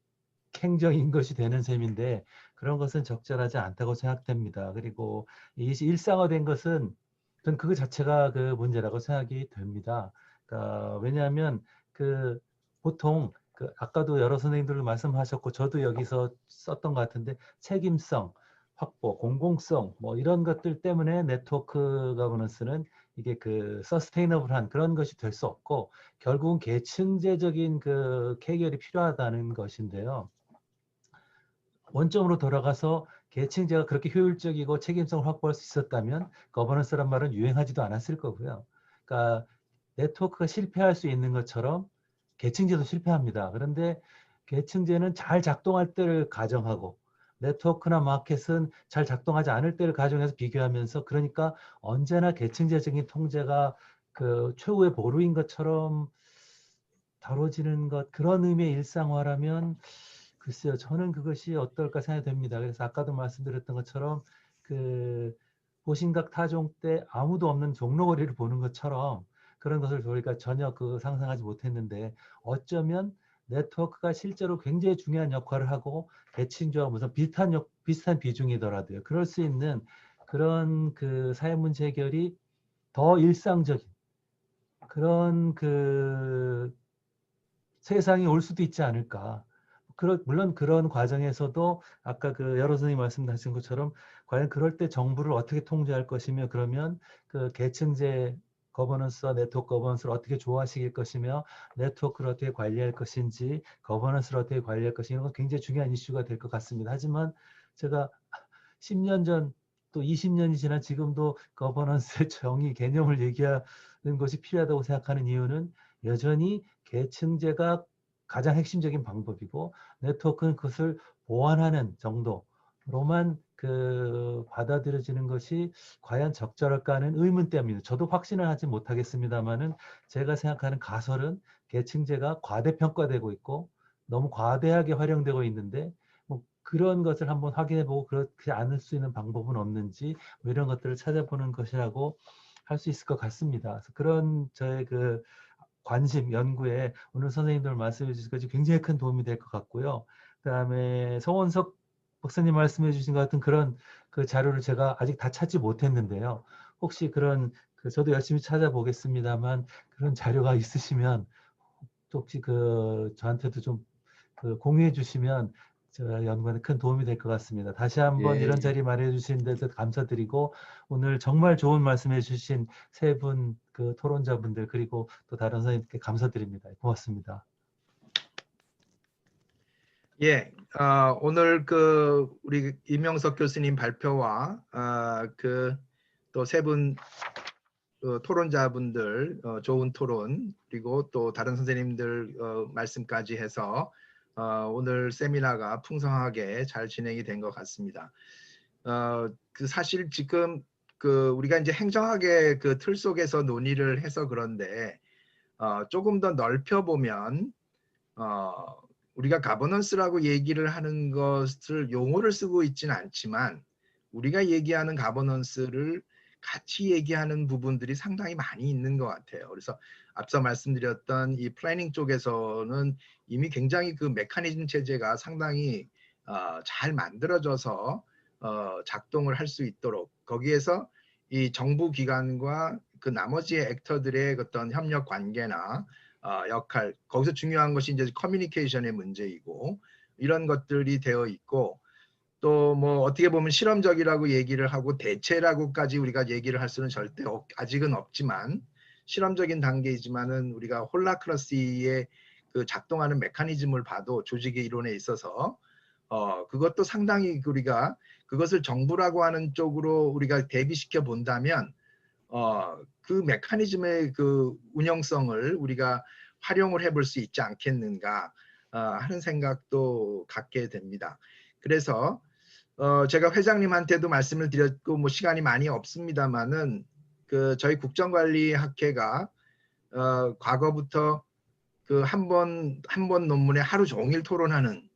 행정인 것이 되는 셈인데 그런 것은 적절하지 않다고 생각됩니다. 그리고 이것이 일상화된 것은 전 그거 자체가 그 문제라고 생각이 됩니다. 그러니까 왜냐하면 그 보통 그 아까도 여러 선생님들 말씀하셨고 저도 여기서 썼던 것 같은데 책임성 확보, 공공성 뭐 이런 것들 때문에 네트워크 거버넌스는 이게 그 서스테이너블한 그런 것이 될 수 없고 결국은 계층제적인 그 해결이 필요하다는 것인데요. 원점으로 돌아가서 계층제가 그렇게 효율적이고 책임성을 확보할 수 있었다면 거버넌스란 말은 유행하지도 않았을 거고요. 그러니까 네트워크가 실패할 수 있는 것처럼 계층제도 실패합니다. 그런데 계층제는 잘 작동할 때를 가정하고 네트워크나 마켓은 잘 작동하지 않을 때를 가정해서 비교하면서 그러니까 언제나 계층제적인 통제가 그 최후의 보루인 것처럼 다뤄지는 것 그런 의미의 일상화라면 글쎄요, 저는 그것이 어떨까 생각됩니다. 그래서 아까도 말씀드렸던 것처럼 그 보신각 타종 때 아무도 없는 종로거리를 보는 것처럼 그런 것을 저희가 전혀 그 상상하지 못했는데 어쩌면 네트워크가 실제로 굉장히 중요한 역할을 하고 계층주와 무슨 비슷한 비중이더라도요. 그럴 수 있는 그런 그 사회 문제 해결이 더 일상적인 그런 그 세상이 올 수도 있지 않을까. 물론 그런 과정에서도 아까 그 여러 선생님이 말씀하신 것처럼 과연 그럴 때 정부를 어떻게 통제할 것이며 그러면 그 계층제 거버넌스와 네트워크 거버넌스를 어떻게 조화시킬 것이며 네트워크를 어떻게 관리할 것인지 거버넌스를 어떻게 관리할 것인지 이런 건 굉장히 중요한 이슈가 될 것 같습니다. 하지만 제가 10년 전 또 20년이 지난 지금도 거버넌스의 정의 개념을 얘기하는 것이 필요하다고 생각하는 이유는 여전히 계층제가 가장 핵심적인 방법이고 네트워크는 그것을 보완하는 정도로만 그 받아들여지는 것이 과연 적절할까 하는 의문 때문입니다. 저도 확신을 하지 못하겠습니다만은 제가 생각하는 가설은 계층제가 과대평가되고 있고 너무 과대하게 활용되고 있는데 뭐 그런 것을 한번 확인해보고 그렇지 않을 수 있는 방법은 없는지 뭐 이런 것들을 찾아보는 것이라고 할 수 있을 것 같습니다. 그래서 그런 저의 그 관심, 연구에 오늘 선생님들 말씀해 주신 것이 굉장히 큰 도움이 될 것 같고요. 그다음에 송원석 박사님 말씀해 주신 것 같은 그런 그 자료를 제가 아직 다 찾지 못했는데요. 혹시 그런 저도 열심히 찾아보겠습니다만 그런 자료가 있으시면 혹시 저한테도 좀 공유해 주시면 저 연구에 큰 도움이 될 것 같습니다. 다시 한번 예. 이런 자리 마련해 주신 데서 감사드리고 오늘 정말 좋은 말씀해 주신 세 분 토론자분들 그리고 또 다른 선생님께 감사드립니다. 고맙습니다. 예, 오늘 우리 이명석 교수님 발표와 또 세 분 토론자분들 좋은 토론 그리고 또 다른 선생님들 말씀까지 해서 오늘 세미나가 풍성하게 잘 진행이 된 것 같습니다. 사실 지금 우리가 이제 행정학의 틀 속에서 논의를 해서 그런데 조금 더 넓혀 보면 우리가 가버넌스라고 얘기를 하는 것을 용어를 쓰고 있지는 않지만 우리가 얘기하는 가버넌스를 같이 얘기하는 부분들이 상당히 많이 있는 것 같아요. 그래서 앞서 말씀드렸던 이 플래닝 쪽에서는 이미 굉장히 메커니즘 체제가 상당히 잘 만들어져서 작동을 할 수 있도록 거기에서 이 정부 기관과 나머지 액터들의 어떤 협력 관계나 역할 거기서 중요한 것이 이제 커뮤니케이션의 문제이고 이런 것들이 되어 있고 또 뭐 어떻게 보면 실험적이라고 얘기를 하고 대체라고까지 우리가 얘기를 할 수는 절대 아직은 없지만 실험적인 단계이지만은 우리가 홀라크러시의 작동하는 메커니즘을 봐도 조직의 이론에 있어서 그것도 상당히 우리가 그것을 정부라고 하는 쪽으로 우리가 대비시켜 본다면 그 메커니즘의 운영성을 우리가 활용을 해볼 수 있지 않겠는가 하는 생각도 갖게 됩니다. 그래서 제가 회장님한테도 말씀을 드렸고 뭐 시간이 많이 없습니다만은 저희 국정관리학회가 과거부터 한 번 논문에 하루 종일 토론하는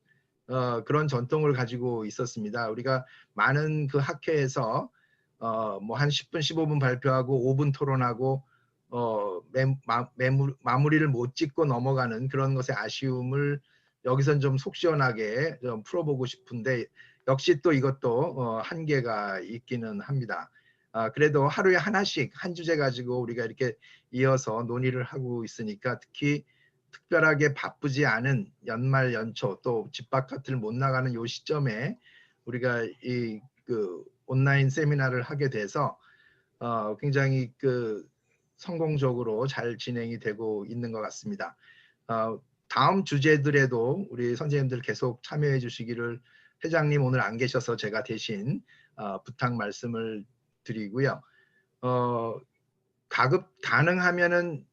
그런 전통을 가지고 있었습니다. 우리가 많은 학회에서 뭐 한 10분, 15분 발표하고 5분 토론하고 마무리를 못 짓고 넘어가는 그런 것의 아쉬움을 여기선 좀 속 시원하게 좀 풀어보고 싶은데 역시 또 이것도 한계가 있기는 합니다. 그래도 하루에 하나씩 한 주제 가지고 우리가 이렇게 이어서 논의를 하고 있으니까 특히 특별하게 바쁘지 않은 연말 연초 또 집 바깥을 못 나가는 요 시점에 우리가 이 온라인 세미나를 하게 돼서 굉장히 성공적으로 잘 진행이 되고 있는 것 같습니다. 다음 주제들에도 우리 선생님들 계속 참여해 주시기를 회장님 오늘 안 계셔서 제가 대신 부탁 말씀을 드리고요. 가능하면은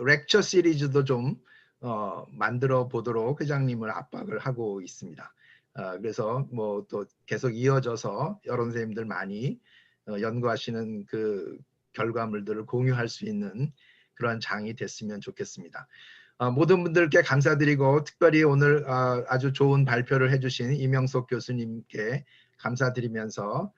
렉처 시리즈도 좀 만들어 보도록 회장님을 압박을 하고 있습니다. 그래서 뭐 또 계속 이어져서 여러 선생님들 많이 연구하시는 결과물들을 공유할 수 있는 그런 장이 됐으면 좋겠습니다. 모든 분들께 감사드리고 특별히 오늘 아주 좋은 발표를 해주신 이명석 교수님께 감사드리면서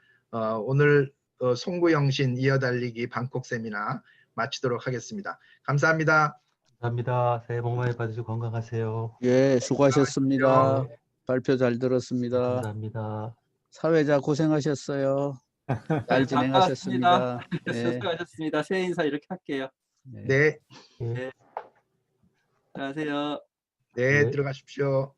오늘 송구영신 이어달리기 방콕 세미나 마치도록 하겠습니다. 감사합니다. 감사합니다. 새해 복 많이 받으시고 건강하세요. 예, 수고하셨습니다. 네. 발표 잘 들었습니다. 감사합니다. 사회자 고생하셨어요. 잘 진행하셨습니다. 네. 수고하셨습니다. 새해 인사 이렇게 할게요. 네, 예. 안녕하세요. 네, 네. 들어가십시오.